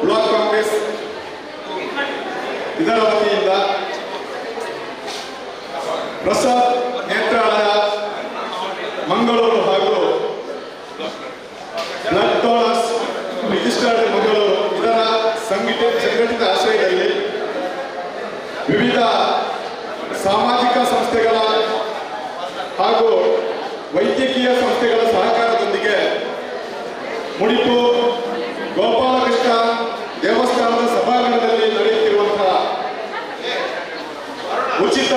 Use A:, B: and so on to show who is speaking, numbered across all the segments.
A: Block Congress ಇದರ ವತಿಯಿಂದ ಪ್ರಸಾದ್ ನೇತ್ರಾಲಯ ಮಂಗಳೂರು ಹಾಗೂ ಬ್ಲಡ್ ಡೋನರ್ಸ್ ರಿಜಿಸ್ಟರ್ಡ್ ಮಂಗಳೂರು ಇದರ ಸಂಘಟಿತ ಆಶ್ರಯದಲ್ಲಿ ವಿವಿಧ ಸಾಮಾಜಿಕ ಸಂಸ್ಥೆಗಳ ಹಾಗೂ ವೈದ್ಯಕೀಯ ಸಂಸ್ಥೆಗಳ ಸಹಕಾರದೊಂದಿಗೆ ಮುಡಿಪು ಗೋಪಾಲಕೃಷ್ಣ ದೇವಸ್ಥಾನದ ಸಭಾಂಗಣದಲ್ಲಿ ನಡೆಯುತ್ತಿರುವಂತಹ ಉಚಿತ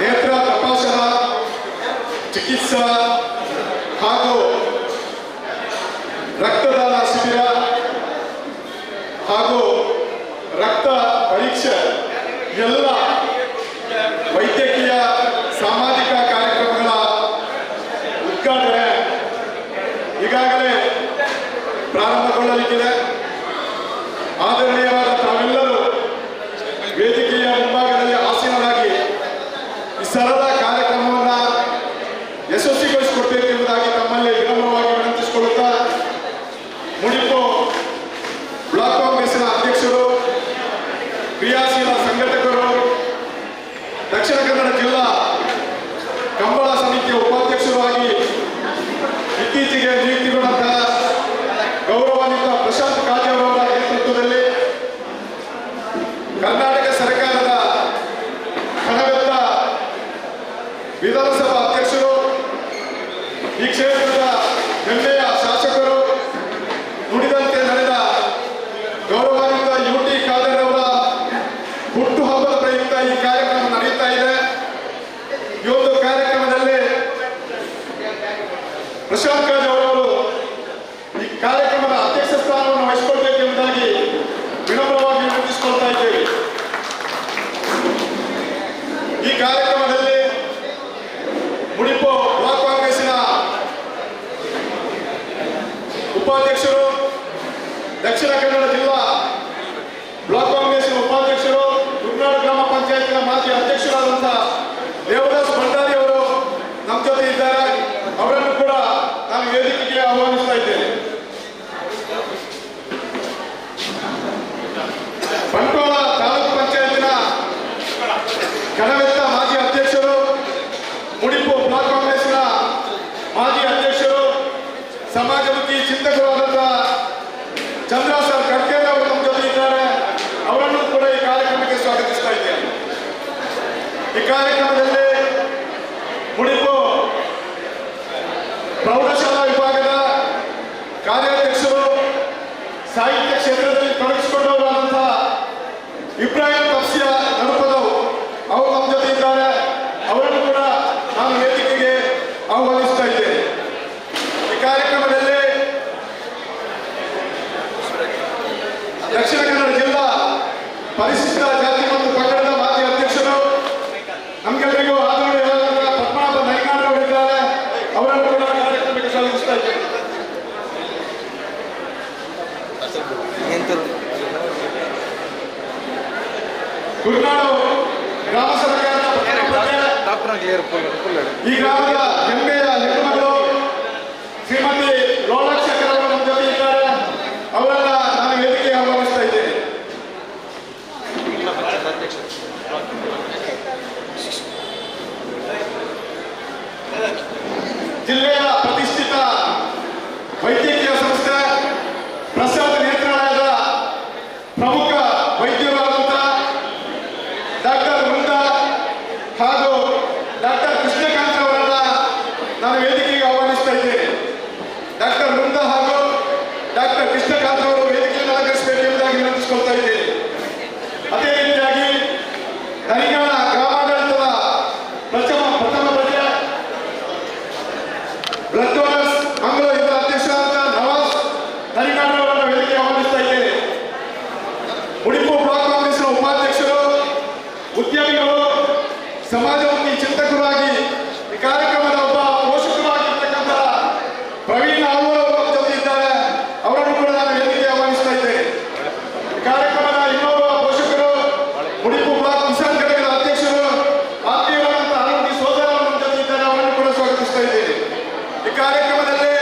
A: ನೇತ್ರ ತಪಾಸಣಾ ಚಿಕಿತ್ಸಾ ಹಾಗೂ ರಕ್ತದಾನ ಶಿಬಿರ ಹಾಗೂ ರಕ್ತ ಪರೀಕ್ಷೆ ಎಲ್ಲ ವೈದ್ಯಕೀಯ ಸಾಮಾಜಿಕ ಕಾರ್ಯಕ್ರಮಗಳ ಉದ್ಘಾಟನೆ ಈಗಾಗಲೇ ಪ್ರಾರಂಭಗೊಳ್ಳಲಿಕ್ಕಿದೆ. ಆದರಣೀಯವಾದ ತಾವೆಲ್ಲರೂ ವೇದಿಕೆಯ ಮುಂಭಾಗದಲ್ಲಿ ಆಸೀನರಾಗಿ ಈ ಸರಳ ಕಾರ್ಯಕ್ರಮವನ್ನು ಯಶಸ್ವಿಗೊಳಿಸಿಕೊಡ್ಬೇಕೆಂಬುದಾಗಿ ತಮ್ಮಲ್ಲಿ ವಿನಮ್ರವಾಗಿ ವಿನಂತಿಸಿಕೊಳ್ಳುತ್ತಾ ಮುಡಿಪು ಬ್ಲಾಕ್ ಕಾಂಗ್ರೆಸ್ನ ಅಧ್ಯಕ್ಷರು, ಕ್ರಿಯಾಶೀಲ ಸಂಘಟಕರು, ದಕ್ಷಿಣ ಕನ್ನಡ ಜಿಲ್ಲಾ ಕಂಬಳ ಸಮಿತಿಯ ಉಪಾಧ್ಯಕ್ಷರಾಗಿ ಇತ್ತೀಚೆಗೆ ನಿಯುಕ್ತಿಗೊಂಡಂತಹ ಗೌರವಾನ್ವಿತ ಪ್ರಶಾಂತ್ ಕಾಜೇವರ ನೇತೃತ್ವದಲ್ಲಿ ಕರ್ನಾಟಕ ಸರ್ಕಾರದ ಕಣವೆತ್ತ ವಿಧಾನಸಭಾ ಅಧ್ಯಕ್ಷರು, ಈ ಕ್ಷೇತ್ರದ ಹೆಮ್ಮೆಯ ಶಾಸಕರು, ನುಡಿದಂತೆ ನಡೆದ ಗೌರವಾನ್ವಿತ UT ಖಾದರ್ ಅವರ ಹುಟ್ಟುಹಬ್ಬದ ಪ್ರಯುಕ್ತ ಈ ಕಾರ್ಯಕ್ರಮ ನಡೆಯುತ್ತಾ ಇದೆ. ಈ ಒಂದು ಕಾರ್ಯಕ್ರಮದಲ್ಲಿ ಪ್ರಶಾಂತ್ ಕಾಜೇವರ ಅವರು ಈ ಕಾರ್ಯಕ್ರಮದ ಅಧ್ಯಕ್ಷ ಸ್ಥಾನವನ್ನು ವಹಿಸಿಕೊಳ್ಬೇಕೆಂಬುದಾಗಿ ವಿನಮ್ರವಾಗಿ ವಿನಂತಿಸಿಕೊಳ್ತಾ ಇದ್ದೇವೆ. ಈ ಕಾರ್ಯಕ್ರಮದಲ್ಲಿ ಮುಡಿಪು ಬ್ಲಾಕ್ ಕಾಂಗ್ರೆಸ್ಸಿನ ಉಪಾಧ್ಯಕ್ಷರು, ದಕ್ಷಿಣ ಕನ್ನಡ ಜಿಲ್ಲಾ ಬ್ಲಾಕ್ ಕಾಂಗ್ರೆಸ್ಸಿನ ಉಪಾಧ್ಯಕ್ಷರು, ಕುರ್ನಾಡು ಗ್ರಾಮ ಪಂಚಾಯತ್ನ ಮಾಜಿ ಅಧ್ಯಕ್ಷರಾದಂತಹ ದೇವದಾಸ್ ಭಂಡಾರಿ ಅವರು ನಮ್ಮ ಜೊತೆ ಇದ್ದಾರೆ. ಅವರನ್ನು ಕೂಡ ನಾನು ವೇದಿಕೆಗೆ ಆಹ್ವಾನಿಸ್ತಾ ಇದ್ದೇನೆ. ಬಂಟ್ವಾಳ ತಾಲೂಕು ಪಂಚಾಯತಿನ ಕಣವೆತ್ತ ಮಾಜಿ ಅಧ್ಯಕ್ಷರು, ಮುಡಿಪು ಬ್ಲಾಕ್ ಕಾಂಗ್ರೆಸ್ನ ಮಾಜಿ ಅಧ್ಯಕ್ಷರು, ಸಮಾಜಮುಖಿ ಚಿಂತಕರಾದಂತಹ ಚಂದ್ರಸರ್ ಕಡ್ಕೇರ್ ಅವರು ನಮ್ಮ ಜೊತೆ ಇದ್ದಾರೆ. ಅವರನ್ನು ಕೂಡ ಈ ಕಾರ್ಯಕ್ರಮಕ್ಕೆ ಸ್ವಾಗತಿಸ್ತಾ ಇದ್ದೇನೆ. ಈ ಕಾರ್ಯಕ್ರಮದಲ್ಲಿ ಮುಡಿಪು ಪ್ರೌಢಶಾಲಾ ವಿಭಾಗದ ಕಾರ್ಯಾಧ್ಯಕ್ಷರು, ಸಾಹಿತ್ಯ ಕ್ಷೇತ್ರದಲ್ಲಿ ತೊಡಗಿಸಿಕೊಂಡವರಾದಂತಹ ಇಬ್ರಾಹಿಂ ತಫ್ಸಿಯಾ ನಡುಪದವು ಅವರು ನಮ್ಮ ಜೊತೆ ಇದ್ದಾರೆ. ಅವರನ್ನು ಕೂಡ ನಾನು ವೇದಿಕೆಗೆ ಆಹ್ವಾನಿಸ್ತಾ ಇದ್ದೇನೆ. ಈ ಕಾರ್ಯಕ್ರಮದಲ್ಲಿ ದಕ್ಷಿಣ ಕನ್ನಡ ಜಿಲ್ಲಾ ಪರಿಶಿಷ್ಟ ಜಾತಿ ಮತ್ತು ಪಂಗಡದ ಮಾಜಿ ಅಧ್ಯಕ್ಷರು, ನಮ್ಗೆಲ್ಲರಿಗೂ ಆದರಣೀಯರಾದಂತಹ ಪದ್ಮನಾಭ ನೈನಾಡ್ ಅವರಿದ್ದಾರೆ. ಅವರನ್ನು ಕೂಡ ಕಾರ್ಯಕ್ರಮಕ್ಕೆ ಸ್ವಾಗತಿಸ್ತಾ ಇದ್ದೇನೆ. ಕುರ್ನಾಡು ಗ್ರಾಮ ಸರ್ಕಾರದ ಈ ಗ್ರಾಮದ ಹೆಮ್ಮೆಯ ಹೆಣ್ಣುಮಗಳು ಶ್ರೀಮತಿ ಲೋಲಾಕ್ಷಕರ್ ಅವರು ನಮ್ಮ ಜೊತೆ ಇದ್ದಾರೆ. ಅವರನ್ನ ನಾನು ವೇದಿಕೆಗೆ ಆಹ್ವಾನಿಸ್ತಾ ಇದ್ದೇನೆ. ಜಿಲ್ಲೆಯ ಪ್ರತಿಷ್ಠಿತ ವೈದ್ಯಕೀಯ ಸಂಸ್ಥೆ ಪ್ರಸಾದ್ ನೇತ್ರಾಲಯದ ಪ್ರಮುಖ ವೈದ್ಯರಾದಂತಹ ಡಾಕ್ಟರ್ ವೃಂದಾ ಹಾಗೂ ಡಾಕ್ಟರ್ ಕೃಷ್ಣಕಾಂತ್ ಅವರನ್ನ ನಾನು ವೇದಿಕೆಗೆ ಆಹ್ವಾನಿಸ್ತಾ ಇದ್ದೇನೆ. ಡಾಕ್ಟರ್ ವೃಂದಾ ಹಾಗೂ ಡಾಕ್ಟರ್ ಕೃಷ್ಣಕಾಂತ್ ಅವರು ವೇದಿಕೆಯನ್ನು ಅಲಂಕರಿಸಬೇಕೆಂಬುದಾಗಿ ವಿನಂತಿಸಿಕೊಳ್ತಾ ಇದ್ದೇನೆ. ಅದೇ ರೀತಿಯಾಗಿ ಧನಿಗಾಣ ಗ್ರಾಮಾಡಳಿತದ ಪ್ರಥಮ ದರ್ಜೆ ಬ್ಲಡ್ ಡೋನರ್ಸ್ ಮಂಗಳೂರು ಇದರ ಅಧ್ಯಕ್ಷರಾದ ನವಾಜ್ ಧನಿಗಾಣ ಅವರನ್ನು ವೇದಿಕೆಗೆ ಆಹ್ವಾನಿಸ್ತಾ ಇದ್ದೇನೆ. ಮುಡಿಪು ಬ್ಲಾಕ್ ಕಾಂಗ್ರೆಸ್ನ ಉಪಾಧ್ಯಕ್ಷರು, ಉದ್ಯಮಿಗಳು, ಸಮಾಜಮುಖಿ ಚಿಂತಕರಾಗಿ ಈ ಕಾರ್ಯಕ್ರಮದ ಒಬ್ಬ ಪೋಷಕರಾಗಿರ್ತಕ್ಕಂಥ ಪ್ರವೀಣ್ ಅವರು ನಮ್ಮ ಜೊತೆ ಇದ್ದಾರೆ. ಅವರನ್ನು ಕೂಡ ನಾನು ವೇದಿಕೆಗೆ ಆಹ್ವಾನಿಸ್ತಾ ಇದ್ದೇನೆ. ಈ ಕಾರ್ಯಕ್ರಮದ ಇನ್ನೋರ್ವ ಪೋಷಕರು, ಮುಡಿಪು ಬ್ಲಾಕ್ ಕಿಸಾನ್ ಘಟಕದ ಅಧ್ಯಕ್ಷರು, ಆತ್ಮೀಯರಾದಂಥ ಆರೋಗ್ಯ ಸೋದರ ನಮ್ಮ ಜೊತೆ ಇದ್ದಾರೆ. ಅವರನ್ನು ಕೂಡ ಸ್ವಾಗತಿಸ್ತಾ ಇದ್ದೇನೆ. ಈ ಕಾರ್ಯಕ್ರಮದಲ್ಲಿ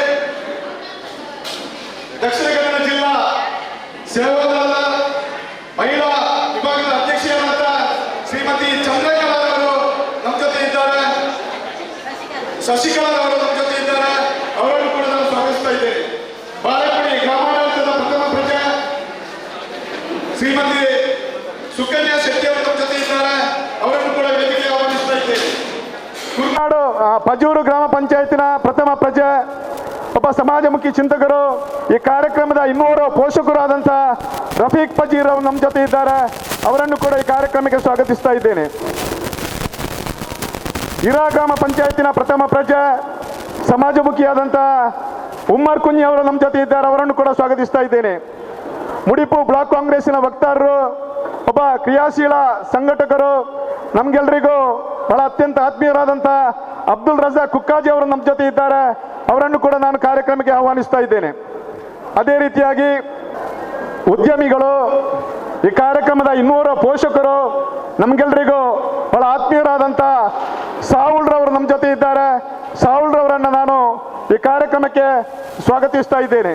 A: ದಕ್ಷಿಣ ಕನ್ನಡ ಶಶಿಕಲಾ ಅವರು ನಮ್ಮ ಜೊತೆ ಇದ್ದಾರೆ, ಅವರನ್ನು ಕೂಡ ನಾನು ಸ್ವಾಗತಿಸ್ತಾ ಇದ್ದೇನೆ. ಬಾಳೆಪುಡಿ ಗ್ರಾಮಾಡಳಿತದ ಪ್ರಥಮ ಪ್ರಜೆ ಶ್ರೀಮತಿ ಸುಕನ್ಯಾ ಶೆಟ್ಟಿ ಅವರು ನಮ್ಮ ಜೊತೆ ಇದ್ದಾರೆ, ಅವರನ್ನು ಕೂಡ ವೇದಿಕೆಗೆ ಆಹ್ವಾನಿಸ್ತಾ ಇದ್ದೇನೆ.
B: ಕುರ್ನಾಡು ಪಜೂರು ಗ್ರಾಮ ಪಂಚಾಯತಿನ ಪ್ರಥಮ ಪ್ರಜೆ, ಒಬ್ಬ ಸಮಾಜಮುಖಿ ಚಿಂತಕರು, ಈ ಕಾರ್ಯಕ್ರಮದ ಇನ್ನೂರು ಪೋಷಕರಾದಂಥ ರಫೀಕ್ ಪಜೀರ್ ಅವರು ನಮ್ಮ ಜೊತೆ ಇದ್ದಾರೆ, ಅವರನ್ನು ಕೂಡ ಈ ಕಾರ್ಯಕ್ರಮಕ್ಕೆ ಸ್ವಾಗತಿಸ್ತಾ ಇದ್ದೇನೆ. ಹಿರಾ ಗ್ರಾಮ ಪಂಚಾಯತಿನ ಪ್ರಥಮ ಪ್ರಜೆ, ಸಮಾಜಮುಖಿಯಾದಂಥ ಉಮ್ಮರ್ ಕುಂಜಿ ಅವರು ನಮ್ಮ ಜೊತೆ ಇದ್ದಾರೆ, ಅವರನ್ನು ಕೂಡ ಸ್ವಾಗತಿಸ್ತಾ ಇದ್ದೇನೆ. ಮುಡಿಪು ಬ್ಲಾಕ್ ಕಾಂಗ್ರೆಸ್ಸಿನ ವಕ್ತಾರರು, ಒಬ್ಬ ಕ್ರಿಯಾಶೀಲ ಸಂಘಟಕರು, ನಮಗೆಲ್ಲರಿಗೂ ಬಹಳ ಅತ್ಯಂತ ಆತ್ಮೀಯರಾದಂಥ ಅಬ್ದುಲ್ ರಜಾಕ್ ಕುಕ್ಕಾಜಿ ಅವರು ನಮ್ಮ ಜೊತೆ ಇದ್ದಾರೆ, ಅವರನ್ನು ಕೂಡ ನಾನು ಕಾರ್ಯಕ್ರಮಕ್ಕೆ ಆಹ್ವಾನಿಸ್ತಾ ಇದ್ದೇನೆ. ಅದೇ ರೀತಿಯಾಗಿ ಉದ್ಯಮಿಗಳು, ಈ ಕಾರ್ಯಕ್ರಮದ ಇನ್ನೂರು ಪೋಷಕರು, ನಮಗೆಲ್ಲರಿಗೂ ಬಹಳ ಆತ್ಮೀಯರಾದಂಥ ಸಾವುಲ್ರವರು ನಮ್ಮ ಜೊತೆ ಇದ್ದಾರೆ, ಸಾವುಲ್ರವರನ್ನು ನಾನು ಈ ಕಾರ್ಯಕ್ರಮಕ್ಕೆ ಸ್ವಾಗತಿಸ್ತಾ ಇದ್ದೇನೆ.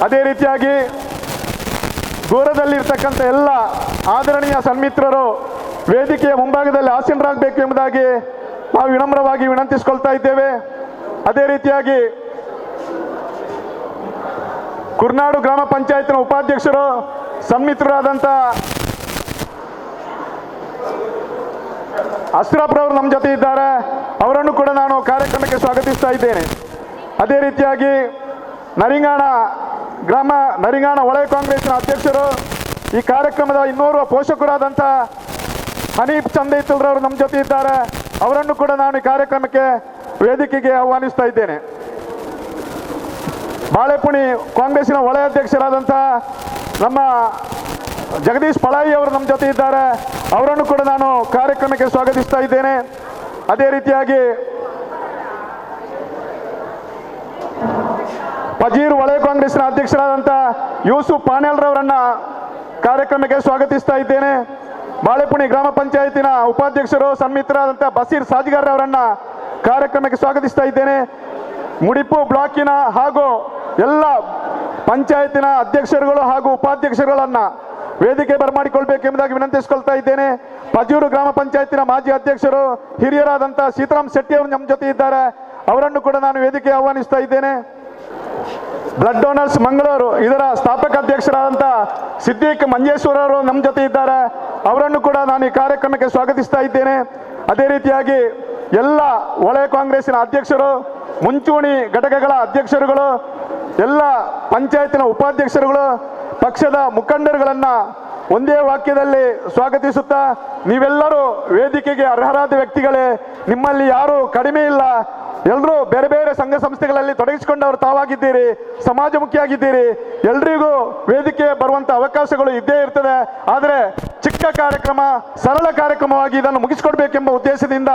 B: ಅದೇ ರೀತಿಯಾಗಿ ದೂರದಲ್ಲಿರ್ತಕ್ಕಂಥ ಎಲ್ಲ ಆದರಣೀಯ ಸನ್ಮಿತ್ರರು ವೇದಿಕೆಯ ಮುಂಭಾಗದಲ್ಲಿ ಆಸೀನರಾಗಬೇಕು ಎಂಬುದಾಗಿ ನಾವು ವಿನಮ್ರವಾಗಿ ವಿನಂತಿಸಿಕೊಳ್ತಾ ಇದ್ದೇವೆ. ಅದೇ ರೀತಿಯಾಗಿ ಕುರ್ನಾಡು ಗ್ರಾಮ ಪಂಚಾಯತ್ನ ಉಪಾಧ್ಯಕ್ಷರು ಸನ್ಮಿತ್ರರಾದಂಥ ಅಸ್ರಾಫ್ರವರು ನಮ್ಮ ಜೊತೆ ಇದ್ದಾರೆ, ಅವರನ್ನು ಕೂಡ ನಾನು ಕಾರ್ಯಕ್ರಮಕ್ಕೆ ಸ್ವಾಗತಿಸ್ತಾ ಇದ್ದೇನೆ. ಅದೇ ರೀತಿಯಾಗಿ ನರಿಂಗಾಣ ವಲಯ ಕಾಂಗ್ರೆಸ್ನ ಅಧ್ಯಕ್ಷರು, ಈ ಕಾರ್ಯಕ್ರಮದ ಇನ್ನೂರು ಪೋಷಕರಾದಂಥ ಹನೀಫ್ ಚಂದೈತುಲ್ರವರು ನಮ್ಮ ಜೊತೆ ಇದ್ದಾರೆ, ಅವರನ್ನು ಕೂಡ ನಾನು ಈ ಕಾರ್ಯಕ್ರಮಕ್ಕೆ ವೇದಿಕೆಗೆ ಆಹ್ವಾನಿಸ್ತಾ ಇದ್ದೇನೆ. ಬಾಳೆಪುಣಿ ಕಾಂಗ್ರೆಸ್ಸಿನ ವಲಯ ಅಧ್ಯಕ್ಷರಾದಂಥ ನಮ್ಮ ಜಗದೀಶ್ ಪಳಾಯಿ ಅವರು ನಮ್ಮ ಜೊತೆ ಇದ್ದಾರೆ, ಅವರನ್ನು ಕೂಡ ನಾನು ಕಾರ್ಯಕ್ರಮಕ್ಕೆ ಸ್ವಾಗತಿಸ್ತಾ ಇದ್ದೇನೆ. ಅದೇ ರೀತಿಯಾಗಿ ಪಜೀರ್ ವಲಯ ಕಾಂಗ್ರೆಸ್ನ ಅಧ್ಯಕ್ಷರಾದಂಥ ಯೂಸುಫ್ ಪಾಣೇಲ್ರವರನ್ನ ಕಾರ್ಯಕ್ರಮಕ್ಕೆ ಸ್ವಾಗತಿಸ್ತಾ ಇದ್ದೇನೆ. ಬಾಳೆಪುಣಿ ಗ್ರಾಮ ಪಂಚಾಯತಿನ ಉಪಾಧ್ಯಕ್ಷರು ಸನ್ಮಿತ್ರರಾದಂಥ ಬಸೀರ್ ಸಾಜಿಗಾರ್ ಅವರನ್ನ ಕಾರ್ಯಕ್ರಮಕ್ಕೆ ಸ್ವಾಗತಿಸ್ತಾ ಇದ್ದೇನೆ. ಮುಡಿಪು ಬ್ಲಾಕಿನ ಹಾಗೂ ಎಲ್ಲ ಪಂಚಾಯತಿನ ಅಧ್ಯಕ್ಷರುಗಳು ಹಾಗೂ ಉಪಾಧ್ಯಕ್ಷರುಗಳನ್ನು ವೇದಿಕೆ ಬರಮಾಡಿಕೊಳ್ಬೇಕೆಂಬುದಾಗಿ ವಿನಂತಿಸಿಕೊಳ್ತಾ ಇದ್ದೇನೆ. ಪಜೂರು ಗ್ರಾಮ ಪಂಚಾಯತಿನ ಮಾಜಿ ಅಧ್ಯಕ್ಷರು ಹಿರಿಯರಾದಂಥ ಸೀತಾರಾಮ್ ಶೆಟ್ಟಿ ಅವರು ನಮ್ಮ ಜೊತೆ ಇದ್ದಾರೆ, ಅವರನ್ನು ಕೂಡ ನಾನು ವೇದಿಕೆ ಆಹ್ವಾನಿಸ್ತಾ ಇದ್ದೇನೆ. ಬ್ಲಡ್ ಡೋನರ್ಸ್ ಮಂಗಳೂರು ಇದರ ಸ್ಥಾಪಕ ಅಧ್ಯಕ್ಷರಾದಂಥ ಸಿದ್ದೀಕ್ ಮಂಜೇಶ್ವರ ಅವರು ನಮ್ಮ ಜೊತೆ ಇದ್ದಾರೆ, ಅವರನ್ನು ಕೂಡ ನಾನು ಈ ಕಾರ್ಯಕ್ರಮಕ್ಕೆ ಸ್ವಾಗತಿಸ್ತಾ ಇದ್ದೇನೆ. ಅದೇ ರೀತಿಯಾಗಿ ಎಲ್ಲ ವಲಯ ಕಾಂಗ್ರೆಸ್ಸಿನ ಅಧ್ಯಕ್ಷರು, ಮುಂಚೂಣಿ ಘಟಕಗಳ ಅಧ್ಯಕ್ಷರುಗಳು, ಎಲ್ಲ ಪಂಚಾಯತಿನ ಉಪಾಧ್ಯಕ್ಷರುಗಳು, ಪಕ್ಷದ ಮುಖಂಡರುಗಳನ್ನು ಒಂದೇ ವಾಕ್ಯದಲ್ಲಿ ಸ್ವಾಗತಿಸುತ್ತಾ, ನೀವೆಲ್ಲರೂ ವೇದಿಕೆಗೆ ಅರ್ಹರಾದ ವ್ಯಕ್ತಿಗಳೇ, ನಿಮ್ಮಲ್ಲಿ ಯಾರೂ ಕಡಿಮೆ ಇಲ್ಲ, ಎಲ್ಲರೂ ಬೇರೆ ಬೇರೆ ಸಂಘ ಸಂಸ್ಥೆಗಳಲ್ಲಿ ತೊಡಗಿಸಿಕೊಂಡವರು ತಾವಾಗಿದ್ದೀರಿ, ಸಮಾಜಮುಖಿಯಾಗಿದ್ದೀರಿ, ಎಲ್ರಿಗೂ ವೇದಿಕೆ ಬರುವಂಥ ಅವಕಾಶಗಳು ಇದ್ದೇ ಇರ್ತದೆ. ಆದರೆ ಚಿಕ್ಕ ಕಾರ್ಯಕ್ರಮ, ಸರಳ ಕಾರ್ಯಕ್ರಮವಾಗಿ ಇದನ್ನು ಮುಗಿಸಿಕೊಡ್ಬೇಕೆಂಬ ಉದ್ದೇಶದಿಂದ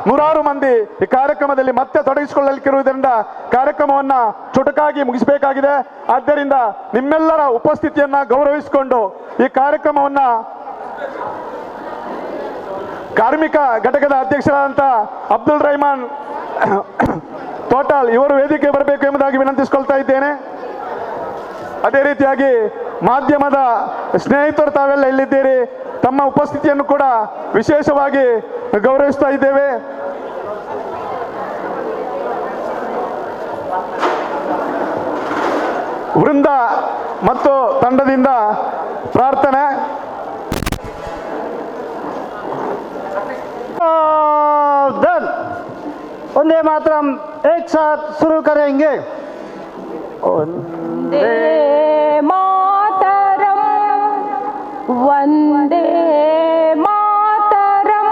B: ನೂರಾರು ಮಂದಿ ಈ ಕಾರ್ಯಕ್ರಮದಲ್ಲಿ ಮತ್ತೆ ತೊಡಗಿಸಿಕೊಳ್ಳಲಿಕ್ಕಿರುವುದರಿಂದ ಕಾರ್ಯಕ್ರಮವನ್ನು ಚುಟುಕಾಗಿ ಮುಗಿಸಬೇಕಾಗಿದೆ. ಆದ್ದರಿಂದ ನಿಮ್ಮೆಲ್ಲರ ಉಪಸ್ಥಿತಿಯನ್ನು ಗೌರವಿಸಿಕೊಂಡು ಈ ಕಾರ್ಯಕ್ರಮವನ್ನು ಕಾರ್ಮಿಕ ಘಟಕದ ಅಧ್ಯಕ್ಷರಾದಂಥ ಅಬ್ದುಲ್ ರಹಮಾನ್ ಟೋಟಲ್ ಇವರು ವೇದಿಕೆ ಬರಬೇಕು ಎಂಬುದಾಗಿ ವಿನಂತಿಸಿಕೊಳ್ತಾ ಇದ್ದೇನೆ. ಅದೇ ರೀತಿಯಾಗಿ ಮಾಧ್ಯಮದ ಸ್ನೇಹಿತರು ತಾವೆಲ್ಲ ಇಲ್ಲಿದ್ದೀರಿ, ತಮ್ಮ ಉಪಸ್ಥಿತಿಯನ್ನು ಕೂಡ ವಿಶೇಷವಾಗಿ ಗೌರವಿಸ್ತಾ ಇದ್ದೇವೆ. ವೃಂದ ಮತ್ತು ತಂಡದಿಂದ ಪ್ರಾರ್ಥನೆ.
C: वंदे मातरम एक साथ शुरू करेंगे.
D: वंदे मातरम, वंदे मातरम,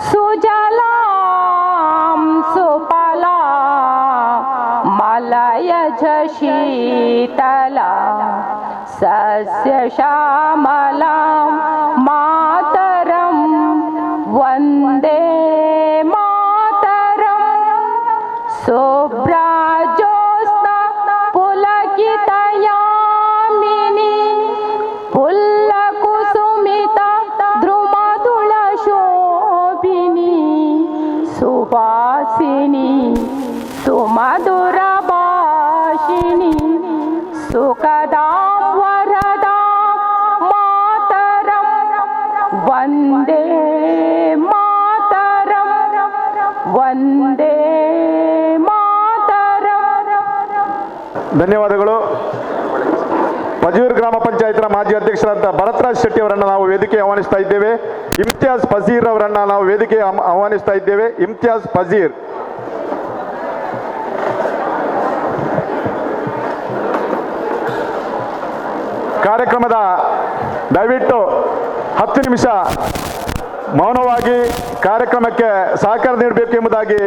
D: सुजलाम सुफलाम मलयज शीतला सस्य श्यामलाम मातरम वंदे शुभ्राज्योत्स्ना पुलकितयामिनी पुल्लकुसुमिता द्रुमधुलशोभिनी सुवासिनी सुमधुरभाषिणी सुखदां वरदां मातरं वन्दे मातरम्.
B: ಧನ್ಯವಾದಗಳು. ಪಜೀರ್ ಗ್ರಾಮ ಪಂಚಾಯತ್ನ ಮಾಜಿ ಅಧ್ಯಕ್ಷರಾದ ಭರತ್ರಾಜ್ ಶೆಟ್ಟಿ ಅವರನ್ನು ನಾವು ವೇದಿಕೆ ಆಹ್ವಾನಿಸ್ತಾ ಇದ್ದೇವೆ. ಇಮ್ತಿಯಾಜ್ ಫಜೀರ್ ಅವರನ್ನು ನಾವು ವೇದಿಕೆ ಆಹ್ವಾನಿಸ್ತಾ ಇದ್ದೇವೆ. ಇಮ್ತಿಯಾಜ್ ಫಜೀರ್. ಕಾರ್ಯಕ್ರಮದ ದಯವಿಟ್ಟು 10 ನಿಮಿಷ ಮೌನವಾಗಿ ಕಾರ್ಯಕ್ರಮಕ್ಕೆ ಸಹಕಾರ ನೀಡಬೇಕು ಎಂಬುದಾಗಿ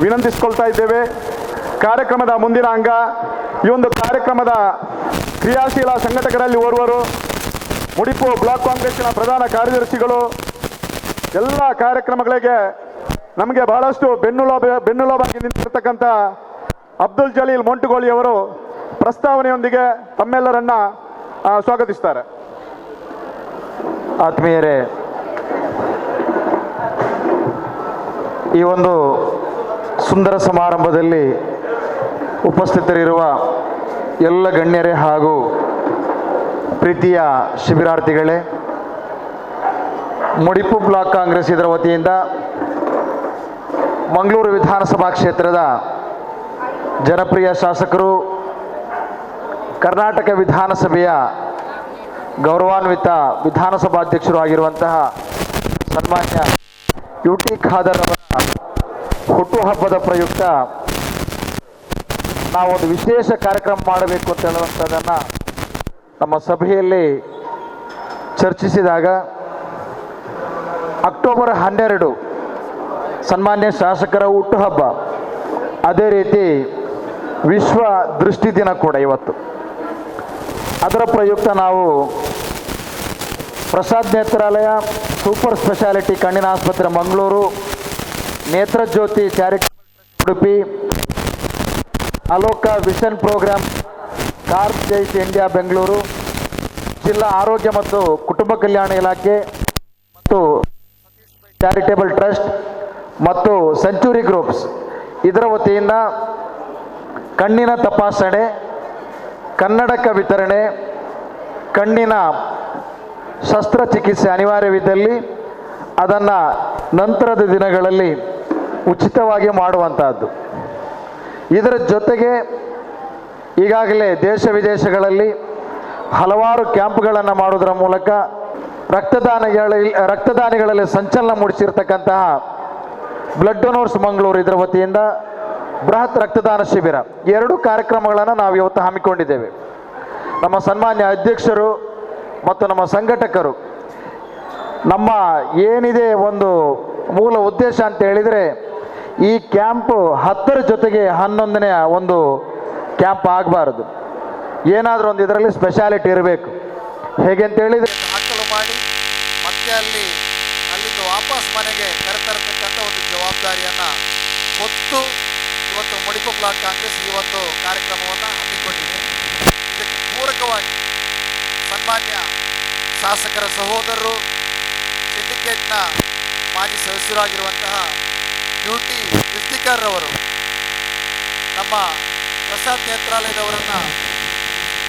B: ವಿನಂತಿಸಿಕೊಳ್ತಾ ಇದ್ದೇವೆ. ಕಾರ್ಯಕ್ರಮದ ಮುಂದಿನ ಅಂಗ, ಈ ಒಂದು ಕಾರ್ಯಕ್ರಮದ ಕ್ರಿಯಾಶೀಲ ಸಂಘಟಕರಲ್ಲಿ ಓರ್ವರು, ಮುಡಿಪು ಬ್ಲಾಕ್ ಕಾಂಗ್ರೆಸ್ಸಿನ ಪ್ರಧಾನ ಕಾರ್ಯದರ್ಶಿಗಳು, ಎಲ್ಲ ಕಾರ್ಯಕ್ರಮಗಳಿಗೆ ನಮಗೆ ಬಹಳಷ್ಟು ಬೆನ್ನುಲೋಬಾಗಿ ನಿಂತಿರ್ತಕ್ಕಂಥ ಅಬ್ದುಲ್ ಜಲೀಲ್ ಮೊಂಟುಗೋಳಿ ಅವರು ಪ್ರಸ್ತಾವನೆಯೊಂದಿಗೆ ತಮ್ಮೆಲ್ಲರನ್ನ ಸ್ವಾಗತಿಸ್ತಾರೆ.
E: ಆತ್ಮೀಯರೇ, ಈ ಒಂದು ಸುಂದರ ಸಮಾರಂಭದಲ್ಲಿ ಉಪಸ್ಥಿತರಿರುವ ಎಲ್ಲ ಗಣ್ಯರೇ ಹಾಗೂ ಪ್ರೀತಿಯ ಶಿಬಿರಾರ್ಥಿಗಳೇ, ಮುಡಿಪು ಬ್ಲಾಕ್ ಕಾಂಗ್ರೆಸ್ ಇದರ ವತಿಯಿಂದ ಮಂಗಳೂರು ವಿಧಾನಸಭಾ ಕ್ಷೇತ್ರದ ಜನಪ್ರಿಯ ಶಾಸಕರು, ಕರ್ನಾಟಕ ವಿಧಾನಸಭೆಯ ಗೌರವಾನ್ವಿತ ವಿಧಾನಸಭಾಧ್ಯಕ್ಷರು ಆಗಿರುವಂತಹ ಸನ್ಮಾನ್ಯ ಯುಟಿ ಖಾದರ್ ಅವರ ಹುಟ್ಟುಹಬ್ಬದ ಪ್ರಯುಕ್ತ ನಾವೊಂದು ವಿಶೇಷ ಕಾರ್ಯಕ್ರಮ ಮಾಡಬೇಕು ಅಂತ ಹೇಳುವಂಥದ್ದನ್ನು ನಮ್ಮ ಸಭೆಯಲ್ಲಿ ಚರ್ಚಿಸಿದಾಗ ಅಕ್ಟೋಬರ್ 12 ಸನ್ಮಾನ್ಯ ಶಾಸಕರ ಹುಟ್ಟುಹಬ್ಬ, ಅದೇ ರೀತಿ ವಿಶ್ವ ದೃಷ್ಟಿ ದಿನ ಕೂಡ ಇವತ್ತು. ಅದರ ಪ್ರಯುಕ್ತ ನಾವು ಪ್ರಸಾದ್ ನೇತ್ರಾಲಯ ಸೂಪರ್ ಸ್ಪೆಷಾಲಿಟಿ ಕಣ್ಣಿನ ಆಸ್ಪತ್ರೆ Mangaluru, Netrajyothi charitable Udupi, Aloka vision program Carl Zeiss India Bengaluru, ಜಿಲ್ಲಾ ಆರೋಗ್ಯ ಮತ್ತು ಕುಟುಂಬ ಕಲ್ಯಾಣ ಇಲಾಖೆ ಮತ್ತು ಚಾರಿಟೇಬಲ್ ಟ್ರಸ್ಟ್ ಮತ್ತು ಸೆಂಚುರಿ ಗ್ರೂಪ್ಸ್ ಇದರ ವತಿಯಿಂದ ಕಣ್ಣಿನ ತಪಾಸಣೆ, ಕನ್ನಡಕ ವಿತರಣೆ, ಕಣ್ಣಿನ ಶಸ್ತ್ರಚಿಕಿತ್ಸೆ ಅನಿವಾರ್ಯವಿದ್ದಲ್ಲಿ ಅದನ್ನು ನಂತರದ ದಿನಗಳಲ್ಲಿ ಉಚಿತವಾಗಿ ಮಾಡುವಂತಹದ್ದು. ಇದರ ಜೊತೆಗೆ ಈಗಾಗಲೇ ದೇಶ ವಿದೇಶಗಳಲ್ಲಿ ಹಲವಾರು ಕ್ಯಾಂಪ್ಗಳನ್ನು ಮಾಡೋದರ ಮೂಲಕ ರಕ್ತದಾನಿಗಳಲ್ಲಿ ಸಂಚಲನ ಮೂಡಿಸಿರ್ತಕ್ಕಂತಹ ಬ್ಲಡ್ ಡೊನರ್ಸ್ ಮಂಗಳೂರು ಇದರ ವತಿಯಿಂದ ಬೃಹತ್ ರಕ್ತದಾನ ಶಿಬಿರ, 2 ಕಾರ್ಯಕ್ರಮಗಳನ್ನು ನಾವು ಇವತ್ತು ಹಮ್ಮಿಕೊಂಡಿದ್ದೇವೆ. ನಮ್ಮ ಸನ್ಮಾನ್ಯ ಅಧ್ಯಕ್ಷರು ಮತ್ತು ನಮ್ಮ ಸಂಘಟಕರು ನಮ್ಮ ಏನಿದೆ ಒಂದು ಮೂಲ ಉದ್ದೇಶ ಅಂತ ಹೇಳಿದರೆ, ಈ ಕ್ಯಾಂಪ್ 10ರ ಜೊತೆಗೆ 11ನೇ ಒಂದು ಕ್ಯಾಂಪ್ ಆಗಬಾರ್ದು. ಏನಾದರೂ ಒಂದು ಇದರಲ್ಲಿ ಸ್ಪೆಷಾಲಿಟಿ ಇರಬೇಕು. ಹೇಗೆ ಅಂತ ಹೇಳಿದರೆ, ದಾಖಲು ಮಾಡಿ ಮತ್ತೆ ಅಲ್ಲಿಂದ ವಾಪಸ್ ಮನೆಗೆ ಕರೆತರತಕ್ಕಂಥ ಒಂದು ಜವಾಬ್ದಾರಿಯನ್ನು ಹೊತ್ತು ಇವತ್ತು ಮುಡಿಪು ಬ್ಲಾಕ್ ಕಾಂಗ್ರೆಸ್ ಈ ಒಂದು ಕಾರ್ಯಕ್ರಮವನ್ನು ಹಮ್ಮಿಕೊಂಡಿದೆ. ಇದಕ್ಕೆ ಪೂರಕವಾಗಿ ಸನ್ಮಾನ್ಯ ಶಾಸಕರ ಸಹೋದರರು, ಸಿಂಡಿಕೇಟ್ನ ಮಾಜಿ ಸದಸ್ಯರಾಗಿರುವಂತಹ ಯುಟಿ ಇಫ್ತಿಕಾರ್ ಅವರು ನಮ್ಮ ಪ್ರಸಾದ್ ನೇತ್ರಾಲಯದವರನ್ನು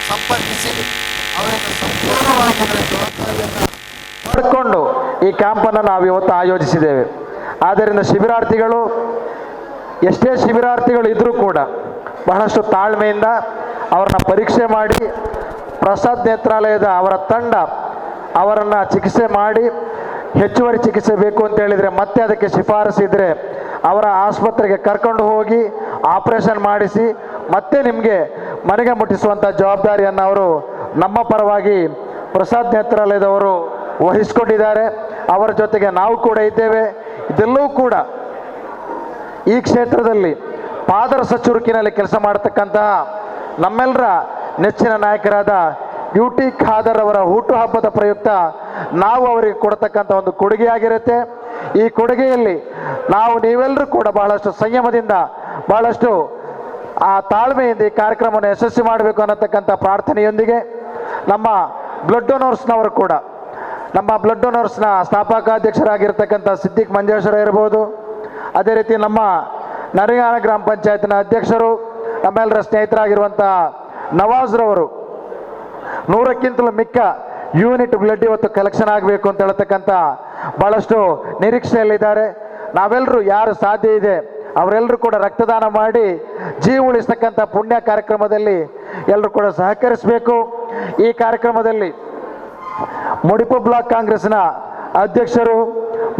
E: ಸಂಪರ್ಕಿಸಿ ಅವರಿಂದ ಸಂಪೂರ್ಣವಾಗಿ ಜವಾಬ್ದಾರಿಯನ್ನು ಪಡ್ಕೊಂಡು ಈ ಕ್ಯಾಂಪನ್ನು ನಾವು ಇವತ್ತು ಆಯೋಜಿಸಿದ್ದೇವೆ. ಆದ್ದರಿಂದ ಶಿಬಿರಾರ್ಥಿಗಳು, ಎಷ್ಟೇ ಶಿಬಿರಾರ್ಥಿಗಳು ಇದ್ದರೂ ಕೂಡ ಬಹಳಷ್ಟು ತಾಳ್ಮೆಯಿಂದ ಅವರನ್ನು ಪರೀಕ್ಷೆ ಮಾಡಿ ಪ್ರಸಾದ್ ನೇತ್ರಾಲಯದ ಅವರ ತಂಡ ಅವರನ್ನು ಚಿಕಿತ್ಸೆ ಮಾಡಿ ಹೆಚ್ಚುವರಿ ಚಿಕಿತ್ಸೆ ಬೇಕು ಅಂತ ಹೇಳಿದರೆ ಮತ್ತೆ ಅದಕ್ಕೆ ಶಿಫಾರಸಿದ್ರೆ ಅವರ ಆಸ್ಪತ್ರೆಗೆ ಕರ್ಕೊಂಡು ಹೋಗಿ ಆಪರೇಷನ್ ಮಾಡಿಸಿ ಮತ್ತೆ ನಿಮಗೆ ಮನೆಗೆ ಮುಟ್ಟಿಸುವಂಥ ಜವಾಬ್ದಾರಿಯನ್ನು ಅವರು ನಮ್ಮ ಪರವಾಗಿ ಪ್ರಸಾದ್ ನೇತ್ರಾಲಯದವರು ವಹಿಸ್ಕೊಂಡಿದ್ದಾರೆ. ಅವರ ಜೊತೆಗೆ ನಾವು ಕೂಡ ಇದ್ದೇವೆ. ಇದೆಲ್ಲವೂ ಕೂಡ ಈ ಕ್ಷೇತ್ರದಲ್ಲಿ ಪಾದರಸ ಚುರುಕಿನಲ್ಲಿ ಕೆಲಸ ಮಾಡತಕ್ಕಂತಹ ನಮ್ಮೆಲ್ಲರ ನೆಚ್ಚಿನ ನಾಯಕರಾದ ಯುಟಿ ಖಾದರ್ ಅವರ ಹುಟ್ಟುಹಬ್ಬದ ಪ್ರಯುಕ್ತ ನಾವು ಅವರಿಗೆ ಕೊಡತಕ್ಕಂಥ ಒಂದು ಕೊಡುಗೆಯಾಗಿರುತ್ತೆ. ಈ ಕೊಡುಗೆಯಲ್ಲಿ ನಾವು ನೀವೆಲ್ಲರೂ ಕೂಡ ಬಹಳಷ್ಟು ಸಂಯಮದಿಂದ, ಬಹಳಷ್ಟು ಆ ತಾಳ್ಮೆಯಿಂದ ಈ ಕಾರ್ಯಕ್ರಮವನ್ನು ಯಶಸ್ವಿ ಮಾಡಬೇಕು ಅನ್ನತಕ್ಕಂಥ ಪ್ರಾರ್ಥನೆಯೊಂದಿಗೆ ನಮ್ಮ ಬ್ಲಡ್ ಡೊನರ್ಸ್ನವರು ಕೂಡ, ನಮ್ಮ ಬ್ಲಡ್ ಡೊನರ್ಸ್ನ ಸ್ಥಾಪಕಾಧ್ಯಕ್ಷರಾಗಿರ್ತಕ್ಕಂಥ ಸಿದ್ದಿಕ್ ಮಂಜೇಶ್ವರ ಇರ್ಬೋದು, ಅದೇ ರೀತಿ ನಮ್ಮ ನರಿಯಾನ ಗ್ರಾಮ ಪಂಚಾಯತ್ನ ಅಧ್ಯಕ್ಷರು, ನಮ್ಮೆಲ್ಲರ ಸ್ನೇಹಿತರಾಗಿರುವಂಥ ನವಾಜ್ರವರು 100ಕ್ಕಿಂತಲೂ ಮಿಕ್ಕ ಯೂನಿಟ್ ಬ್ಲಡ್ ಇವತ್ತು ಕಲೆಕ್ಷನ್ ಆಗಬೇಕು ಅಂತ ಹೇಳ್ತಕ್ಕಂಥ ಭಾಳಷ್ಟು ನಿರೀಕ್ಷೆಯಲ್ಲಿದ್ದಾರೆ. ನಾವೆಲ್ಲರೂ ಯಾರು ಸಾಧ್ಯ ಇದೆ ಅವರೆಲ್ಲರೂ ಕೂಡ ರಕ್ತದಾನ ಮಾಡಿ ಜೀವ ಉಳಿಸ್ತಕ್ಕಂಥ ಪುಣ್ಯ ಕಾರ್ಯಕ್ರಮದಲ್ಲಿ ಎಲ್ಲರೂ ಕೂಡ ಸಹಕರಿಸಬೇಕು. ಈ ಕಾರ್ಯಕ್ರಮದಲ್ಲಿ ಮುಡಿಪು ಬ್ಲಾಕ್ ಕಾಂಗ್ರೆಸ್ನ ಅಧ್ಯಕ್ಷರು,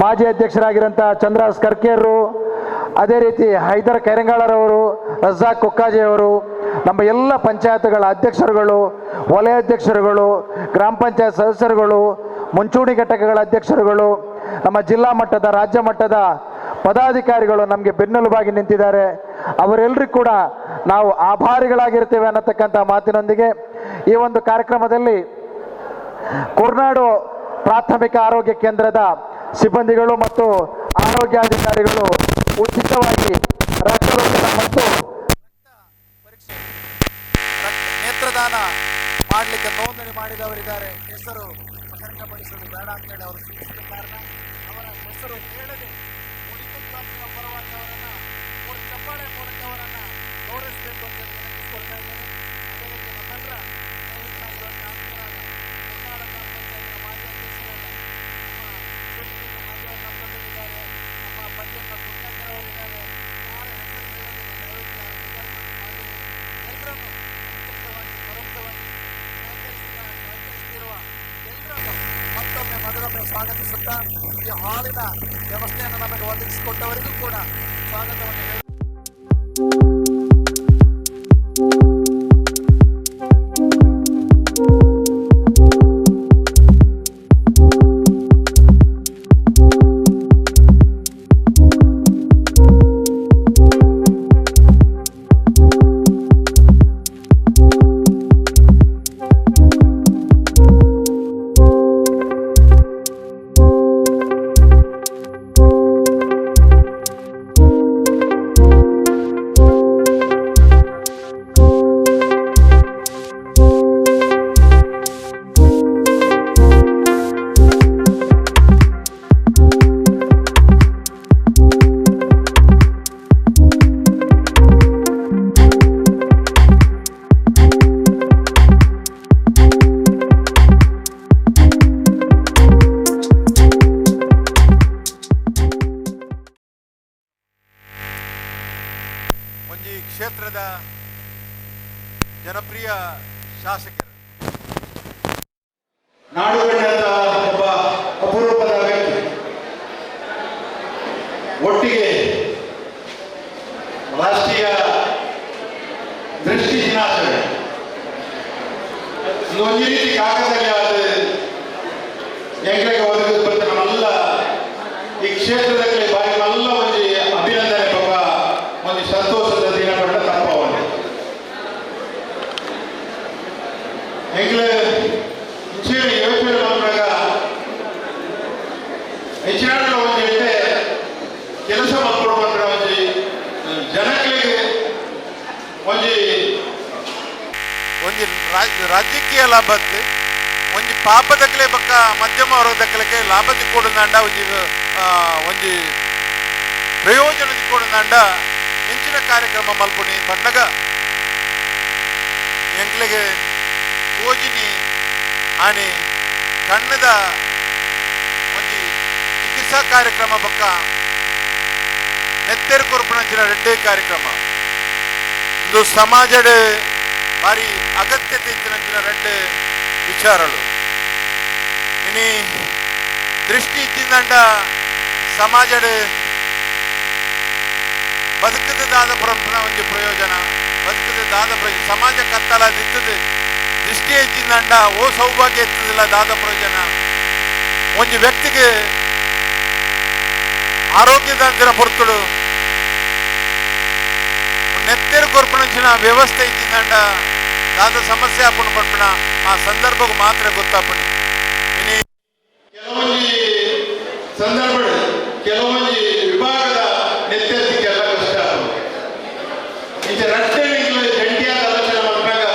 E: ಮಾಜಿ ಅಧ್ಯಕ್ಷರಾಗಿರೋಂಥ ಚಂದ್ರಾಸ್ ಕರ್ಕೇರು, ಅದೇ ರೀತಿ ಹೈದರ್ ಕೈರಂಗಾಳರವರು, ರಜಾಕ್ ಕೊಕ್ಕಾಜಿ ಅವರು, ನಮ್ಮ ಎಲ್ಲ ಪಂಚಾಯತ್ಗಳ ಅಧ್ಯಕ್ಷರುಗಳು, ವಲಯ ಅಧ್ಯಕ್ಷರುಗಳು, ಗ್ರಾಮ ಪಂಚಾಯತ್ ಸದಸ್ಯರುಗಳು, ಮುಂಚೂಣಿ ಘಟಕಗಳ ಅಧ್ಯಕ್ಷರುಗಳು, ನಮ್ಮ ಜಿಲ್ಲಾ ಮಟ್ಟದ ರಾಜ್ಯ ಮಟ್ಟದ ಪದಾಧಿಕಾರಿಗಳು ನಮಗೆ ಬೆನ್ನೆಲುಬಾಗಿ ನಿಂತಿದ್ದಾರೆ. ಅವರೆಲ್ಲರಿಗೂ ಕೂಡ ನಾವು ಆಭಾರಿಗಳಾಗಿರ್ತೇವೆ ಅನ್ನತಕ್ಕಂಥ ಮಾತಿನೊಂದಿಗೆ ಈ ಒಂದು ಕಾರ್ಯಕ್ರಮದಲ್ಲಿ ಕೊರ್ನಾಡು ಪ್ರಾಥಮಿಕ ಆರೋಗ್ಯ ಕೇಂದ್ರದ ಸಿಬ್ಬಂದಿಗಳು ಮತ್ತು ಆರೋಗ್ಯಾಧಿಕಾರಿಗಳು ಉಚಿತವಾಗಿ ರಕ್ತದೊತ್ತಡ ಮತ್ತು ನೇತ್ರದಾನ ಮಾಡಲಿಕ್ಕೆ ನೋಂದಣಿ ಮಾಡಿದವರಿದ್ದಾರೆ. ಹೆಸರು ಬಹಿರಂಗಪಡಿಸಲು ಬೇಡ ಅಂತೇಳಿ ಅವರು ಸೂಚಿಸಿದ ಕಾರಣ ಅವರ ಹೆಸರು ಹೇಳದೆ ಮುಡಿಪು ಬ್ಲಾಕ್ನ ಪರವಾಗಿ ಅವರನ್ನು ಮೂರು ಚಪ್ಪಾಳೆ ಮೂಲಕ ಅವರನ್ನು ಗೌರವಿಸಬೇಕು ಅಂತ ವಿನಂತಿಸಿಕೊಳ್ತಾ ಇದ್ದೇನೆ. ಅದೇ ರೀತಿ ನಮ್ಮೆಲ್ಲರ ಸ್ನೇಹಿತರಾಗಿರುವಂಥ ಆತ್ಮೀಯರಾದ ಕರ್ನಾಟಕ ಪಂಚಾಯತ್ನ ಮಾಜಿ ಅಧ್ಯಕ್ಷರಾದ ನಮ್ಮ ನಮ್ಮಲ್ಲಿದ್ದಾರೆ, ನಮ್ಮ ಪಂಚಾಯತ್ನ ಪುಣ್ಯಕರವರಿದ್ದಾರೆ. ಯಾರ ಹೆಸರು ಹೇಳದೆ ಎಲ್ಲರನ್ನು ಪ್ರತ್ಯಕ್ಷವಾಗಿ ಪರೋಕ್ಷವಾಗಿ ಸಹಕರಿಸಿರುವ ಎಲ್ಲರನ್ನು ಮತ್ತೊಮ್ಮೆ ಮೊದಲೊಮ್ಮೆ ಸ್ವಾಗತಿಸುತ್ತಾ ಈ ಹಾಲಿನ ವ್ಯವಸ್ಥೆಯನ್ನು ನಮಗೆ ಒದಗಿಸಿಕೊಟ್ಟವರಿಗೂ ಕೂಡ ಸ್ವಾಗತವನ್ನು ಹೇಳಿ
F: ಒಂಜಿ ಕ್ಷೇತ್ರದ ಜನಪ್ರಿಯ ಶಾಸಕರು,
A: ನಾಡುಗಣ್ಣದ ಒಬ್ಬ ಅಪರೂಪದ ವ್ಯಕ್ತಿ, ಒಟ್ಟಿಗೆ ರಾಷ್ಟ್ರೀಯ ದೃಷ್ಟಿ ದಿನಾಚರಣೆ ಒಂದು ರೀತಿ ಕಾಕದಲ್ಲಿ ಆದ ಎಂಗಳಿಗೆ ಒದಗಿದು ಬಂದ ನಮ್ಮೆಲ್ಲ ಈ ಕ್ಷೇತ್ರದಲ್ಲಿ ಬಾರಿ ಎಲ್ಲ ಒಂದು ಅಭಿನಂದನೆ ಪಾಪ ಒಂದು ಸಂತೋಷದ ದಿನ ಪಟ್ಟ ತಪ್ಪವನ್ನೇ ಎಂಗ್ಲೆ ಹೆಚ್ಚಿನ ಯೋಚನೆ ಬಂದಾಗ ಹೆಚ್ಚಿನ ಒಂದು ಎಟ್ಟೆ ಕೆಲಸ ಮಾಡ್ಕೊಂಡು ಬಂದ್ರೆ ಒಂದು ಜನಗಳಿಗೆ ಒಂದು
F: ಒಂಜಿ ರಾಜಕೀಯ ಲಾಭಕ್ಕೆ ಒಂಜಿ ಪಾಪದಕ್ಕಲೆ ಬಕ್ಕ ಮಧ್ಯಮ ವರ್ಗದಕ್ಕಲಕ್ಕೆ ಲಾಭದಿ ಕೊಡುಂದಾಂಡ ಒಂಜಿ ಪ್ರಯೋಜನದಿ ಕೊಡುಂದಾಂಡ ಹೆಂಚಿನ ಕಾರ್ಯಕ್ರಮ ಮಲ್ಪುಣಿ ಬಂದಾಗ ಎಂಕ್ಲೆಗೆ ಯೋಜನೆ ಆನೆ ಕಣ್ಣದ ಒಂಜಿ ಚಿಕಿತ್ಸಾ ಕಾರ್ಯಕ್ರಮ ಬಕ್ಕ ನೆತ್ತೆರು ಕೊರ್ಪುನಂಚಿನ ರೆಡ್ಡೆ ಕಾರ್ಯಕ್ರಮ ಇಂದು ಸಮಾಜದ ಭಾರಿ ಅಗತ್ಯತೆ ಇತ್ತಿನಂಚಿನ ರೆಡ್ಡೆ ವಿಚಾರಗಳು ಇನಿ ದೃಷ್ಟಿ ಇತ್ತಿಂದಂಡ ಸಮಾಜದ ಬದುಕದ ದಾದ ಒಂಜಿ ಪ್ರಯೋಜನ ಬದುಕದ ದಾದ ಪ್ರಯೋಜನ ಸಮಾಜ ಕತ್ತಲದಿತ್ತದ ದೃಷ್ಟಿ ಇತ್ತಿಂದಂಡ ಓ ಸೌಭಾಗ್ಯ ಇತ್ತದಿಲ್ಲ ದಾದ ಪ್ರಯೋಜನ ಒಂಜಿ ವ್ಯಕ್ತಿಗೆ ಆರೋಗ್ಯದಂತಿನ ಪೊರ್ತುಡು ನೆತ್ತೆರು ಕೊರ್ಪುನಂಚಿನ ವ್ಯವಸ್ಥೆ ಇತ್ತಿಂದಂಡ ದಾದ ಸಮಸ್ಯೆ ಹಾಕೊಂಡು ಪಡ್ಪಣ ಆ ಸಂದರ್ಭಕ್ಕೆ ಮಾತ್ರ ಗೊತ್ತಾಪಣಿ ಇನಿ
A: ಕೆಲವೊಂದು ಸಂದರ್ಭ ಕೆಲವೊಂದು ವಿಭಾಗದ ನೆತ್ತೆತ್ತಿಗೆಲ್ಲ ಕಷ್ಟ ಆಗ್ತದೆ. ಈಗ ರಸ್ತೆ ಜಂಟಿಯಾದ ಆಲೋಚನೆ ಮಾಡಿದಾಗ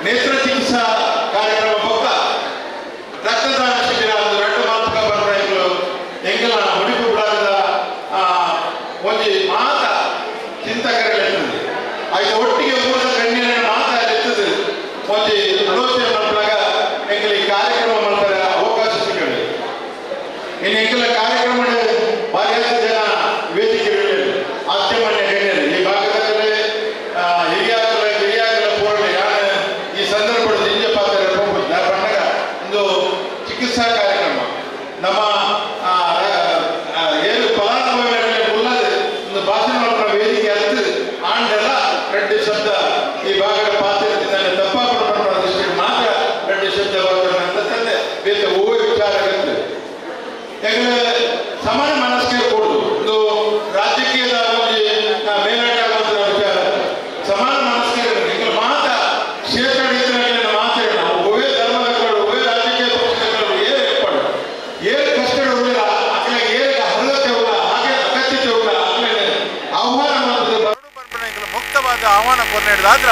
A: ನೇತ್ರ ಚಿಕಿತ್ಸಾ ಕಾರ್ಯಕ್ರಮ ಪಕ್ಕ ರಕ್ತದಾನ ಶಿಬಿರ ಒಂದು ರೆಡ್ಡು ಮಾತುಕ ಬರ್ಬೇಕು ಎಂಗೆಲ್ಲ ಮುಡಿಪು ಬಿಡಾದ ಒಂದು ಮಾತ ಚಿಂತಕರಿರ್ತದೆ ಆಯ್ತು ಒಟ್ಟಿಗೆ ಊರದ ಕಣ್ಣಿನ ಮಾತಾಡಿರ್ತದೆ ಒಂದು ಆಲೋಚನೆ ಮಾಡಿದಾಗ ಎಂಗೆಲ್ಲ ಈ ಕಾರ್ಯಕ್ರಮ ಮಾಡ್ತಾರೆ ಅವಕಾಶ ಸಿಗಲಿ ಇನ್ನು ಎಂಗೆಲ್ಲ ಕಾರ್ಯಕ್ರಮ
F: ವಿಶೇಷವಾದ ಆಹ್ವಾನ ಕೊರ್ನೇಡ್ದಾದ್ರ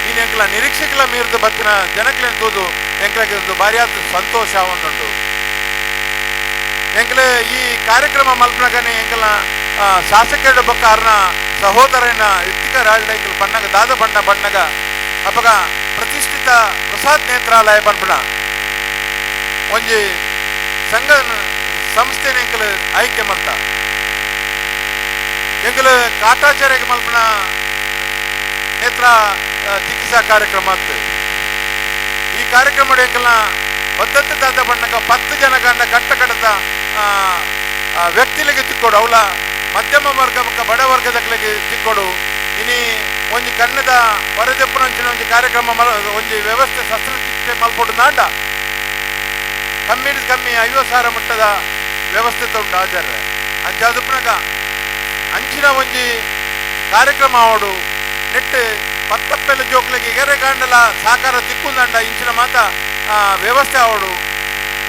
F: ಇನ್ನು ಎಂಕ್ಲ ನಿರೀಕ್ಷೆಗಳ ಮೀರಿದ ಬತ್ತಿನ ಜನಕ್ಲೇನು ತೂದು ಎಂಕ್ಲಗೆ ಒಂದು ಭಾರಿಯಾದ ಸಂತೋಷ ಒಂದುಂಟು. ಎಂಕ್ಲೆ ಈ ಕಾರ್ಯಕ್ರಮ ಮಲ್ಪನಗನೆ ಎಂಕಲ ಶಾಸಕರ ಬೊಕ್ಕ ಅರ್ನ ಸಹೋದರನ ಇತ್ತಿಕ ರಾಜ್ಲ ಎಂಕಲ್ ಬಣ್ಣಗ ದಾದ ಬಣ್ಣಗ ಅಪಗ ಪ್ರತಿಷ್ಠಿತ ಪ್ರಸಾದ್ ನೇತ್ರಾಲಯ ಪನ್ಪುಣ ಒಂಜಿ ಸಂಘ ಸಂಸ್ಥೆನ ಎಂಕಲ್ ಆಯ್ಕೆ ಮಲ್ತ ಎಂಕಲ್ ಕಾಟಾಚಾರ್ಯಗೆ ಮಲ್ಪನ ನೇತ್ರ ಚಿಕಿತ್ಸಾ ಕಾರ್ಯಕ್ರಮ ಅಂತ ಈ ಕಾರ್ಯಕ್ರಮ ಎಂಕಲ್ನ ಪದ್ಧತಿ ದಾದ ಬಣ್ಣಗ 10 ಜನ ಗಂಡ ಕಟ್ಟ ಕಡತ ವ್ಯಕ್ತಿಗಳಿಗೆ ತಿಕ್ಕೊಡು ಅವಳ ಮಧ್ಯಮ ವರ್ಗ ಬೊಕ್ಕ ಬಡ ವರ್ಗದಗಳಿಗೆ ತಿಕ್ಕೊಡು ಇನಿ ಒಂಜಿ ಕನ್ನದ ಹೊರದೆಪ್ಪುನಂಚಿನ ಒಂಜಿ ಕಾರ್ಯಕ್ರಮ ಒಂಜಿ ವ್ಯವಸ್ಥೆ ಶಸ್ತ್ರಚಿಕಿತ್ಸೆ ಮಲ್ಪೊಡು ನಾಂಡ ಕಮ್ಮಿ 50,000 ಮಟ್ಟದ ವ್ಯವಸ್ಥೆ ಉಂಟು ಆಚಾರ್ಯ ಅಂಚಾದುಪ್ಪನಾಗ ಅಂಚಿನ ಒಂಜಿ ಕಾರ್ಯಕ್ರಮ ಆವಡು ನೆಟ್ಟು ಪತ್ತಪ್ಪೆಲ್ಲ ಜೋಕ್ಲಿಗೆ ಎರೆಗಾಂಡಲ ಸಾಕಾರ ತಿಕ್ಕುಂದಂಡ ಇಂಚಿನ ಮಾತ ವ್ಯವಸ್ಥೆ ಆವಡು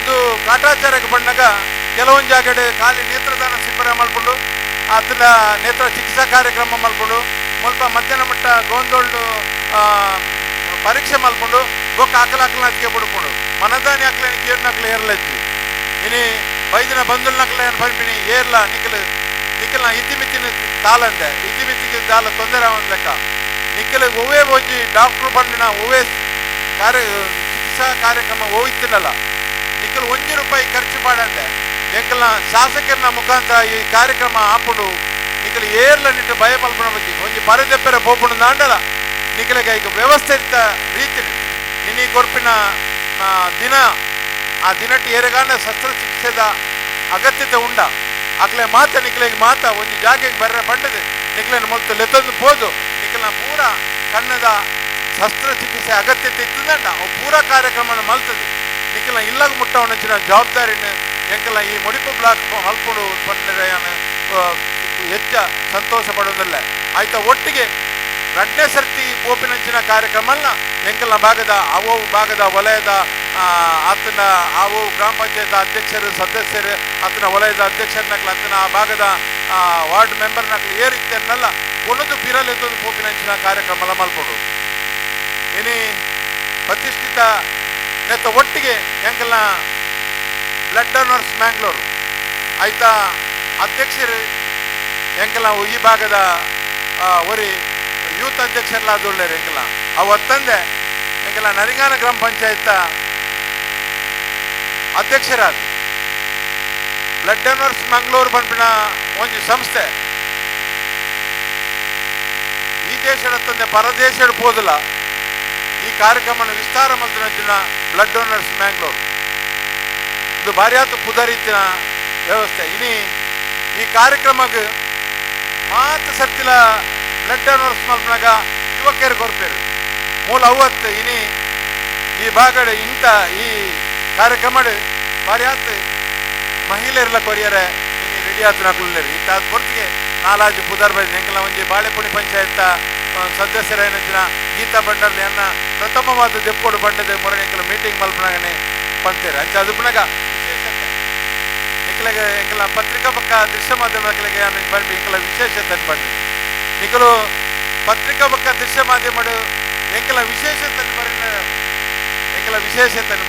F: ಇದು ಕಾಟಾಚಾರಕ್ಕೆ ಬಂದಾಗ ಕೆಲವೊಂದು ಜಾಗಡೆ ಖಾಲಿ ನೇತ್ರದಾನ ಶಿಬಿರ ಮಲ್ಕೊಂಡು ಅದನ್ನ ನೇತ್ರ ಚಿಕಿತ್ಸಾ ಕಾರ್ಯಕ್ರಮ ಮಲ್ಕೊಂಡು ಸ್ವಲ್ಪ ಮಧ್ಯಾಹ್ನ ಮಟ್ಟ ಗೋಂದೋಳ್ಡು ಪರೀಕ್ಷೆ ಮಲ್ಕೊಂಡು ಬೊಕ್ಕ ಆಕಲ ಹಚ್ಕೆ ಬಿಡ್ಕೊಂಡು ಮನದಾನಿ ಹಾಕ್ಲೇನಿ ಕೇರ್ ನಕ್ಲೆ ಏರ್ಲಜ್ಜಿ ಇನಿ ಬೈದಿನ ಬಂದುಲ್ ನಕ್ಲೆ ಬಂದ್ಬಿನಿ ಏರ್ಲ ನಿಖಲ್ನ ಇತಿಮಿತಿನ ತಾಲಂದೆ ಇತಿಮಿತಿಗೆ ತಾಲ ತೊಂದರೆ ಅವನ ಲೆಕ್ಕ ನಿಖಲಿಗೆ ಒವ್ವೇ ಒಂಜಿ ಡಾಕ್ಟ್ರು ಬಂದಿನ ಒವ್ವೇ ಚಿಕಿತ್ಸಾ ಕಾರ್ಯಕ್ರಮ ಹೋಯ್ತಿನಲ್ಲ ನಿಖಲ್ ₹1 ಖರ್ಚು ಮಾಡಂದೆ ಎಂಕಲ್ನ ಶಾಸಕರನ ಮುಖಾಂತರ ಈ ಕಾರ್ಯಕ್ರಮ ಆಪುಡು ನಿಖಲ್ ಏರ್ಲ ನಿಟ್ಟು ಭಯ ಮಲ್ಪನ ಬಗ್ಗೆ ಒಂಜಿ ಪರದೆಪ್ಪರ ಪೋಪುಡು ನಾಂಡಲ ನಿಖಲಿಗೆ ಈಗ ವ್ಯವಸ್ಥಿತ ರೀತಿ ಇನಿ ಕೊರ್ಪಿನ ದಿನ ಆ ದಿನಟ್ಟು ಏರೆಗಾಂಡ ಶಸ್ತ್ರಚಿಕಿತ್ಸೆದ ಅಗತ್ಯತೆ ಉಂಡ ಅಕ್ಲೆ ಮಾತ ನಿಖಲಿಗೆ ಮಾತ ಒಂಜಿ ಜಾಗೆಗೆ ಬರ್ರೆ ಬಂಡದೆ ನಿಖಲನ್ನು ಮೊತ್ತ ಲೆತ್ತೊಂದು ಪೋದು ನಿಖಲ್ನ ಪೂರ ಕನ್ನದ ಶಸ್ತ್ರಚಿಕಿತ್ಸೆ ಅಗತ್ಯತೆ ಇತ್ತಂದಂಡ ಅವು ಪೂರ ಕಾರ್ಯಕ್ರಮ ಮಲ್ತದೆ ನಿಖಲ್ನ ಇಲ್ಲಾಗ ಮುಟ್ಟವನಂಚಿನ ಜವಾಬ್ದಾರಿನ ಎಂಕಲ್ಲ ಈ ಮುಡಿಪು ಬ್ಲಾಕ್ ಮಲ್ಪುಡು ಬಂದಿರಯಾನ ಹೆಚ್ಚ ಸಂತೋಷ ಪಡೋದಿಲ್ಲ ಆಯ್ತಾ ಒಟ್ಟಿಗೆ 2ನೇ ಸರ್ತಿ ಪೋಪಿನಂಚಿನ ಕಾರ್ಯಕ್ರಮನ ಎಂಕಲ್ನ ಭಾಗದ ವಲಯದ ಆತನ ಗ್ರಾಮ ಪಂಚಾಯತ್ ಅಧ್ಯಕ್ಷರು ಸದಸ್ಯರು ಆತನ ವಲಯದ ಅಧ್ಯಕ್ಷರನ್ನಾಗ್ಲಿ ಆತನ ಆ ಭಾಗದ ವಾರ್ಡ್ ಮೆಂಬರ್ನಾಗ್ಲಿ ಏರಿತ್ತನ್ನಲ್ಲ ಒಂದೊಂದು ಪಿರಲೆತ್ತೊಂದು ಪೋಪಿನಂಚಿನ ಕಾರ್ಯಕ್ರಮ ಮಲ್ಪಡು ಇನಿ ಪ್ರತಿಷ್ಠಿತ ನೆತ್ತ ಒಟ್ಟಿಗೆ ಎಂಕಲ್ನ ಬ್ಲಡ್ ಡೋನರ್ಸ್ ಮ್ಯಾಂಗ್ಳೂರು ಆಯ್ತಾ ಅಧ್ಯಕ್ಷರು ಎಂಕಲ ಈ ಭಾಗದ ಒರಿ ಯೂತ್ ಅಧ್ಯಕ್ಷರ್ಲಾದುಳ್ಳೇರು ಎಂಕಲ ಅವತ್ತಂದೆ ಎಂಕಲ ನರಿಂಗಾನ ಗ್ರಾಮ ಪಂಚಾಯತ್ ಅಧ್ಯಕ್ಷರಾದ ಬ್ಲಡ್ ಡೋನರ್ಸ್ ಮಂಗಳೂರು ಬಂದ್ಬಿನ ಒಂಜಿ ಸಂಸ್ಥೆ ಈ ದೇಶದ ತಂದೆ ಪರದೇಶ ಪೋದಿಲ್ಲ ಈ ಕಾರ್ಯಕ್ರಮ ವಿಸ್ತಾರ ಮಂತ್ರಿನ ಬ್ಲಡ್ ಡೋನರ್ಸ್ ಮ್ಯಾಂಗ್ಳೂರು ಇದು ಭಾರಿಯಾತ ಪುದರಿತ್ತಿನ ವ್ಯವಸ್ಥೆ ಇನಿ ಈ ಕಾರ್ಯಕ್ರಮಕ್ಕೆ ಮಾತು ಸರ್ತಿಲ ಬ್ಲಡ್ ಡೋನರ್ಸ್ ಮಲ್ಪನಾಗ ಯುವಕರು ಕೊರ್ಪೇರು ಮೂಲ ಅವತ್ತು ಇನಿ ಈ ಭಾಗಡ ಇಂಥ ಈ ಕಾರ್ಯಕ್ರಮ ಭಾರಿಯಾತ ಮಹಿಳೆಯರೆಲ್ಲ ಕೊರಿಯರೆ ಇನಿ ರೆಡಿ ಆತ ನಕುಲ್ಲೇರು ಇಂಥ ಹೊರತಿಗೆ ನಾಲಾಜು ಪುದರ್ ಬೈದು ಎಂಕಲ ಒಂಜಿ ಬಾಳೆಪುಣಿ ಪಂಚಾಯತ್ ಸದಸ್ಯರ ಏನಂಚಿನ ಗೀತಾ ಬಂಡರ್ಲಿ ಅನ್ನ ಪ್ರಥಮವಾದ ದೆಪ್ಪೋಡು ಬಂಡದ ಮೊರನೆ ಎಂಕಲ ಮೀಟಿಂಗ್ ಮಲ್ಪನಾಗನೆ ಪಂತೇರು ಅಂಚ ಅದುಪನಾಗ ವಿಶೇಷತೆ ನಿಖಲಿಗೆ ಎಂಕಲ ಪತ್ರಿಕಾ ಪಕ್ಕ ದೃಶ್ಯ ಮಾಧ್ಯಮಗಳಿಗೆ ಬರ್ಬಿ ಎಂಕಲ ವಿಶೇಷತೆ ಬಂದಿದೆ ನಿಖಲು ಪತ್ರಿಕಾ ಪಕ್ಕ ದೃಶ್ಯ ಮಾಧ್ಯಮಡು ಎಂಕಲ ವಿಶೇಷತೆ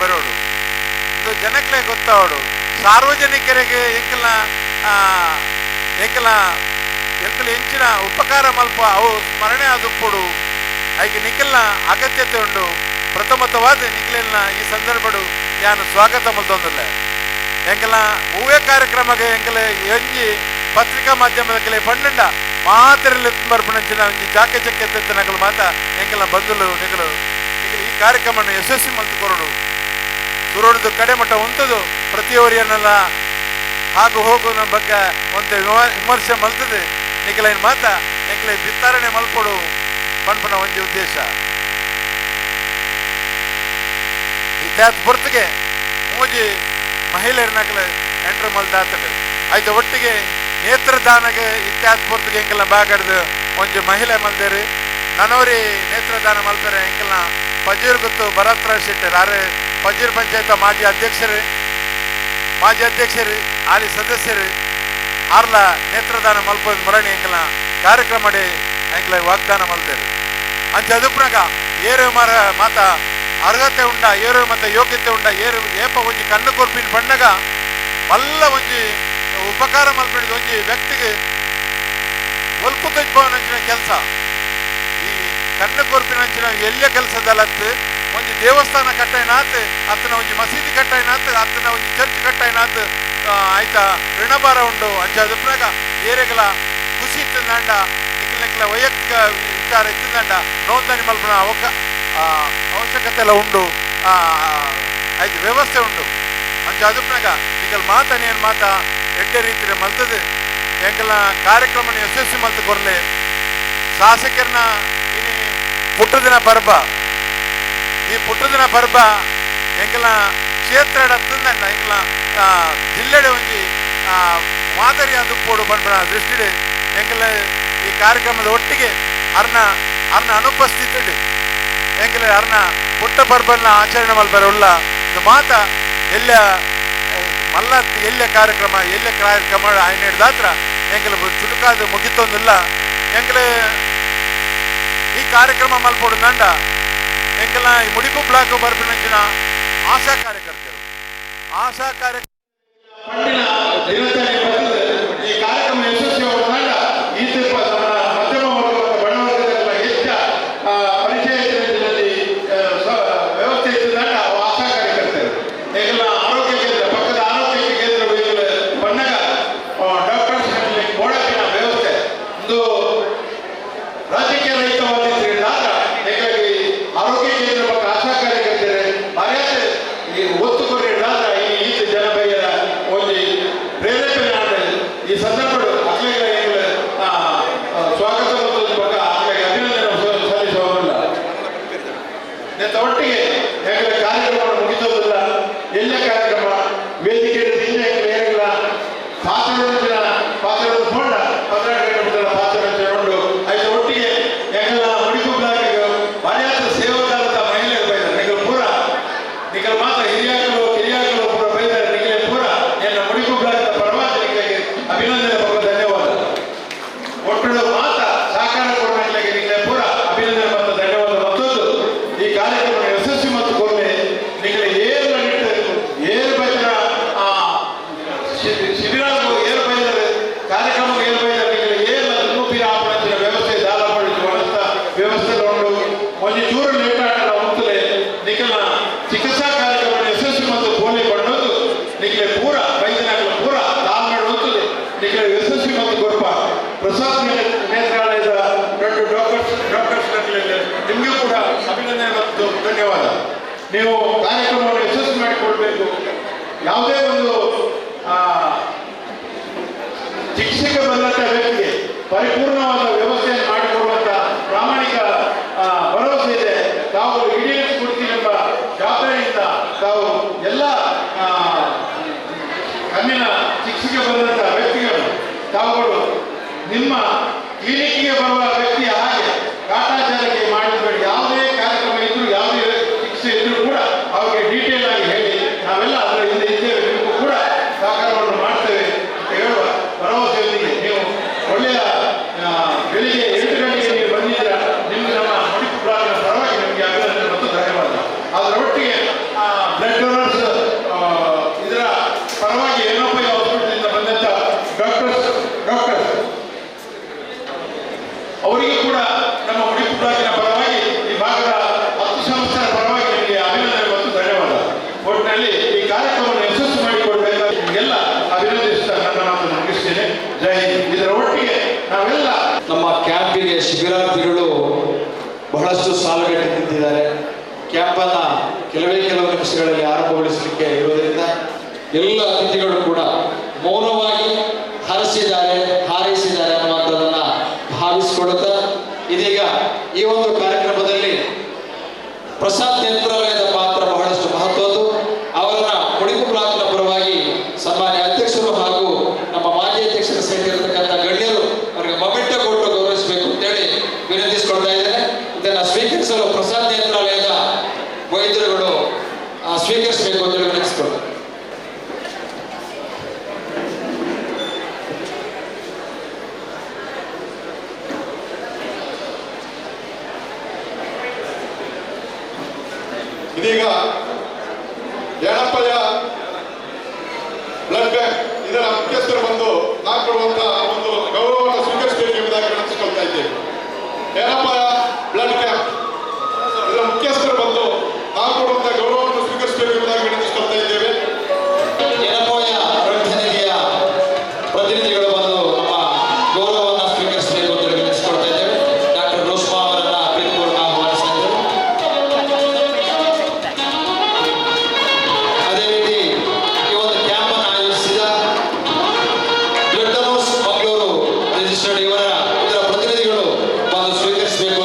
F: ಬರೋಡು ಇದು ಜನಕ್ಲೆ ಗೊತ್ತಾವಡು ಸಾರ್ವಜನಿಕರಿಗೆ ಎಂಕಲ ಹೆಂಚಿನ ಉಪಕಾರ ಮಲ್ಪ ಅವು ಸ್ಮರಣೆ ಆದುಪ್ಪುಡು ಐಕೆ ನಿಖಲ್ನ ಅಗತ್ಯತೆ ಉಂಡು ಪ್ರಥಮತವಾದ ನಿಖಲಿನ ಈ ಸಂದರ್ಭಡು ಯಾನು ಸ್ವಾಗತ ಮಲ್ತೊಂದಿಲ್ಲ ಎಂಕಲ ಹೂವೇ ಕಾರ್ಯಕ್ರಮಕ್ಕೆ ಎಂಕಲ ಎಂಜಿ ಪತ್ರಿಕಾ ಮಾಧ್ಯಮದ ಕೆಲ ಪಣ್ಣಂಡ ಮಾತಿರಲಿ ಬರ್ಪಣಂಚಿನ ಒಂಜಿ ಜಾಕೆ ಚಕ್ಕೆ ನಕಲು ಮಾತ ಎಂಕಲ ಬಂಧುಲು ನಿಖಲು ಈ ಕಾರ್ಯಕ್ರಮವನ್ನು ಯಶಸ್ವಿ ಮಲ್ತು ಕೊರಡು ಸುರೋಡ್ದು ಕಡೆ ಮಟ್ಟ ಉಂಟದು ಪ್ರತಿಯೊರಿಯನ್ನೆಲ್ಲ ಹಾಗೂ ಹೋಗು ನಮ್ಮ ಬಗ್ಗೆ ಒಂದು ವಿಮರ್ಶೆ ಮಲ್ತದೆ ನಿಖಲೈನ್ ಮಾತ ಎಂಕಲ ವಿಸ್ತರಣೆ ಮಲ್ಪಡು ಪನ್ಪನ ಒಂಜಿ ಉದ್ದೇಶ ಇತ್ಯಾತ್ ಪೊರ್ತಿಗೆ ಮೂಜಿ ಮಹಿಳೆಯರ ನಕಲು ಎಂಟ್ರ್ ಮಲ್ದಾತಡು ಆಯ್ತು ಒಟ್ಟಿಗೆ ನೇತ್ರದಾನಗೆ ಇತ್ಯಾತ್ ಪೊರ್ತಿಗೆ ಎಂಕಲ್ನ ಬಾಗಡ್ದು ಒಂಜಿ ಮಹಿಳೆ ಮಲ್ದೇರು ನನವರಿ ನೇತ್ರದಾನ ಮಲ್ಪರೆ ಎಂಕಲ್ನ ಪಜೀರ್ ಗೊತ್ತು ಭರತ್ರಾಜ್ ಶೆಟ್ಟರ್ ಆರೆ ಪಜೀರ್ ಪಂಚಾಯತ್ ಮಾಜಿ ಅಧ್ಯಕ್ಷರು ಆಲಿ ಸದಸ್ಯರು ಆರ್ಲ ನೇತ್ರದಾನ ಮಲ್ಪದ ಮರಣಿ ಎಂಕಲ್ನ ಕಾರ್ಯಕ್ರಮ ಆಯ್ಕಲ ವಾಗ್ದಾನ ಮಲ್ತೇವೆ ಅಂಚ ಅದುಪ್ರಾಗ ಏರು ಮರ ಮಾತ ಅರ್ಹತೆ ಉಂಡ ಏರು ಮತ್ತು ಯೋಗ್ಯತೆ ಉಂಡ ಏರು ಏಪ ಒಂಜಿ ಕಣ್ಣು ಕೊರ್ಪಿನ ಬಣ್ಣಗ ಮಲ್ಲ ಒಂಜಿ ಉಪಕಾರ ಮಲ್ಪಡಿದ ಒಂಜಿ ವ್ಯಕ್ತಿಗೆ ಒಲ್ಪು ತೆಜ್ಪವನಂಚಿನ ಕೆಲಸ ಈ ಕಣ್ಣು ಕೊರ್ಪಿನಂಚಿನ ಎಲ್ಲ ಕೆಲಸದಲ್ಲತ್ತು ಒಂಜಿ ದೇವಸ್ಥಾನ ಕಟ್ಟಾಯಿನಾತ್ ಅತ್ತನ ಒಂಜಿ ಮಸೀದಿ ಕಟ್ಟಾಯಿನಾತ್ ಅತ್ತನ ಒಂಜಿ ಚರ್ಚ್ ಕಟ್ಟಾಯಿನಾತ್ ಆಯ್ತಾ ಋಣಭಾರ ಉಂಡು ಅಂಚ ಅದುಪ್ರಾಗ ಏರೆಗಳ ಖುಷಿ ಇತ್ತಂದಾಂಡ ನಿಖಿಲ ವೈಯಕ್ತಿಕ ವಿಚಾರ ಇತ್ತಂದಾಂಡ ನೋಂದಣಿ ಮಲ್ಪನ ಅವಶ್ಯಕತೆ ಎಲ್ಲ ಉಂಡು ಆಯ್ತು ವ್ಯವಸ್ಥೆ ಉಂಡು ಅಂಚ ಅದುಪ್ನಾಗ ನಿಖಲ್ ಮಾತನೇನು ಮಾತ ಎಡ್ಡೆ ರೀತಿಯ ಮಲ್ತದು ಎಂಕಲ್ನ ಕಾರ್ಯಕ್ರಮನ ಯಶಸ್ವಿ ಮಲ್ತು ಕೊರ್ಲೆ ಶಾಸಕರನ್ನ ಇನಿ ಪುಟ್ಟದಿನ ಪರ್ಬ ಈ ಪುಟ್ಟದಿನ ಪರ್ಬ ಎಂಕಲ್ನ ಕ್ಷೇತ್ರ ಹತ್ತಂದಂಡ ಎಂಕಲ್ನ ಜಿಲ್ಲೆಡೆ ಒಂಜಿ ಮಾದರಿ ಅದು ಪೋಡು ಪಂಪನ ದೃಷ್ಟಿಡೆ ಎಂಕಲ್ ಈ ಕಾರ್ಯಕ್ರಮದ ಒಟ್ಟಿಗೆ ಅರ್ನ ಅನುಪಸ್ಥಿತಿ ಎಂಕಲ್ ಅರ್ನ ಪುಟ್ಟ ಪರ್ಬನ್ನ ಆಚರಣೆ ಮಲ್ಪರ ಉಳ್ಳ ಮಾತ ಎಲ್ಲ ಮಲ್ಲ ಎಲ್ಲ ಕಾರ್ಯಕ್ರಮ ಆಯ್ನ ಹಿಡ್ದಾತ್ರ ಎಂಕಲ್ ಚುಟುಕಾದ ಮುಗಿತೊಂದಿಲ್ಲ ಎಂಕಲ್ ಈ ಕಾರ್ಯಕ್ರಮ ಮಲ್ಪೋಡು ನಂಡ ಎಂಕಲ್ನ ಈ ಮುಡಿಪು ಬ್ಲಾಕ್ ಬರ್ಪಿನಂಚಿನ ಆಶಾ ಕಾರ್ಯಕರ್ತರು
A: ಪಂಡಿನ ದಿನಚರಿ ಬರ್ತದೆ ಈ ಕಾರ್ಯಕ್ರಮ ಯಶಸ್ವಿ ಹೊರನಾಡ ಈ ಮಧ್ಯಮ ವರ್ಗ ಬಡ ವರ್ಗದ ಹೆಚ್ಚ ಪರಿಚಯ ಇದ್ದಲ್ಲಿ ವ್ಯವಸ್ಥೆ ಇದ್ದಂಡ ಆಶಾ ಕಾರ್ಯಕರ್ತರು ಈಗೆಲ್ಲ ಆರೋಗ್ಯ ಕೇಂದ್ರ ಪಕ್ಕದ ಆರೋಗ್ಯ ಕೇಂದ್ರ ಬಣ್ಣಗ ಡಾಕ್ಟರ್ಸ್ ಬೋಡಕಿನ ವ್ಯವಸ್ಥೆ ಒಂದು ರಾಜಕೀಯ ರಹಿತವಾಗಿದ್ದರಿಂದ ಹೀಗಾಗಿ ಆರೋಗ್ಯ ಕೇಂದ್ರ ಪಕ್ಕ ಆಶಾ ಕಾರ್ಯಕರ್ತರು ಮರ್ಯಾದೆ ಒತ್ತು ಕೊರಿಯಾದ ಈ ಜನ ಬೈಯರ ಒಂದು ಪ್ರೇರೇಪಣೆ ಈ ಸಂದರ್ಭಗಳು ಅಕ್ಲೆಗಳ ಸ್ವಾಗತ ಬಗ್ಗೆ ಅಕ್ಲೆಗೆ ಅಭಿನಂದನೆ ಸಲ್ಲಿಸುವುದಿಲ್ಲ ಒಟ್ಟಿಗೆ ಯಾಕಂದ್ರೆ ಕಾರ್ಯಕ್ರಮ ಮುಗಿಸೋದಿಲ್ಲ ಎಲ್ಲ ಕಾರ್ಯಕ್ರಮ ವೇದಿಕೆ ಏನಿಲ್ಲ ಪಾತ್ರ ಕೊಂಡ ಪಾತ್ರ ಐದು ಒಟ್ಟಿಗೆ ಯಾಕಂದ್ರೆ ಮುಡಿಪು ಬ್ಲಾಕ್ ಮರ್ಯಾದ ಸೇವಾದಾರದ ಮಹಿಳೆಯರು ಬೈತಾರೆ ನಿಗಲ್ ಪೂರ ನಿಗಲ್ ಮಾತ್ರ ಹಿರಿಯಾಕಲು ಕಿರಿಯಾಕಲು ಪೂರ ಬೈತಾರೆ ನಿಗಲೇ ಪೂರ ಎನ್ನ ಮುಡಿಪು ಬ್ಲಾಕ್ ಪರವಾಗಿ ಅಭಿನಂದನೆ ಬಗ್ಗೆ ಧನ್ಯವಾದ ಒಟ್ಟು ಮಾತ ಸಹಕಾರ ಕೊಡಲಿಕ್ಕೆ ನಿಗಲೇ ಪೂರ ಅಭಿನಂದನೆ ಮತ್ತು ಧನ್ಯವಾದ ಮತ್ತೊಂದು ಈ ಕಾರ್ಯಕ್ರಮ ಯಶಸ್ವಿ ಮತ್ತು ಕೊರಲೆ ನಿಗಲೇ ಏರು ಬೈತರ ಶಿಬಿರ ಏರು ಬೈದರೆ ಕಾರ್ಯಕ್ರಮ ಏರು ಬೈದರೆ ನಿಗಲೇ ಏನ ರೂಪಿನ ಆಪಣಚಿನ ವ್ಯವಸ್ಥೆ ದಾಲ ಪಡಿಸಿ ವನಸ್ಥ ವ್ಯವಸ್ಥೆ ಉಂಟು ಒಂದು ಚೂರು ಲೇಟ್ ಆಟ ಉಂಟಲೆ ನಿಖಲ್ನ ಚಿಕಿತ್ಸಾ ಕಾರ್ಯಕ್ರಮ ಯಶಸ್ವಿ ಮತ್ತು ಪೋಲಿ ಪಡೆದು ನಿಖಲೆ ಪೂರ ವೈದ್ಯನಾಗಲ ಪೂರ ದಾಲ್ ಮಾಡಿ ಹೋಗ್ತದೆ ನಿಖಲೆ ಯಶಸ್ವಿ ಮತ್ತು ಗೊರ್ಪ ಪ್ರಸಾದ್ ನೇತ್ರಾಲಯದ ಡಾಕ್ಟರ್ಸ್ ನಿಮಗೂ ಕೂಡ ಅಭಿನಂದನೆ ಮತ್ತು ಧನ್ಯವಾದ. ನೀವು ಕಾರ್ಯಕ್ರಮವನ್ನು ಯಶಸ್ವಿ ಮಾಡಿಕೊಳ್ಬೇಕು. ಯಾವುದೇ ಒಂದು ಚಿಕಿತ್ಸೆಗೆ ಬಂದಂಥ ವ್ಯಕ್ತಿಗೆ ಪರಿಪೂರ್ಣವಾದ ವ್ಯವಸ್ಥೆಯನ್ನು ಮಾಡಿಕೊಡುವಂಥ ಪ್ರಾಮಾಣಿಕ ಭರವಸೆ ಇದೆ. ತಾವು ಈಡೇರಿಸಿಕೊಡ್ತೀವಿ ಎಂಬ ಜವಾಬ್ದಾರಿಯಿಂದ ತಾವು ಎಲ್ಲ ಕಣ್ಣಿನ ಚಿಕಿತ್ಸೆಗೆ ಬಂದಂಥ ವ್ಯಕ್ತಿಗಳು ತಾವುಗಳು ನಿಮ್ಮ ಕ್ಲಿನಿಕ್ಗೆ ಬರುವ ವ್ಯಕ್ತಿಯ ಹಾಗೆ ಕಾಟಾಚಾರಕ್ಕೆ ಮಾಡಬೇಡಿ. ಯಾವುದೇ ಕಾರ್ಯಕ್ರಮ ಇದ್ದರೂ ಯಾವುದೇ ಚಿಕಿತ್ಸೆ ಇದ್ದರೂ ಕೂಡ ಅವರಿಗೆ ಡೀಟೇಲ್ ಆಗಿ ಹೇಳಿ ನಾವೆಲ್ಲ ಅದರ ಹಿಂದೆ ಇದ್ದೇವೆ, ನಿಮಗೂ ಕೂಡ ಸಹಕಾರವನ್ನು ಮಾಡ್ತೇವೆ ಅಂತ ಹೇಳುವ ಭರವಸೆಯೊಂದಿಗೆ ನೀವು ಒಳ್ಳೆಯ ಬೆಳಿಗ್ಗೆ 8 ಗಂಟೆಗೆ ನೀವು ಬಂದಿದ್ದೀರಾ. ನಿಮಗೆ ನಮ್ಮ ಮುಡಿಪು ಬ್ಲಾಕ್ನ ಪರವಾಗಿ ನಿಮಗೆ ಅಭಿನಂದನೆ ಮತ್ತು ಧನ್ಯವಾದ. ಅದರೊಟ್ಟಿಗೆ ಬ್ಲಡ್ ಡೋನರ್ಸ್ ಇದರ ಪರವಾಗಿ NOPI ಹಾಸ್ಪಿಟಲಿಂದ ಬಂದಂಥ ಡಾಕ್ಟರ್ಸ್ ಅವರಿಗೆ ಕೂಡ ನಮ್ಮ ಮುಡಿಪು ಬ್ಲಾಕಿನ ಪರವಾಗಿ ಈ ಭಾಗದ 10 ಸಂಸ್ಥೆಯ ಪರವಾಗಿ ನಿಮಗೆ ಅಭಿನಂದನೆ ಮತ್ತು ಧನ್ಯವಾದ. ಒಟ್ಟಿನಲ್ಲಿ ಈ ಕಾರ್ಯಕ್ರಮವನ್ನು ಯಶಸ್ಸು ಮಾಡಿಕೊಡ್ಬೇಕಾದ ನಿಮಗೆಲ್ಲ ಅಭಿನಂದಿಸುತ್ತಾ ನನ್ನ ಮಾತನ್ನು ಮುಗಿಸ್ತೇನೆ. ಜೈ ಹಿಂದ್. ಇದರ ಒಟ್ಟಿಗೆ ನಾವೆಲ್ಲ
G: ನಮ್ಮ ಕ್ಯಾಂಪಿಗೆ ಶಿಬಿರಾರ್ಥಿಗಳು ಬಹಳಷ್ಟು ಸಾಲುಗಟ್ಟಿ ನಿಂತಿದ್ದಾರೆ. ಕ್ಯಾಂಪನ್ನು ಕೆಲವೇ ಕೆಲವು ನಿಮಿಷಗಳಲ್ಲಿ ಆರಂಭಗೊಳಿಸಲಿಕ್ಕೆ ಇರುವುದರಿಂದ ಎಲ್ಲ ಅತಿಥಿಗಳು ಕೂಡ ಮೌನವಾಗಿ ಹಾರೈಸಿದ್ದಾರೆ ಅನ್ನುವಂಥದ್ದನ್ನ ಭಾವಿಸಿಕೊಳ್ಳುತ್ತಾ ಇದೀಗ ಈ ಒಂದು ಕಾರ್ಯಕ್ರಮದಲ್ಲಿ ಪ್ರಸಾದ್ ನೇತ್ರಾಲಯದ ಪಾತ್ರ ಬಹಳಷ್ಟು ಮಹತ್ವದ್ದು. ಅವರನ್ನ ಮುಡಿಪು ಬ್ಲಾಕ್ನ ಪರವಾಗಿ ಸನ್ಮಾನ್ಯ ಅಧ್ಯಕ್ಷರು ಹಾಗೂ ನಮ್ಮ ಮಾಜಿ ಅಧ್ಯಕ್ಷರ ಸೇರಿರತಕ್ಕಂಥ ಗಣ್ಯರು ಅವರಿಗೆ ಮೊಮೆಂಟೋ ಕೊಟ್ಟು ಗೌರವಿಸಬೇಕು ಅಂತೇಳಿ ವಿನಂತಿಸಿಕೊಳ್ತಾ ಇದ್ದೇನೆ. ಇದನ್ನು ಸ್ವೀಕರಿಸಲು ಪ್ರಸಾದ್ ನೇತ್ರಾಲಯದ ವೈದ್ಯರುಗಳು ಸ್ವೀಕರಿಸಬೇಕು ಅಂತೇಳಿ ವಿನಂತಿಸಿಕೊಳ್ತಾರೆ.
A: ಇದೀಗ ಯಣಪ್ಪಯ್ಯ ಬ್ಲಡ್ ಬ್ಯಾಂಕ್ ಇದರ ಮುಖ್ಯಸ್ಥರು ಬಂದು ನಾವು ಕೊಡುವಂತಹ ಒಂದು ಗೌರವವನ್ನು ಸ್ವೀಕರಿಸಬೇಕು ಎಂಬುದಾಗಿ ವಿನಂತಿಸಿಕೊಳ್ತಾ ಇದ್ದೇವೆ. ಯಣಪ್ಪಯ್ಯ ಬ್ಲಡ್ ಕ್ಯಾಂಪ್ ಇದರ ಮುಖ್ಯಸ್ಥರು ಬಂದು ನಾವು ಕೊಡುವಂತಹ ಗೌರವವನ್ನು ಸ್ವೀಕರಿಸಬೇಕು ಎಂಬುದಾಗಿ ವಿನಂತಿಸಿಕೊಳ್ತಾ ಇದ್ದೇವೆ.
G: ಯನಪೋಯ ಪ್ರತಿನಿಧಿಯ ಪ್ರತಿನಿಧಿಗಳು ಬಂದು ನಮ್ಮ ಗೌರವವನ್ನು ಸ್ವೀಕರಿಸಬೇಕು ಅಂತ ವಿನಂತಿಸಿಕೊಳ್ತಾ ಇದ್ದೇವೆ. ಡಾಕ್ಟರ್ ರೋಷ್ಮಾ ಅವರನ್ನ ಪ್ರೀತಿಪೂರ್ವಕ ಆಹ್ವಾನಿಸ್ತಾ ಇದ್ದೇವೆ. ಅದೇ ರೀತಿ ಈ ಒಂದು ಕ್ಯಾಂಪ್ ಅನ್ನು ಆಯೋಜಿಸಿದ ಬ್ಲಡ್ ಡೋನರ್ಸ್ ಮಂಗಳೂರು ರಿಜಿಸ್ಟರ್ಡ್ ಇದರ ಪ್ರತಿನಿಧಿಗಳು ಬಂದು ಸ್ವೀಕರಿಸಬೇಕು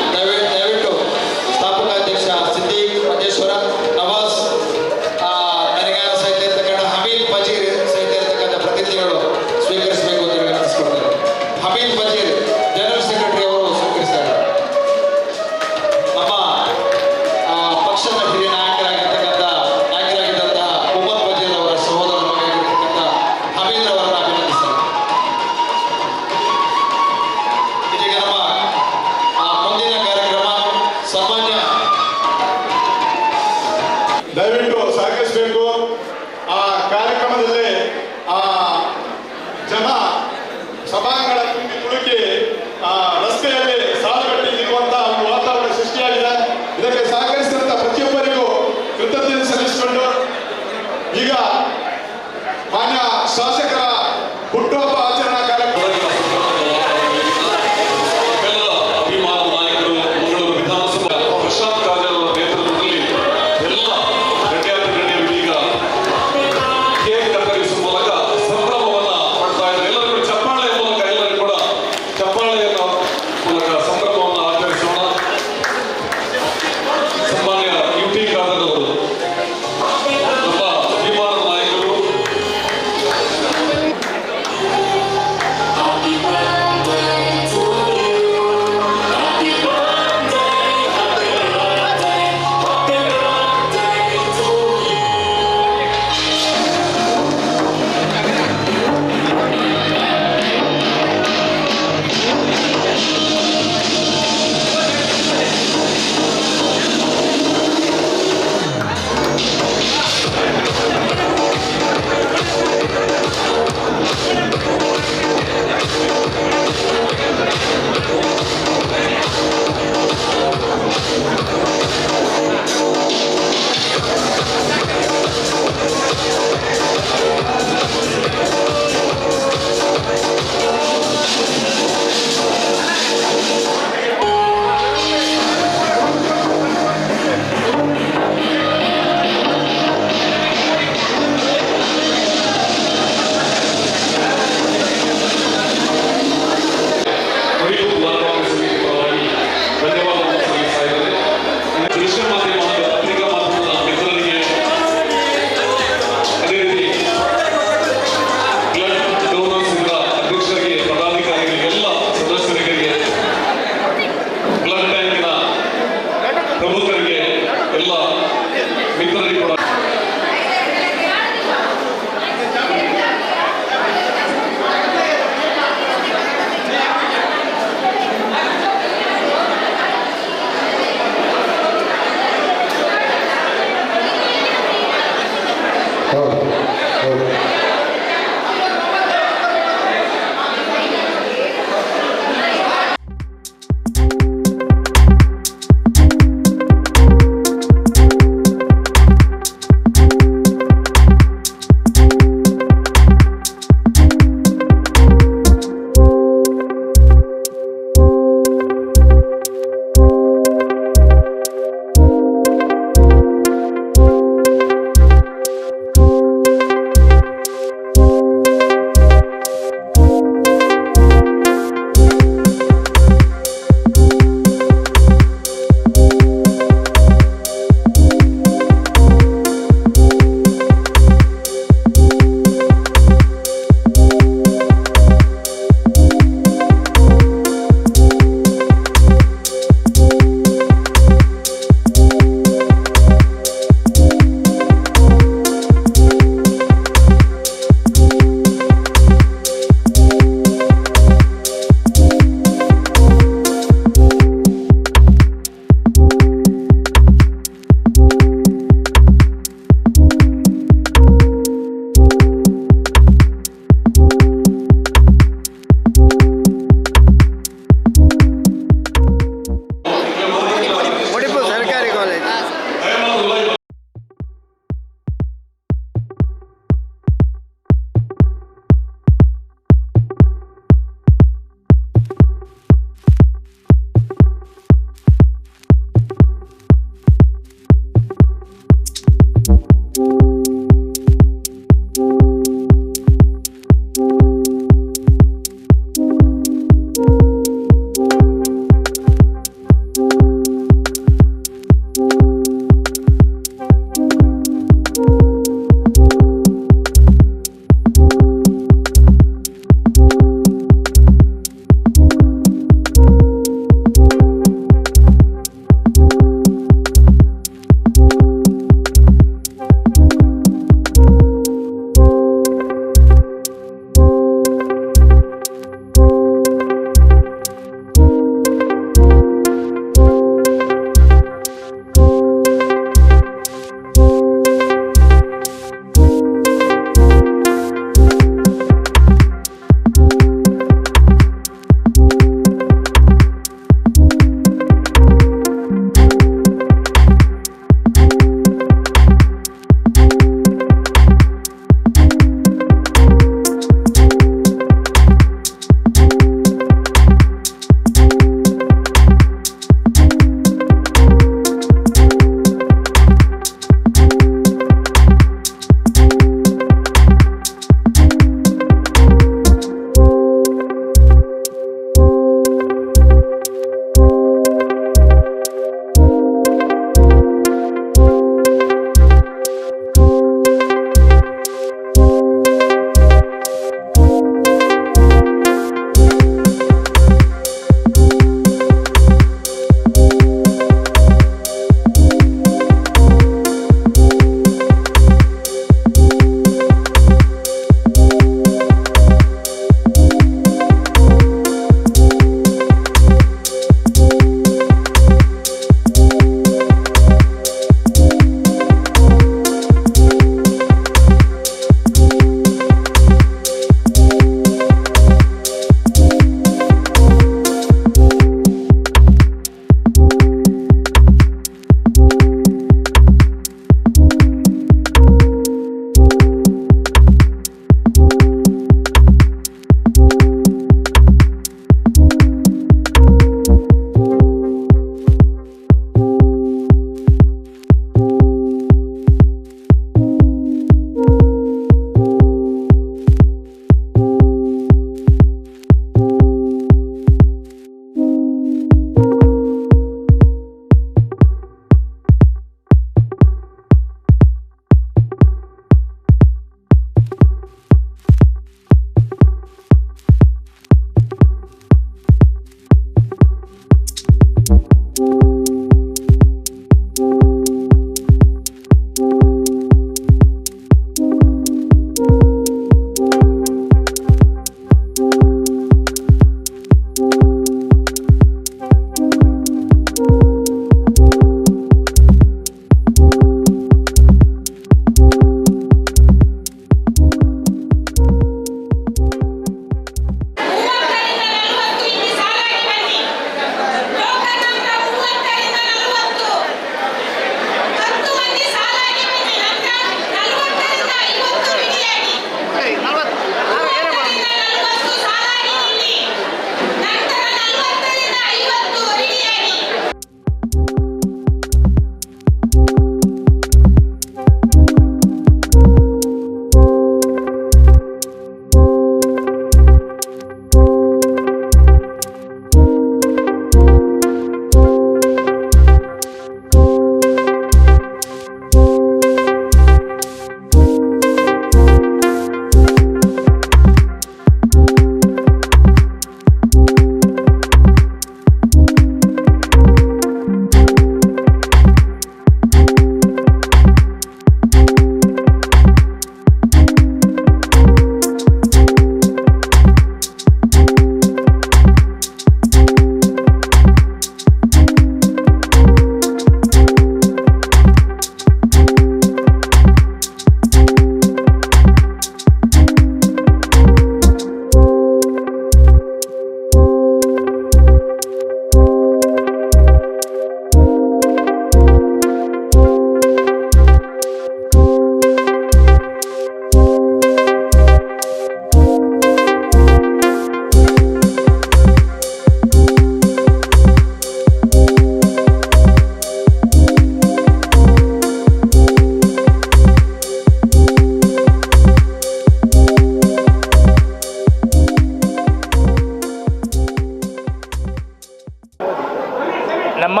H: ನಮ್ಮ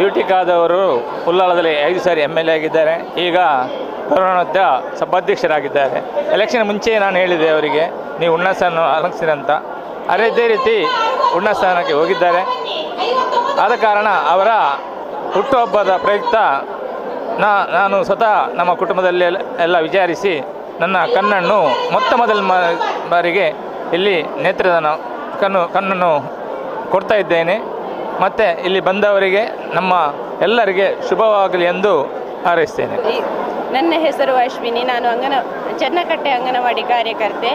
H: ಯುಟಿಕಾದವರು ಉಳ್ಳಾಲದಲ್ಲಿ 5 ಸಾರಿ MLA ಆಗಿದ್ದಾರೆ. ಈಗ ಗೌರವಾನ್ವಿತ ಸಭಾಧ್ಯಕ್ಷರಾಗಿದ್ದಾರೆ. ಎಲೆಕ್ಷನ್ ಮುಂಚೆ ನಾನು ಹೇಳಿದೆ ಅವರಿಗೆ ನೀವು ಉನ್ನತ ಸ್ಥಾನ ಅಲಂಕರಿಸಿರಿ ಅಂತ. ಅದೇ ರೀತಿ ಉನ್ನತ ಸ್ಥಾನಕ್ಕೆ ಹೋಗಿದ್ದಾರೆ. ಆದ ಕಾರಣ ಅವರ ಹುಟ್ಟುಹಬ್ಬದ ಪ್ರಯುಕ್ತ ನಾನು ಸ್ವತಃ ನಮ್ಮ ಕುಟುಂಬದಲ್ಲಿ ಎಲ್ಲ ವಿಚಾರಿಸಿ ನನ್ನ ಕಣ್ಣನ್ನು ಮೊದಲ ಬಾರಿಗೆ ಇಲ್ಲಿ ನೇತ್ರದಾನ ಕಣ್ಣನ್ನು ಕೊಡ್ತಾ ಇದ್ದೇನೆ. ಮತ್ತು ಇಲ್ಲಿ ಬಂದವರಿಗೆ ನಮ್ಮ ಎಲ್ಲರಿಗೆ ಶುಭವಾಗಲಿ ಎಂದು ಹಾರೈಸ್ತೇನೆ.
I: ನನ್ನ ಹೆಸರು ಅಶ್ವಿನಿ. ನಾನು ಚನ್ನಕಟ್ಟೆ ಅಂಗನವಾಡಿ ಕಾರ್ಯಕರ್ತೆ.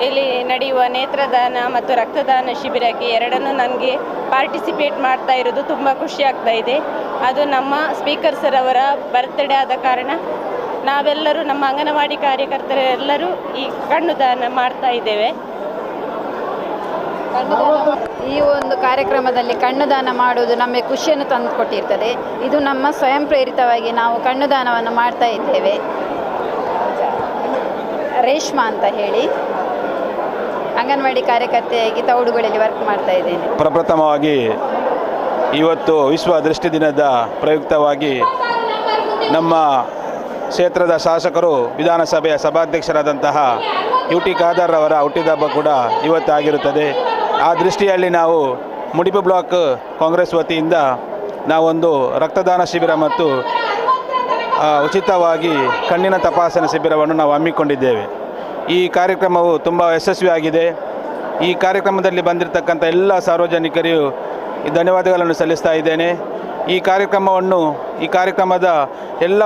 I: ಇಲ್ಲಿ ನಡೆಯುವ ನೇತ್ರದಾನ ಮತ್ತು ರಕ್ತದಾನ ಶಿಬಿರಕ್ಕೆ ಎರಡನ್ನೂ ನನಗೆ ಪಾರ್ಟಿಸಿಪೇಟ್ ಮಾಡ್ತಾ ಇರೋದು ತುಂಬ ಖುಷಿ ಆಗ್ತಾ ಇದೆ. ಅದು ನಮ್ಮ ಸ್ಪೀಕರ್ ಸರ್ ಅವರ ಬರ್ತ್ಡೇ ಆದ ಕಾರಣ ನಾವೆಲ್ಲರೂ ನಮ್ಮ ಅಂಗನವಾಡಿ ಕಾರ್ಯಕರ್ತರೆಲ್ಲರೂ ಈ ಕಣ್ಣು ದಾನ ಮಾಡ್ತಾ ಇದ್ದೇವೆ.
J: ಈ ಒಂದು ಕಾರ್ಯಕ್ರಮದಲ್ಲಿ ಕಣ್ಣುದಾನ ಮಾಡುವುದು ನಮಗೆ ಖುಷಿಯನ್ನು ತಂದುಕೊಟ್ಟಿರ್ತದೆ. ಇದು ನಮ್ಮ ಸ್ವಯಂ ಪ್ರೇರಿತವಾಗಿ ನಾವು ಕಣ್ಣುದಾನವನ್ನು ಮಾಡ್ತಾ ಇದ್ದೇವೆ. ರೇಷ್ಮಾ ಅಂತ ಹೇಳಿ ಅಂಗನವಾಡಿ ಕಾರ್ಯಕರ್ತೆಯಾಗಿ ತೌಡುಗಳಲ್ಲಿ ವರ್ಕ್ ಮಾಡ್ತಾ ಇದ್ದೇನೆ.
K: ಪ್ರಪ್ರಥಮವಾಗಿ ಇವತ್ತು ವಿಶ್ವ ದೃಷ್ಟಿ ದಿನದ ಪ್ರಯುಕ್ತವಾಗಿ ನಮ್ಮ ಕ್ಷೇತ್ರದ ಶಾಸಕರು ವಿಧಾನಸಭೆಯ ಸಭಾಧ್ಯಕ್ಷರಾದಂತಹ ಯುಟಿ ಖಾದರ್ ಅವರ ಹುಟ್ಟಿದಹಬ್ಬ ಕೂಡ ಇವತ್ತಾಗಿರುತ್ತದೆ. ಆ ದೃಷ್ಟಿಯಲ್ಲಿ ನಾವು ಮುಡಿಪು ಬ್ಲಾಕ್ ಕಾಂಗ್ರೆಸ್ ವತಿಯಿಂದ ನಾವೊಂದು ರಕ್ತದಾನ ಶಿಬಿರ ಮತ್ತು ಉಚಿತವಾಗಿ ಕಣ್ಣಿನ ತಪಾಸಣೆ ಶಿಬಿರವನ್ನು ನಾವು ಹಮ್ಮಿಕೊಂಡಿದ್ದೇವೆ. ಈ ಕಾರ್ಯಕ್ರಮವು ತುಂಬ ಯಶಸ್ವಿಯಾಗಿದೆ. ಈ ಕಾರ್ಯಕ್ರಮದಲ್ಲಿ ಬಂದಿರತಕ್ಕಂಥ ಎಲ್ಲ ಸಾರ್ವಜನಿಕರಿಗೂ ಧನ್ಯವಾದಗಳನ್ನು ಸಲ್ಲಿಸ್ತಾ ಇದ್ದೇನೆ. ಈ ಕಾರ್ಯಕ್ರಮದ ಎಲ್ಲ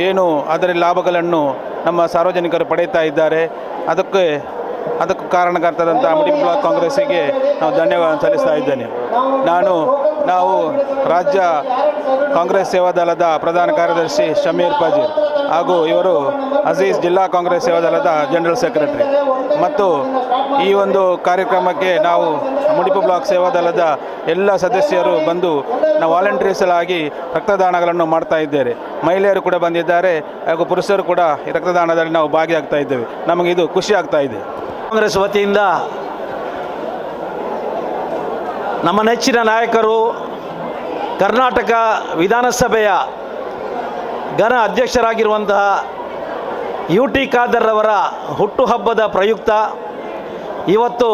K: ಏನು ಅದರ ಲಾಭಗಳನ್ನು ನಮ್ಮ ಸಾರ್ವಜನಿಕರು ಪಡೆಯುತ್ತಾ ಇದ್ದಾರೆ. ಅದಕ್ಕೂ ಕಾರಣಕರ್ತರಂಥ ಮುಡಿಪು ಬ್ಲಾಕ್ ಕಾಂಗ್ರೆಸ್ಸಿಗೆ ನಾವು ಧನ್ಯವಾದ ಸಲ್ಲಿಸ್ತಾ ಇದ್ದೇನೆ. ನಾವು ರಾಜ್ಯ ಕಾಂಗ್ರೆಸ್ ಸೇವಾದಳದ ಪ್ರಧಾನ ಕಾರ್ಯದರ್ಶಿ ಶಮೀರ್ ಪಜೀರ್ ಹಾಗೂ ಇವರು ಅಜೀಜ್ ಜಿಲ್ಲಾ ಕಾಂಗ್ರೆಸ್ ಸೇವಾದಳದ ಜನರಲ್ ಸೆಕ್ರೆಟರಿ. ಮತ್ತು ಈ ಒಂದು ಕಾರ್ಯಕ್ರಮಕ್ಕೆ ನಾವು ಮುಡಿಪು ಬ್ಲಾಕ್ ಸೇವಾದಳದ ಎಲ್ಲ ಸದಸ್ಯರು ಬಂದು ನಾವು ವಾಲಂಟಿಯರ್ಸಲಾಗಿ ರಕ್ತದಾನಗಳನ್ನು ಮಾಡ್ತಾ ಇದ್ದೇವೆ. ಮಹಿಳೆಯರು ಕೂಡ ಬಂದಿದ್ದಾರೆ ಹಾಗೂ ಪುರುಷರು ಕೂಡ ಈ ರಕ್ತದಾನದಲ್ಲಿ ನಾವು ಭಾಗಿಯಾಗ್ತಾ ಇದ್ದೇವೆ. ನಮಗೆ ಇದು ಖುಷಿ ಆಗ್ತಾ ಇದೆ.
L: ಕಾಂಗ್ರೆಸ್ ವತಿಯಿಂದ ನಮ್ಮ ನೆಚ್ಚಿನ ನಾಯಕರು ಕರ್ನಾಟಕ ವಿಧಾನಸಭೆಯ ಘನ ಅಧ್ಯಕ್ಷರಾಗಿರುವಂತಹ ಯುಟಿ ಖಾದರ್ ಅವರ ಹುಟ್ಟುಹಬ್ಬದ ಪ್ರಯುಕ್ತ ಇವತ್ತು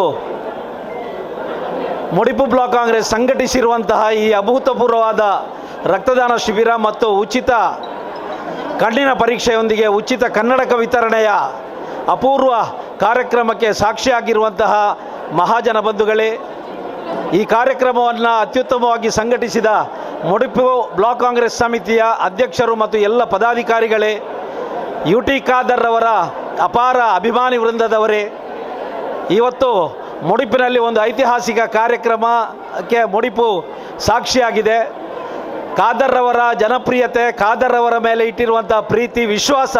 L: ಮುಡಿಪು ಬ್ಲಾಕ್ ಕಾಂಗ್ರೆಸ್ ಸಂಘಟಿಸಿರುವಂತಹ ಈ ಅಭೂತಪೂರ್ವವಾದ ರಕ್ತದಾನ ಶಿಬಿರ ಮತ್ತು ಉಚಿತ ಕಣ್ಣಿನ ಪರೀಕ್ಷೆಯೊಂದಿಗೆ ಉಚಿತ ಕನ್ನಡಕ ವಿತರಣೆಯ ಅಪೂರ್ವ ಕಾರ್ಯಕ್ರಮಕ್ಕೆ ಸಾಕ್ಷಿಯಾಗಿರುವಂತಹ ಮಹಾಜನ ಬಂಧುಗಳೇ, ಈ ಕಾರ್ಯಕ್ರಮವನ್ನು ಅತ್ಯುತ್ತಮವಾಗಿ ಸಂಘಟಿಸಿದ ಮುಡಿಪು ಬ್ಲಾಕ್ ಕಾಂಗ್ರೆಸ್ ಸಮಿತಿಯ ಅಧ್ಯಕ್ಷರು ಮತ್ತು ಎಲ್ಲ ಪದಾಧಿಕಾರಿಗಳೇ, ಯುಟಿ ಖಾದರ್ ಅವರ ಅಪಾರ ಅಭಿಮಾನಿ ವೃಂದದವರೇ, ಇವತ್ತು ಮುಡಿಪಿನಲ್ಲಿ ಒಂದು ಐತಿಹಾಸಿಕ ಕಾರ್ಯಕ್ರಮಕ್ಕೆ ಮುಡಿಪು ಸಾಕ್ಷಿಯಾಗಿದೆ. ಖಾದರ್ ಅವರ ಜನಪ್ರಿಯತೆ, ಖಾದರ್ ಅವರ ಮೇಲೆ ಇಟ್ಟಿರುವಂಥ ಪ್ರೀತಿ, ವಿಶ್ವಾಸ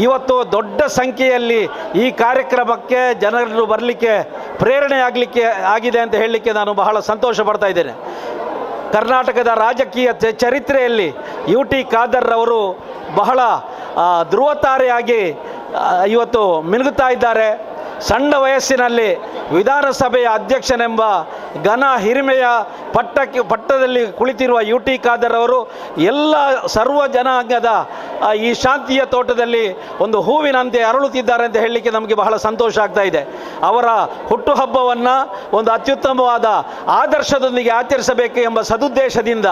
L: ಇವತ್ತು ದೊಡ್ಡ ಸಂಖ್ಯೆಯಲ್ಲಿ ಈ ಕಾರ್ಯಕ್ರಮಕ್ಕೆ ಜನರು ಬರಲಿಕ್ಕೆ ಪ್ರೇರಣೆ ಆಗಿದೆ ಅಂತ ಹೇಳಲಿಕ್ಕೆ ನಾನು ಬಹಳ ಸಂತೋಷ ಪಡ್ತಾ ಇದ್ದೇನೆ. ಕರ್ನಾಟಕದ ರಾಜಕೀಯ ಚರಿತ್ರೆಯಲ್ಲಿ ಯುಟಿ ಖಾದರ್ ಅವರು ಬಹಳ ಧ್ರುವತಾರೆಯಾಗಿ ಇವತ್ತು ಮಿನುಗುತ್ತಾ ಇದ್ದಾರೆ. ಸಣ್ಣ ವಯಸ್ಸಿನಲ್ಲಿ ವಿಧಾನಸಭೆಯ ಅಧ್ಯಕ್ಷನೆಂಬ ಘನ ಹಿರಿಮೆಯ ಪಟ್ಟದಲ್ಲಿ ಕುಳಿತಿರುವ ಯುಟಿ ಖಾದರ್ ಅವರು ಎಲ್ಲ ಸರ್ವ ಜನಾಂಗದ ಈ ಶಾಂತಿಯ ತೋಟದಲ್ಲಿ ಒಂದು ಹೂವಿನಂತೆ ಅರಳುತ್ತಿದ್ದಾರೆ ಅಂತ ಹೇಳಲಿಕ್ಕೆ ನಮಗೆ ಬಹಳ ಸಂತೋಷ ಆಗ್ತಾ ಇದೆ. ಅವರ ಹುಟ್ಟುಹಬ್ಬವನ್ನು ಒಂದು ಅತ್ಯುತ್ತಮವಾದ ಆದರ್ಶದೊಂದಿಗೆ ಆಚರಿಸಬೇಕು ಎಂಬ ಸದುದ್ದೇಶದಿಂದ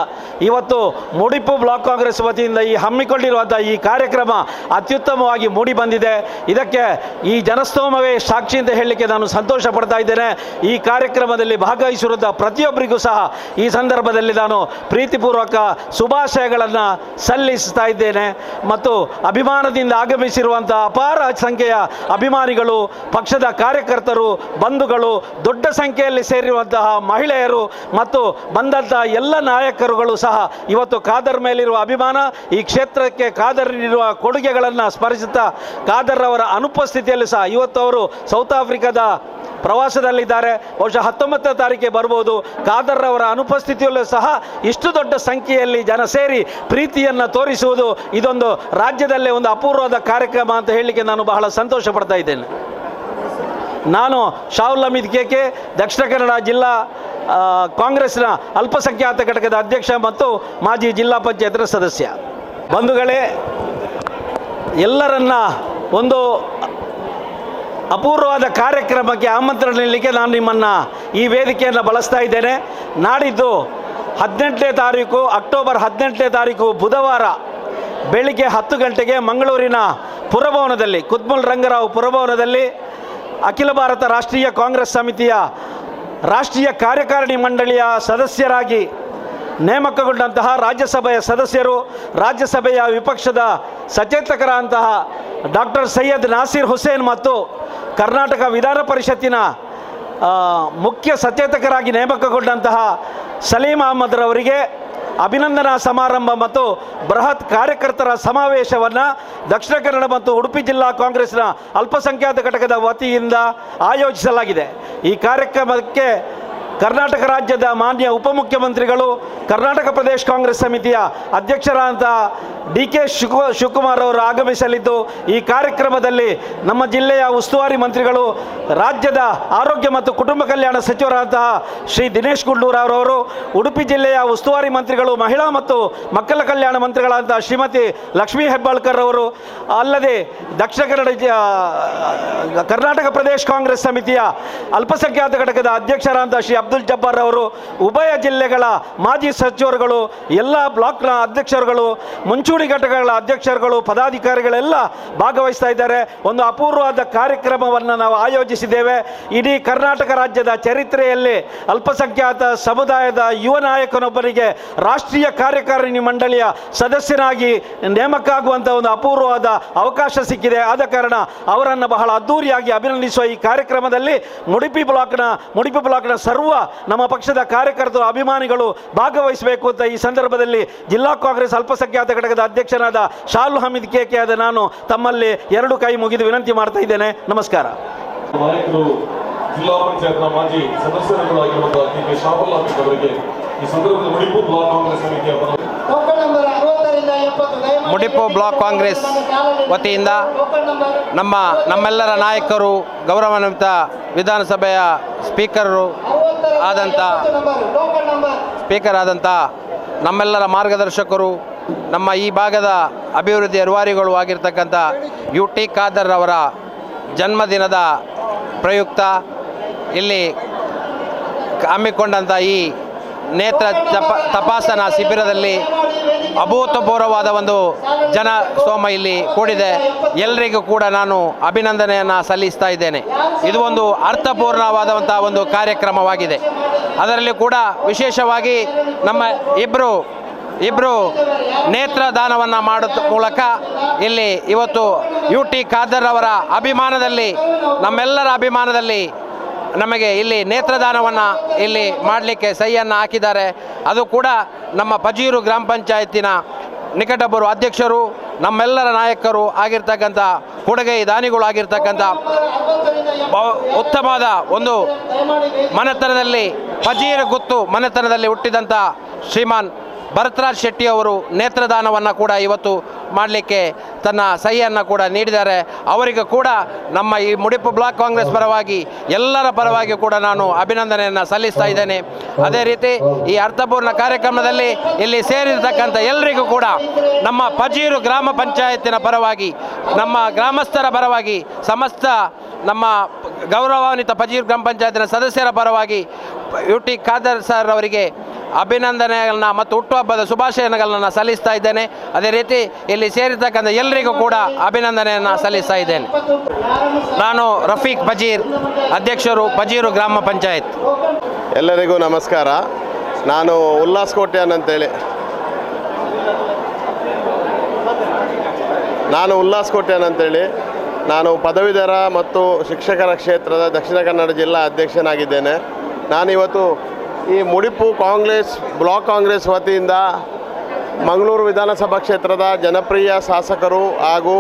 L: ಇವತ್ತು ಮುಡಿಪು ಬ್ಲಾಕ್ ಕಾಂಗ್ರೆಸ್ ವತಿಯಿಂದ ಈ ಹಮ್ಮಿಕೊಂಡಿರುವಂಥ ಈ ಕಾರ್ಯಕ್ರಮ ಅತ್ಯುತ್ತಮವಾಗಿ ಮೂಡಿ ಬಂದಿದೆ. ಇದಕ್ಕೆ ಈ ಜನಸ್ತೋಮವೇ ಸಾಕ್ಷಿ ಅಂತ ಹೇಳಲಿಕ್ಕೆ ನಾನು ಸಂತೋಷ ಪಡ್ತಾ ಇದ್ದೇನೆ. ಈ ಕಾರ್ಯಕ್ರಮದಲ್ಲಿ ಭಾಗವಹಿಸಿರುವಂಥ ಪ್ರತಿಯೊಬ್ಬರಿಗೂ ಸಹ ಈ ಸಂದರ್ಭದಲ್ಲಿ ನಾನು ಪ್ರೀತಿಪೂರ್ವಕ ಶುಭಾಶಯಗಳನ್ನು ಸಲ್ಲಿಸ್ತಾ ಇದ್ದೇನೆ. ಮತ್ತು ಅಭಿಮಾನದಿಂದ ಆಗಮಿಸಿರುವಂಥ ಅಪಾರ ಸಂಖ್ಯೆಯ ಅಭಿಮಾನಿಗಳು, ಪಕ್ಷದ ಕಾರ್ಯಕರ್ತರು, ಬಂಧುಗಳು, ದೊಡ್ಡ ಸಂಖ್ಯೆಯಲ್ಲಿ ಸೇರಿರುವಂತಹ ಮಹಿಳೆಯರು ಮತ್ತು ಬಂದಂಥ ಎಲ್ಲ ನಾಯಕರುಗಳು ಸಹ ಇವತ್ತು ಖಾದರ್ ಮೇಲಿರುವ ಅಭಿಮಾನ, ಈ ಕ್ಷೇತ್ರಕ್ಕೆ ಖಾದರ್ ನೀಡುವ ಕೊಡುಗೆಗಳನ್ನು ಸ್ಮರಿಸುತ್ತಾ ಖಾದರ್ ಅವರ ಅನುಪಸ್ಥಿತಿಯಲ್ಲಿ ಸಹ ಇವತ್ತು ಅವರು ಸೌತ್ ಆಫ್ರಿಕಾದ ಪ್ರವಾಸದಲ್ಲಿದ್ದಾರೆ. ಬಹುಶಃ 19ನೇ ತಾರೀಕಿಗೆ ಬರ್ಬೋದು. ಖಾದರ್ ಅವರ ಅನುಪಸ್ಥಿತಿಯಲ್ಲೂ ಸಹ ಇಷ್ಟು ದೊಡ್ಡ ಸಂಖ್ಯೆಯಲ್ಲಿ ಜನ ಸೇರಿ ಪ್ರೀತಿಯನ್ನು ತೋರಿಸುವುದು ಇದೊಂದು ರಾಜ್ಯದಲ್ಲೇ ಒಂದು ಅಪೂರ್ವವಾದ ಕಾರ್ಯಕ್ರಮ ಅಂತ ಹೇಳಲಿಕ್ಕೆ ನಾನು ಬಹಳ ಸಂತೋಷ ಪಡ್ತಾ ಇದ್ದೇನೆ. ನಾನು ಶಾಹುಲ್ ಹಮೀದ್ KK, ದಕ್ಷಿಣ ಕನ್ನಡ ಜಿಲ್ಲಾ ಕಾಂಗ್ರೆಸ್ನ ಅಲ್ಪಸಂಖ್ಯಾತ ಘಟಕದ ಅಧ್ಯಕ್ಷ ಮತ್ತು ಮಾಜಿ ಜಿಲ್ಲಾ ಪಂಚಾಯತ್ನ ಸದಸ್ಯ. ಬಂಧುಗಳೇ, ಎಲ್ಲರನ್ನ ಒಂದು ಅಪೂರ್ವವಾದ ಕಾರ್ಯಕ್ರಮಕ್ಕೆ ಆಮಂತ್ರಣ ನೀಡಲಿಕ್ಕೆ ನಾನು ನಿಮ್ಮನ್ನು ಈ ವೇದಿಕೆಯನ್ನು ಬಳಸ್ತಾ ಇದ್ದೇನೆ. ನಾಡಿದ್ದು 18ನೇ ತಾರೀಕು ಅಕ್ಟೋಬರ್ 18ನೇ ತಾರೀಕು ಬುಧವಾರ ಬೆಳಿಗ್ಗೆ 10 ಗಂಟೆಗೆ ಮಂಗಳೂರಿನ ಪುರಭವನದಲ್ಲಿ, ಕುದ್ಮಲ್ ರಂಗರಾವ್ ಪುರಭವನದಲ್ಲಿ ಅಖಿಲ ಭಾರತ ರಾಷ್ಟ್ರೀಯ ಕಾಂಗ್ರೆಸ್ ಸಮಿತಿಯ ರಾಷ್ಟ್ರೀಯ ಕಾರ್ಯಕಾರಿಣಿ ಮಂಡಳಿಯ ಸದಸ್ಯರಾಗಿ ನೇಮಕಗೊಂಡಂತಹ ರಾಜ್ಯಸಭೆಯ ಸದಸ್ಯರು, ರಾಜ್ಯಸಭೆಯ ವಿಪಕ್ಷದ ಸಚೇತಕರಾದಂತಹ ಡಾಕ್ಟರ್ ಸೈಯದ್ ನಾಸೀರ್ ಹುಸೇನ್ ಮತ್ತು ಕರ್ನಾಟಕ ವಿಧಾನ ಪರಿಷತ್ತಿನ ಮುಖ್ಯ ಸಚೇತಕರಾಗಿ ನೇಮಕಗೊಂಡಂತಹ ಸಲೀಂ ಅಹಮದ್ ರವರಿಗೆ ಅಭಿನಂದನಾ ಸಮಾರಂಭ ಮತ್ತು ಬೃಹತ್ ಕಾರ್ಯಕರ್ತರ ಸಮಾವೇಶವನ್ನು ದಕ್ಷಿಣ ಕನ್ನಡ ಮತ್ತು ಉಡುಪಿ ಜಿಲ್ಲಾ ಕಾಂಗ್ರೆಸ್ನ ಅಲ್ಪಸಂಖ್ಯಾತ ಘಟಕದ ವತಿಯಿಂದ ಆಯೋಜಿಸಲಾಗಿದೆ. ಈ ಕಾರ್ಯಕ್ರಮಕ್ಕೆ ಕರ್ನಾಟಕ ರಾಜ್ಯದ ಮಾನ್ಯ ಉಪಮುಖ್ಯಮಂತ್ರಿಗಳು, ಕರ್ನಾಟಕ ಪ್ರದೇಶ ಕಾಂಗ್ರೆಸ್ ಸಮಿತಿಯ ಅಧ್ಯಕ್ಷರಾದಂಥ DK ಶಿವಕುಮಾರ್ ಅವರು ಆಗಮಿಸಲಿದ್ದು, ಈ ಕಾರ್ಯಕ್ರಮದಲ್ಲಿ ನಮ್ಮ ಜಿಲ್ಲೆಯ ಉಸ್ತುವಾರಿ ಮಂತ್ರಿಗಳು, ರಾಜ್ಯದ ಆರೋಗ್ಯ ಮತ್ತು ಕುಟುಂಬ ಕಲ್ಯಾಣ ಸಚಿವರಾದಂತಹ ಶ್ರೀ ದಿನೇಶ್ ಗುಂಡೂರಾವ್ ಅವರು, ಉಡುಪಿ ಜಿಲ್ಲೆಯ ಉಸ್ತುವಾರಿ ಮಂತ್ರಿಗಳು, ಮಹಿಳಾ ಮತ್ತು ಮಕ್ಕಳ ಕಲ್ಯಾಣ ಮಂತ್ರಿಗಳಾದಂತಹ ಶ್ರೀಮತಿ ಲಕ್ಷ್ಮೀ ಹೆಬ್ಬಾಳ್ಕರ್ ಅವರು, ಅಲ್ಲದೆ ದಕ್ಷಿಣ ಕನ್ನಡ ಕರ್ನಾಟಕ ಪ್ರದೇಶ ಕಾಂಗ್ರೆಸ್ ಸಮಿತಿಯ ಅಲ್ಪಸಂಖ್ಯಾತ ಘಟಕದ ಅಧ್ಯಕ್ಷರಾದಂಥ ಶ್ರೀ ಅಬ್ದುಲ್ ಜಬ್ಬಾರ್ ಅವರು, ಉಭಯ ಜಿಲ್ಲೆಗಳ ಮಾಜಿ ಸಚಿವರುಗಳು, ಎಲ್ಲ ಬ್ಲಾಕ್ನ ಅಧ್ಯಕ್ಷರುಗಳು, ಮುಂಚೂಣಿ ಘಟಕಗಳ ಅಧ್ಯಕ್ಷರುಗಳು, ಪದಾಧಿಕಾರಿಗಳೆಲ್ಲ ಭಾಗವಹಿಸ್ತಾ ಇದ್ದಾರೆ. ಒಂದು ಅಪೂರ್ವವಾದ ಕಾರ್ಯಕ್ರಮವನ್ನು ನಾವು ಆಯೋಜಿಸಿದ್ದೇವೆ. ಇಡೀ ಕರ್ನಾಟಕ ರಾಜ್ಯದ ಚರಿತ್ರೆಯಲ್ಲಿ ಅಲ್ಪಸಂಖ್ಯಾತ ಸಮುದಾಯದ ಯುವ ನಾಯಕನೊಬ್ಬರಿಗೆ ರಾಷ್ಟ್ರೀಯ ಕಾರ್ಯಕಾರಿಣಿ ಮಂಡಳಿಯ ಸದಸ್ಯನಾಗಿ ನೇಮಕ ಆಗುವಂಥ ಒಂದು ಅಪೂರ್ವವಾದ ಅವಕಾಶ ಸಿಕ್ಕಿದೆ. ಆದ ಕಾರಣ ಅವರನ್ನು ಬಹಳ ಅದ್ಧೂರಿಯಾಗಿ ಅಭಿನಂದಿಸುವ ಈ ಕಾರ್ಯಕ್ರಮದಲ್ಲಿ ಮುಡಿಪಿ ಬ್ಲಾಕ್ನ ಸರ್ವ ನಮ್ಮ ಪಕ್ಷದ ಕಾರ್ಯಕರ್ತರು, ಅಭಿಮಾನಿಗಳು ಭಾಗವಹಿಸಬೇಕು ಅಂತ ಈ ಸಂದರ್ಭದಲ್ಲಿ ಜಿಲ್ಲಾ ಕಾಂಗ್ರೆಸ್ ಅಲ್ಪಸಂಖ್ಯಾತ ಘಟಕದ ಅಧ್ಯಕ್ಷನಾದ ಶಾಲು ಹಮೀದ್ KK ಆದ ನಾನು ತಮ್ಮಲ್ಲಿ 2 ಕೈ ಮುಗಿದು ವಿನಂತಿ ಮಾಡ್ತಾ ಇದ್ದೇನೆ. ನಮಸ್ಕಾರ.
M: ನಾಯಕರು, ಜಿಲ್ಲಾ ಪಂಚಾಯತ್ನ ಮಾಜಿ ಸದಸ್ಯರುಗಳಾಗಿರುವಂತಹ KK ಶಾಹುಲ್ ಹಮೀದ್ ಅವರಿಗೆ ಈ ಸಂದರ್ಭದಲ್ಲಿ ಮುಡಿಪು ಬ್ಲಾಕ್ ಕಾಂಗ್ರೆಸ್ ಸಮಿತಿಯ
N: ಮುಡಿಪು ಬ್ಲಾಕ್ ಕಾಂಗ್ರೆಸ್ ವತಿಯಿಂದ ನಮ್ಮೆಲ್ಲರ ನಾಯಕರು, ಗೌರವಾನ್ವಿತ ವಿಧಾನಸಭೆಯ ಸ್ಪೀಕರ್ ಆದಂಥ ನಮ್ಮೆಲ್ಲರ ಮಾರ್ಗದರ್ಶಕರು, ನಮ್ಮ ಈ ಭಾಗದ ಅಭಿವೃದ್ಧಿ ರೂವಾರಿಗಳು ಆಗಿರ್ತಕ್ಕಂಥ UT ಖಾದರ್ ಅವರ ಜನ್ಮದಿನದ ಪ್ರಯುಕ್ತ ಇಲ್ಲಿ ಹಮ್ಮಿಕೊಂಡಂಥ ಈ ನೇತ್ರ ತಪಾಸಣಾ ಶಿಬಿರದಲ್ಲಿ ಅಭೂತಪೂರ್ವವಾದ ಒಂದು ಜನಸ್ತೋಮ ಇಲ್ಲಿ ಕೂಡಿದೆ. ಎಲ್ಲರಿಗೂ ಕೂಡ ನಾನು ಅಭಿನಂದನೆಯನ್ನು ಸಲ್ಲಿಸ್ತಾ ಇದ್ದೇನೆ. ಇದು ಒಂದು ಅರ್ಥಪೂರ್ಣವಾದಂಥ ಒಂದು ಕಾರ್ಯಕ್ರಮವಾಗಿದೆ. ಅದರಲ್ಲಿ ಕೂಡ ವಿಶೇಷವಾಗಿ ನಮ್ಮ ಇಬ್ಬರು ನೇತ್ರದಾನವನ್ನು ಮಾಡುವ ಮೂಲಕ ಇಲ್ಲಿ ಇವತ್ತು UT ಖಾದರ್ ಅವರ ಅಭಿಮಾನದಲ್ಲಿ, ನಮ್ಮೆಲ್ಲರ ಅಭಿಮಾನದಲ್ಲಿ ನಮಗೆ ಇಲ್ಲಿ ನೇತ್ರದಾನವನ್ನು ಇಲ್ಲಿ ಮಾಡಲಿಕ್ಕೆ ಸಹಿಯನ್ನು ಹಾಕಿದ್ದಾರೆ. ಅದು ಕೂಡ ನಮ್ಮ ಪಜೀರು ಗ್ರಾಮ ಪಂಚಾಯತಿನ ನಿಕಟಬರು ಅಧ್ಯಕ್ಷರು, ನಮ್ಮೆಲ್ಲರ ನಾಯಕರು ಆಗಿರ್ತಕ್ಕಂಥ ಕೊಡುಗೆ ದಾನಿಗಳು ಆಗಿರ್ತಕ್ಕಂಥ ಉತ್ತಮವಾದ ಒಂದು ಮನೆತನದಲ್ಲಿ, ಪಜೀರ ಗುತ್ತು ಮನೆತನದಲ್ಲಿ ಹುಟ್ಟಿದಂಥ ಶ್ರೀಮಾನ್ ಭರತರಾಜ್ ಶೆಟ್ಟಿ ಅವರು ನೇತ್ರದಾನವನ್ನು ಕೂಡ ಇವತ್ತು ಮಾಡಲಿಕ್ಕೆ ತನ್ನ ಸಹಿಯನ್ನು ಕೂಡ ನೀಡಿದ್ದಾರೆ. ಅವರಿಗೂ ಕೂಡ ನಮ್ಮ ಈ ಮುಡಿಪು ಬ್ಲಾಕ್ ಕಾಂಗ್ರೆಸ್ ಪರವಾಗಿ, ಎಲ್ಲರ ಪರವಾಗಿ ಕೂಡ ನಾನು ಅಭಿನಂದನೆಯನ್ನು ಸಲ್ಲಿಸ್ತಾ ಇದ್ದೇನೆ. ಅದೇ ರೀತಿ ಈ ಅರ್ಥಪೂರ್ಣ ಕಾರ್ಯಕ್ರಮದಲ್ಲಿ ಇಲ್ಲಿ ಸೇರಿರ್ತಕ್ಕಂಥ ಎಲ್ಲರಿಗೂ ಕೂಡ ನಮ್ಮ ಪಜೀರು ಗ್ರಾಮ ಪಂಚಾಯತಿನ ಪರವಾಗಿ, ನಮ್ಮ ಗ್ರಾಮಸ್ಥರ ಪರವಾಗಿ, ಸಮಸ್ತ ನಮ್ಮ ಗೌರವಾನ್ವಿತ ಪಜೀರು ಗ್ರಾಮ ಪಂಚಾಯತಿನ ಸದಸ್ಯರ ಪರವಾಗಿ UT ಖಾದರ್ ಸರ್ ಅವರಿಗೆ ಅಭಿನಂದನೆಗಳನ್ನ ಮತ್ತು ಹುಟ್ಟುಹಬ್ಬದ ಶುಭಾಶಯಗಳನ್ನು ಸಲ್ಲಿಸ್ತಾ ಇದ್ದೇನೆ. ಅದೇ ರೀತಿ ಇಲ್ಲಿ ಸೇರಿರ್ತಕ್ಕಂಥ ಎಲ್ಲರಿಗೂ ಕೂಡ ಅಭಿನಂದನೆಯನ್ನು ಸಲ್ಲಿಸ್ತಾ ಇದ್ದೇನೆ. ನಾನು ರಫೀಕ್ ಪಜೀರ್, ಅಧ್ಯಕ್ಷರು ಪಜೀರು ಗ್ರಾಮ ಪಂಚಾಯತ್.
O: ಎಲ್ಲರಿಗೂ ನಮಸ್ಕಾರ. ನಾನು ಉಲ್ಲಾಸ್ ಕೋಟ್ಯಾನ್ ಅಂತೇಳಿ ನಾನು ಪದವೀಧರ ಮತ್ತು ಶಿಕ್ಷಕರ ಕ್ಷೇತ್ರದ ದಕ್ಷಿಣ ಕನ್ನಡ ಜಿಲ್ಲಾ ಅಧ್ಯಕ್ಷನಾಗಿದ್ದೇನೆ. ನಾನಿವತ್ತು ಈ ಮುಡಿಪು ಬ್ಲಾಕ್ ಕಾಂಗ್ರೆಸ್ ವತಿಯಿಂದ ಮಂಗಳೂರು ವಿಧಾನಸಭಾ ಕ್ಷೇತ್ರದ ಜನಪ್ರಿಯ ಶಾಸಕರು ಹಾಗೂ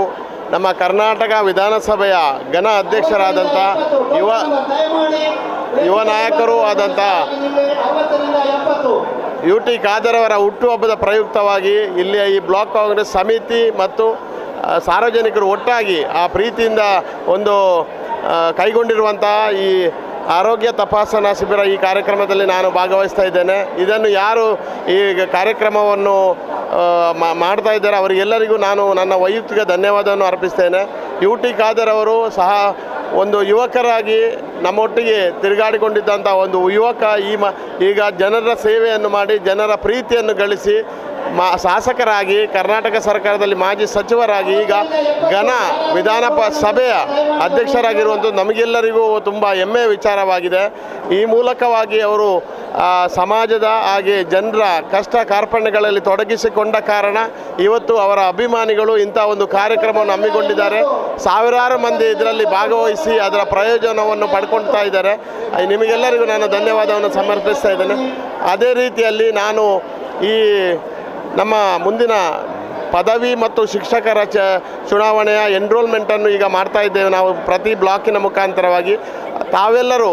O: ನಮ್ಮ ಕರ್ನಾಟಕ ವಿಧಾನಸಭೆಯ ಘನ ಅಧ್ಯಕ್ಷರಾದಂಥ ಯುವ ನಾಯಕರು ಆದಂಥ UT ಖಾದರ್ ಅವರ ಹುಟ್ಟುಹಬ್ಬದ ಪ್ರಯುಕ್ತವಾಗಿ ಇಲ್ಲಿಯ ಈ ಬ್ಲಾಕ್ ಕಾಂಗ್ರೆಸ್ ಸಮಿತಿ ಮತ್ತು ಸಾರ್ವಜನಿಕರು ಒಟ್ಟಾಗಿ ಆ ಪ್ರೀತಿಯಿಂದ ಒಂದು ಕೈಗೊಂಡಿರುವಂಥ ಈ ಆರೋಗ್ಯ ತಪಾಸಣಾ ಶಿಬಿರ ಈ ಕಾರ್ಯಕ್ರಮದಲ್ಲಿ ನಾನು ಭಾಗವಹಿಸ್ತಾ ಇದ್ದೇನೆ. ಇದನ್ನು ಯಾರು ಈ ಕಾರ್ಯಕ್ರಮವನ್ನು ಮಾಡ್ತಾ ಇದ್ದಾರೆ ಅವರಿಗೆಲ್ಲರಿಗೂ ನಾನು ನನ್ನ ವೈಯಕ್ತಿಕ ಧನ್ಯವಾದವನ್ನು ಅರ್ಪಿಸ್ತೇನೆ. UT ಖಾದರ್ ಅವರು ಸಹ ಒಂದು ಯುವಕರಾಗಿ ನಮ್ಮೊಟ್ಟಿಗೆ ತಿರುಗಾಡಿಕೊಂಡಿದ್ದಂಥ ಒಂದು ಯುವಕ ಈಗ ಜನರ ಸೇವೆಯನ್ನು ಮಾಡಿ ಜನರ ಪ್ರೀತಿಯನ್ನು ಗಳಿಸಿ ಶಾಸಕರಾಗಿ ಕರ್ನಾಟಕ ಸರ್ಕಾರದಲ್ಲಿ ಮಾಜಿ ಸಚಿವರಾಗಿ ಈಗ ವಿಧಾನ ಸಭೆಯ ಅಧ್ಯಕ್ಷರಾಗಿರುವಂಥದ್ದು ನಮಗೆಲ್ಲರಿಗೂ ತುಂಬ ಹೆಮ್ಮೆಯ ವಿಚಾರವಾಗಿದೆ. ಈ ಮೂಲಕವಾಗಿ ಅವರು ಸಮಾಜದ ಹಾಗೆ ಜನರ ಕಷ್ಟ ಕಾರ್ಪಣ್ಯಗಳಲ್ಲಿ ತೊಡಗಿಸಿಕೊಂಡ ಕಾರಣ ಇವತ್ತು ಅವರ ಅಭಿಮಾನಿಗಳು ಇಂಥ ಒಂದು ಕಾರ್ಯಕ್ರಮವನ್ನು ಹಮ್ಮಿಕೊಂಡಿದ್ದಾರೆ. ಸಾವಿರಾರು ಮಂದಿ ಇದರಲ್ಲಿ ಭಾಗವಹಿಸಿ ಅದರ ಪ್ರಯೋಜನವನ್ನು ಪಡ್ಕೊಳ್ತಾ ಇದ್ದಾರೆ. ನಿಮಗೆಲ್ಲರಿಗೂ ನಾನು ಧನ್ಯವಾದವನ್ನು ಸಮರ್ಪಿಸ್ತಾ ಇದ್ದೇನೆ. ಅದೇ ರೀತಿಯಲ್ಲಿ ನಾನು ಈ ನಮ್ಮ ಮುಂದಿನ ಪದವಿ ಮತ್ತು ಶಿಕ್ಷಕರ ಚುನಾವಣೆಯ ಎನ್ರೋಲ್ಮೆಂಟನ್ನು ಈಗ ಮಾಡ್ತಾ ಇದ್ದೇವೆ ನಾವು ಪ್ರತಿ ಬ್ಲಾಕಿನ ಮುಖಾಂತರವಾಗಿ. ತಾವೆಲ್ಲರೂ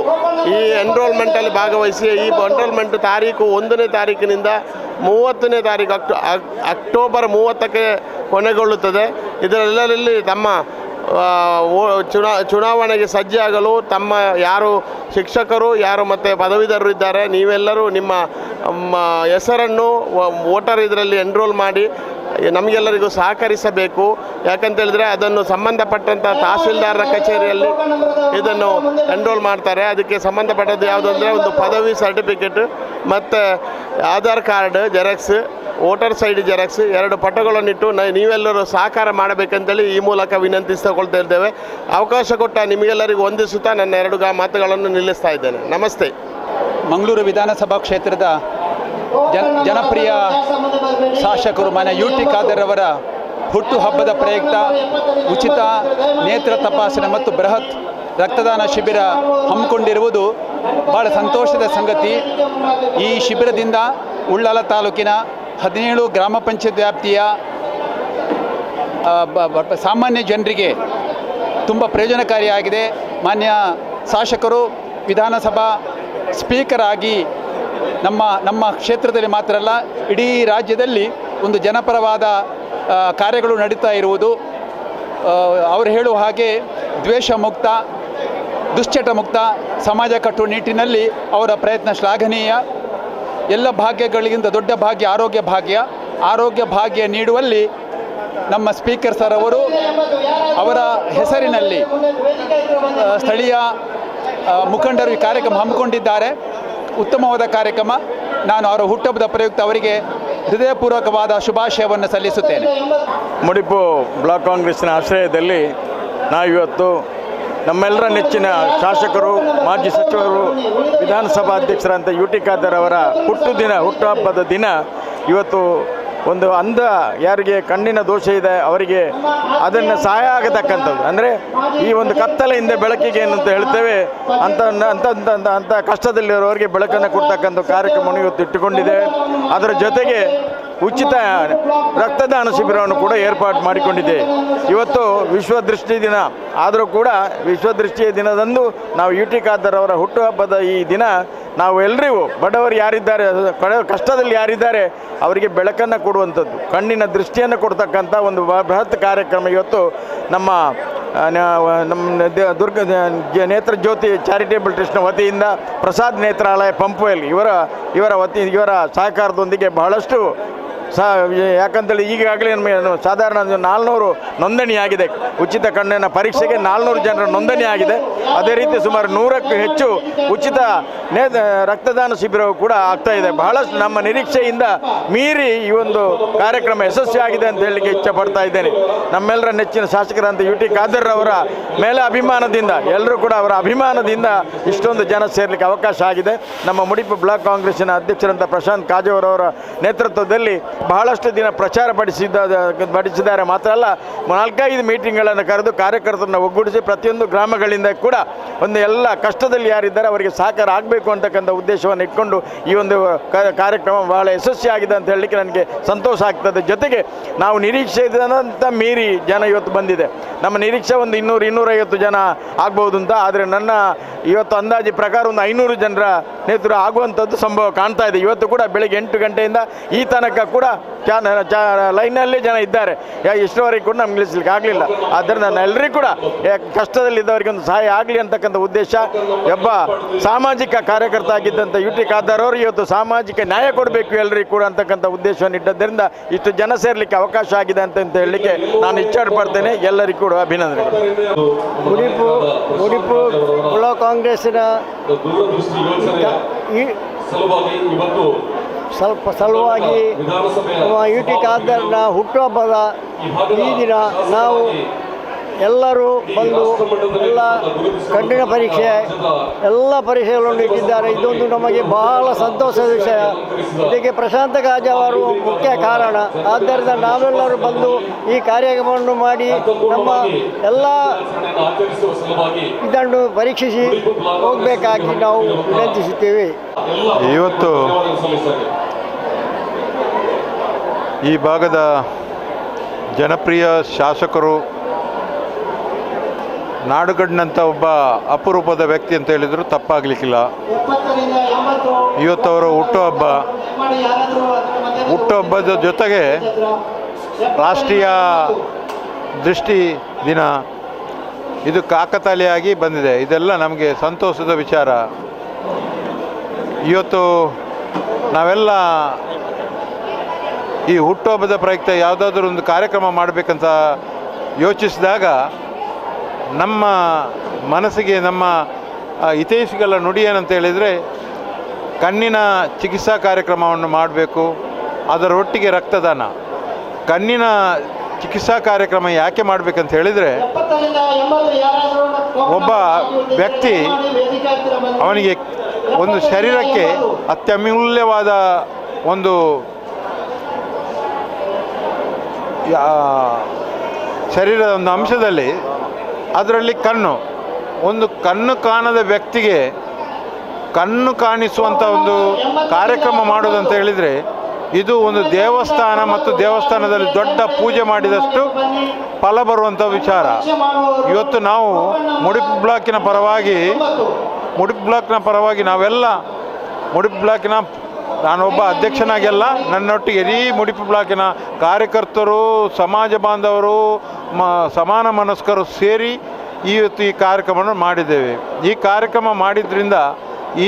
O: ಈ ಎನ್ರೋಲ್ಮೆಂಟಲ್ಲಿ ಭಾಗವಹಿಸಿ ಈ ಎನ್ರೋಲ್ಮೆಂಟ್ ತಾರೀಕು 1ನೇ ತಾರೀಕಿನಿಂದ 30ನೇ ತಾರೀಕು ಅಕ್ಟೋಬರ್ 30ಕ್ಕೆ ಕೊನೆಗೊಳ್ಳುತ್ತದೆ. ಇದರೆಲ್ಲರಲ್ಲಿ ತಮ್ಮ ಚುನಾವಣೆಗೆ ಸಜ್ಜಾಗಲು ತಮ್ಮ ಯಾರು ಶಿಕ್ಷಕರು ಯಾರು ಮತ್ತು ಪದವೀಧರರು ಇದ್ದಾರೆ ನೀವೆಲ್ಲರೂ ನಿಮ್ಮ ಹೆಸರನ್ನು ವೋಟರ್ ಇದರಲ್ಲಿ ಎನ್ರೋಲ್ ಮಾಡಿ ನಮಗೆಲ್ಲರಿಗೂ ಸಹಕರಿಸಬೇಕು. ಯಾಕಂತೇಳಿದರೆ ಅದನ್ನು ಸಂಬಂಧಪಟ್ಟಂಥ ತಹಸೀಲ್ದಾರರ ಕಚೇರಿಯಲ್ಲಿ ಇದನ್ನು ಎನ್ರೋಲ್ ಮಾಡ್ತಾರೆ. ಅದಕ್ಕೆ ಸಂಬಂಧಪಟ್ಟದ್ದು ಯಾವುದು ಅಂದರೆ ಒಂದು ಪದವಿ ಸರ್ಟಿಫಿಕೇಟ್ ಮತ್ತು Aadhaar card xerox, voters ID xerox 2 ಪಟಗಳನ್ನಿಟ್ಟು ನೀವೆಲ್ಲರೂ ಸಹಕಾರ ಮಾಡಬೇಕಂತೇಳಿ ಈ ಮೂಲಕ ವಿನಂತಿಸಿಕೊಳ್ತಾ ಇದ್ದೇವೆ. ಅವಕಾಶ ಕೊಟ್ಟ ನಿಮಗೆಲ್ಲರಿಗೂ ವಂದಿಸುತ್ತಾ ನನ್ನ 2 ಮಾತುಗಳನ್ನು ನಿಲ್ಲಿಸ್ತಾ ಇದ್ದೇನೆ. ನಮಸ್ತೆ.
P: ಮಂಗಳೂರು ವಿಧಾನಸಭಾ ಕ್ಷೇತ್ರದ ಜನಪ್ರಿಯ ಶಾಸಕರು ಮಾನ್ಯ UT ಖಾದರ್ ಅವರ ಹುಟ್ಟುಹಬ್ಬದ ಪ್ರಯುಕ್ತ ಉಚಿತ ನೇತ್ರ ತಪಾಸಣೆ ಮತ್ತು ಬೃಹತ್ ರಕ್ತದಾನ ಶಿಬಿರ ಹಮ್ಮಿಕೊಂಡಿರುವುದು ಭಾಳ ಸಂತೋಷದ ಸಂಗತಿ. ಈ ಶಿಬಿರದಿಂದ ಉಳ್ಳಾಲ ತಾಲೂಕಿನ 17 ಗ್ರಾಮ ಪಂಚಾಯತ್ ವ್ಯಾಪ್ತಿಯ ಸಾಮಾನ್ಯ ಜನರಿಗೆ ತುಂಬ ಪ್ರಯೋಜನಕಾರಿಯಾಗಿದೆ. ಮಾನ್ಯ ಶಾಸಕರು ವಿಧಾನಸಭಾ ಸ್ಪೀಕರ್ ಆಗಿ ನಮ್ಮ ಕ್ಷೇತ್ರದಲ್ಲಿ ಮಾತ್ರ ಅಲ್ಲ ಇಡೀ ರಾಜ್ಯದಲ್ಲಿ ಒಂದು ಜನಪರವಾದ ಕಾರ್ಯಗಳು ನಡೀತಾ ಇರುವುದು. ಅವರು ಹೇಳುವ ಹಾಗೆ ದ್ವೇಷ ಮುಕ್ತ ದುಶ್ಚಟ ಮುಕ್ತ ಸಮಾಜ ಕಟ್ಟುವ ನಿಟ್ಟಿನಲ್ಲಿ ಅವರ ಪ್ರಯತ್ನ ಶ್ಲಾಘನೀಯ. ಎಲ್ಲ ಭಾಗ್ಯಗಳಿಗಿಂತ ದೊಡ್ಡ ಭಾಗ್ಯ ಆರೋಗ್ಯ ಭಾಗ್ಯ ನೀಡುವಲ್ಲಿ ನಮ್ಮ ಸ್ಪೀಕರ್ ಸರ್ ಅವರು ಅವರ ಹೆಸರಿನಲ್ಲಿ ಸ್ಥಳೀಯ ಮುಖಂಡರು ಈ ಕಾರ್ಯಕ್ರಮ ಹಮ್ಮಿಕೊಂಡಿದ್ದಾರೆ. ಉತ್ತಮವಾದ ಕಾರ್ಯಕ್ರಮ. ನಾನು ಅವರ ಹುಟ್ಟುಹಬ್ಬದ ಪ್ರಯುಕ್ತ ಅವರಿಗೆ ಹೃದಯಪೂರ್ವಕವಾದ ಶುಭಾಶಯವನ್ನು ಸಲ್ಲಿಸುತ್ತೇನೆ.
Q: ಮುಡಿಪು ಬ್ಲಾಕ್ ಕಾಂಗ್ರೆಸ್ನ ಆಶ್ರಯದಲ್ಲಿ ನಾವಿವತ್ತು ನಮ್ಮೆಲ್ಲರ ನೆಚ್ಚಿನ ಶಾಸಕರು ಮಾಜಿ ಸಚಿವರು ವಿಧಾನಸಭಾ ಅಧ್ಯಕ್ಷರಂತ UT ಖಾದರ್ ಅವರ ಹುಟ್ಟುಹಬ್ಬದ ದಿನ ಇವತ್ತು ಒಂದು ಅಂಧ ಯಾರಿಗೆ ಕಣ್ಣಿನ ದೋಷ ಇದೆ ಅವರಿಗೆ ಅದನ್ನು ಸಹಾಯ ಆಗತಕ್ಕಂಥದ್ದು ಅಂದರೆ ಈ ಒಂದು ಕತ್ತಲೆಯಿಂದ ಬೆಳಕಿಗೆ ಏನಂತ ಹೇಳ್ತೇವೆ ಅಂತ ಕಷ್ಟದಲ್ಲಿರೋರಿಗೆ ಬೆಳಕನ್ನು ಕೊಡ್ತಕ್ಕಂಥ ಕಾರ್ಯಕ್ರಮವನ್ನು ಇವತ್ತು ಇಟ್ಟುಕೊಂಡಿದೆ. ಅದರ ಜೊತೆಗೆ ಉಚಿತ ರಕ್ತದಾನ ಶಿಬಿರವನ್ನು ಕೂಡ ಏರ್ಪಾಡು ಮಾಡಿಕೊಂಡಿದೆ. ಇವತ್ತು ವಿಶ್ವದೃಷ್ಟಿ ದಿನ ಆದರೂ ಕೂಡ ವಿಶ್ವದೃಷ್ಟಿಯ ದಿನದಂದು ನಾವು UT ಖಾದರ್ ಅವರ ಹುಟ್ಟುಹಬ್ಬದ ಈ ದಿನ ನಾವು ಎಲ್ಲರಿಗೂ ಬಡವರು ಯಾರಿದ್ದಾರೆ ಕಷ್ಟದಲ್ಲಿ ಯಾರಿದ್ದಾರೆ ಅವರಿಗೆ ಬೆಳಕನ್ನು ಕೊಡುವಂಥದ್ದು ಕಣ್ಣಿನ ದೃಷ್ಟಿಯನ್ನು ಕೊಡ್ತಕ್ಕಂಥ ಒಂದು ಬೃಹತ್ ಕಾರ್ಯಕ್ರಮ ಇವತ್ತು ನಮ್ಮ ನೇತ್ರ ಜ್ಯೋತಿ ಚಾರಿಟೇಬಲ್ ಟ್ರಸ್ಟ್ನ ವತಿಯಿಂದ ಪ್ರಸಾದ್ ನೇತ್ರಾಲಯ ಪಂಪ್ವೆಲ್ ಇವರ ಸಹಕಾರದೊಂದಿಗೆ ಬಹಳಷ್ಟು ಯಾಕಂತೇಳಿ ಈಗಾಗಲೇ ಸಾಧಾರಣ 400 ನೋಂದಣಿಯಾಗಿದೆ. ಉಚಿತ ಕಣ್ಣಿನ ಪರೀಕ್ಷೆಗೆ 400 ಜನರ ನೋಂದಣಿ ಆಗಿದೆ. ಅದೇ ರೀತಿ ಸುಮಾರು 100ಕ್ಕೂ ಹೆಚ್ಚು ಉಚಿತ ರಕ್ತದಾನ ಶಿಬಿರವು ಕೂಡ ಆಗ್ತಾ ಇದೆ. ಬಹಳಷ್ಟು ನಮ್ಮ ನಿರೀಕ್ಷೆಯಿಂದ ಮೀರಿ ಈ ಒಂದು ಕಾರ್ಯಕ್ರಮ ಯಶಸ್ವಿಯಾಗಿದೆ ಅಂತ ಹೇಳಲಿಕ್ಕೆ ಇಚ್ಛಪಡ್ತಾ ಇದ್ದೇನೆ. ನಮ್ಮೆಲ್ಲರ ನೆಚ್ಚಿನ ಶಾಸಕರಂತ UT ಖಾದರ್ ಅವರ ಮೇಲೆ ಅಭಿಮಾನದಿಂದ ಎಲ್ಲರೂ ಕೂಡ ಅವರ ಅಭಿಮಾನದಿಂದ ಇಷ್ಟೊಂದು ಜನ ಸೇರಲಿಕ್ಕೆ ಅವಕಾಶ ಆಗಿದೆ. ನಮ್ಮ ಮುಡಿಪು ಬ್ಲಾಕ್ ಕಾಂಗ್ರೆಸ್ಸಿನ ಅಧ್ಯಕ್ಷರಂತ ಪ್ರಶಾಂತ್ ಕಾಜೋರವರ ನೇತೃತ್ವದಲ್ಲಿ ಬಹಳಷ್ಟು ದಿನ ಪ್ರಚಾರ ಪಡಿಸಿದ್ದಾರೆ. ಮಾತ್ರ ಅಲ್ಲ 4-5 ಮೀಟಿಂಗ್ಗಳನ್ನು ಕರೆದು ಕಾರ್ಯಕರ್ತರನ್ನು ಒಗ್ಗೂಡಿಸಿ ಪ್ರತಿಯೊಂದು ಗ್ರಾಮಗಳಿಂದ ಕೂಡ ಒಂದು ಎಲ್ಲ ಕಷ್ಟದಲ್ಲಿ ಯಾರಿದ್ದಾರೆ ಅವರಿಗೆ ಸಹಕಾರ ಆಗಬೇಕು ಅಂತಕ್ಕಂಥ ಉದ್ದೇಶವನ್ನು ಇಟ್ಕೊಂಡು ಈ ಒಂದು ಕಾರ್ಯಕ್ರಮ ಬಹಳ ಯಶಸ್ವಿಯಾಗಿದೆ ಅಂತ ಹೇಳಲಿಕ್ಕೆ ನನಗೆ ಸಂತೋಷ ಆಗ್ತದೆ. ಜೊತೆಗೆ ನಾವು ನಿರೀಕ್ಷೆದಂತ ಮೀರಿ ಜನ ಇವತ್ತು ಬಂದಿದೆ. ನಮ್ಮ ನಿರೀಕ್ಷೆ ಒಂದು 200-250 ಜನ ಆಗ್ಬೋದು ಅಂತ. ಆದರೆ ನನ್ನ ಇವತ್ತು ಅಂದಾಜು ಪ್ರಕಾರ ಒಂದು 500 ಜನರ ನೇತೃತ್ವ ಆಗುವಂಥದ್ದು ಸಂಭವ ಕಾಣ್ತಾ ಇದೆ. ಇವತ್ತು ಕೂಡ ಬೆಳಗ್ಗೆ 8 ಗಂಟೆಯಿಂದ ಈ ತನಕ ಕೂಡ ಲೈನಲ್ಲಿ ಜನ ಇದ್ದಾರೆ. ಇಷ್ಟವರೆಗೆ ಕೂಡ ನಮ್ಗೆ ನಿಲ್ಲಿಸ್ಲಿಕ್ಕೆ ಆಗಲಿಲ್ಲ. ಆದ್ದರಿಂದ ಎಲ್ಲರಿಗೂ ಕೂಡ ಕಷ್ಟದಲ್ಲಿದ್ದವರಿಗೆ ಒಂದು ಸಹಾಯ ಆಗಲಿ ಅಂತಕ್ಕಂಥ ಉದ್ದೇಶ ಒಬ್ಬ ಸಾಮಾಜಿಕ ಕಾರ್ಯಕರ್ತ ಆಗಿದ್ದಂಥ UT ಖಾದರ್ ಅವರು ಇವತ್ತು ಸಾಮಾಜಿಕ ನ್ಯಾಯ ಕೊಡಬೇಕು ಎಲ್ಲರಿಗೂ ಕೂಡ ಅಂತಕ್ಕಂಥ ಉದ್ದೇಶವನ್ನು ಇಟ್ಟದ್ದರಿಂದ ಇಷ್ಟು ಜನ ಸೇರಲಿಕ್ಕೆ ಅವಕಾಶ ಆಗಿದೆ ಅಂತ ಹೇಳಲಿಕ್ಕೆ ನಾನು ಇಚ್ಛಾಪಡ್ತೇನೆ. ಎಲ್ಲರಿಗೂ ಕೂಡ ಅಭಿನಂದನೆಗಳು.
C: ಉಡುಪಿ ಬ್ಲಾಕ್ ಕಾಂಗ್ರೆಸ್ಸಿನ ಸಲುವಾಗಿ UT ಖಾದರ್ನ ಹುಟ್ಟುಹಬ್ಬದ ಈ ದಿನ ನಾವು ಎಲ್ಲರೂ ಬಂದು ಎಲ್ಲ ಕಠಿಣ ಪರೀಕ್ಷೆ ಎಲ್ಲ ಪರೀಕ್ಷೆಗಳನ್ನು ಇಟ್ಟಿದ್ದಾರೆ. ಇದೊಂದು ನಮಗೆ ಬಹಳ ಸಂತೋಷದ ವಿಷಯ. ಇದಕ್ಕೆ ಪ್ರಶಾಂತ ಗಾಜ್ ಅವರು ಮುಖ್ಯ ಕಾರಣ. ಆದ್ದರಿಂದ ನಾವೆಲ್ಲರೂ ಬಂದು ಈ ಕಾರ್ಯಕ್ರಮವನ್ನು ಮಾಡಿ ನಮ್ಮ ಎಲ್ಲ ಇದನ್ನು ಪರೀಕ್ಷಿಸಿ ಹೋಗಬೇಕಾಗಿ ನಾವು ವಿನಂತಿಸುತ್ತೇವೆ.
R: ಇವತ್ತು ಈ ಭಾಗದ ಜನಪ್ರಿಯ ಶಾಸಕರು, ನಾಡುಗಡ್ನಂಥ ಒಬ್ಬ ಅಪರೂಪದ ವ್ಯಕ್ತಿ ಅಂತ ಹೇಳಿದರೂ ತಪ್ಪಾಗಲಿಕ್ಕಿಲ್ಲ. ಇವತ್ತವರ ಹುಟ್ಟುಹಬ್ಬದ ಜೊತೆಗೆ ರಾಷ್ಟ್ರೀಯ ದೃಷ್ಟಿ ದಿನ ಇದು ಕಾಕತಾಳೀಯಾಗಿ ಬಂದಿದೆ. ಇದೆಲ್ಲ ನಮಗೆ ಸಂತೋಷದ ವಿಚಾರ. ಇವತ್ತು ನಾವೆಲ್ಲ ಈ ಹುಟ್ಟುಹಬ್ಬದ ಪ್ರಯುಕ್ತ ಯಾವುದಾದ್ರೂ ಒಂದು ಕಾರ್ಯಕ್ರಮ ಮಾಡಬೇಕಂತ ಯೋಚಿಸಿದಾಗ ನಮ್ಮ ಮನಸ್ಸಿಗೆ ನಮ್ಮ ಹಿತೈಷಿಗಳ ನುಡಿ ಏನಂತ ಹೇಳಿದರೆ ಕಣ್ಣಿನ ಚಿಕಿತ್ಸಾ ಕಾರ್ಯಕ್ರಮವನ್ನು ಮಾಡಬೇಕು, ಅದರೊಟ್ಟಿಗೆ ರಕ್ತದಾನ. ಕಣ್ಣಿನ ಚಿಕಿತ್ಸಾ ಕಾರ್ಯಕ್ರಮ ಯಾಕೆ ಮಾಡಬೇಕಂತ ಹೇಳಿದರೆ ಒಬ್ಬ ವ್ಯಕ್ತಿ ಅವನಿಗೆ ಒಂದು ಶರೀರಕ್ಕೆ ಅತ್ಯಮೂಲ್ಯವಾದ ಒಂದು ಶರೀರದ ಒಂದು ಅಂಶದಲ್ಲಿ ಅದರಲ್ಲಿ ಒಂದು ಕಣ್ಣು ಕಾಣದ ವ್ಯಕ್ತಿಗೆ ಕಣ್ಣು ಕಾಣಿಸುವಂಥ ಒಂದು ಕಾರ್ಯಕ್ರಮ ಮಾಡೋದಂತ ಹೇಳಿದರೆ ಇದು ಒಂದು ದೇವಸ್ಥಾನ ಮತ್ತು ದೇವಸ್ಥಾನದಲ್ಲಿ ದೊಡ್ಡ ಪೂಜೆ ಮಾಡಿದಷ್ಟು ಫಲ ಬರುವಂಥ ವಿಚಾರ. ಇವತ್ತು ನಾವು ಮುಡುಪು ಬ್ಲಾಕಿನ ಪರವಾಗಿ ನಾವೆಲ್ಲ ಮುಡುಪು ಬ್ಲಾಕಿನ ನಾನೊಬ್ಬ ಅಧ್ಯಕ್ಷನಾಗೆಲ್ಲ ನನ್ನೊಟ್ಟಿಗೆ ಇಡೀ ಮುಡುಪು ಬ್ಲಾಕಿನ ಕಾರ್ಯಕರ್ತರು, ಸಮಾಜ ಬಾಂಧವರು, ಸಮಾನ ಮನಸ್ಕರು ಸೇರಿ ಇವತ್ತು ಈ ಕಾರ್ಯಕ್ರಮವನ್ನು ಮಾಡಿದ್ದೇವೆ. ಈ ಕಾರ್ಯಕ್ರಮ ಮಾಡಿದ್ರಿಂದ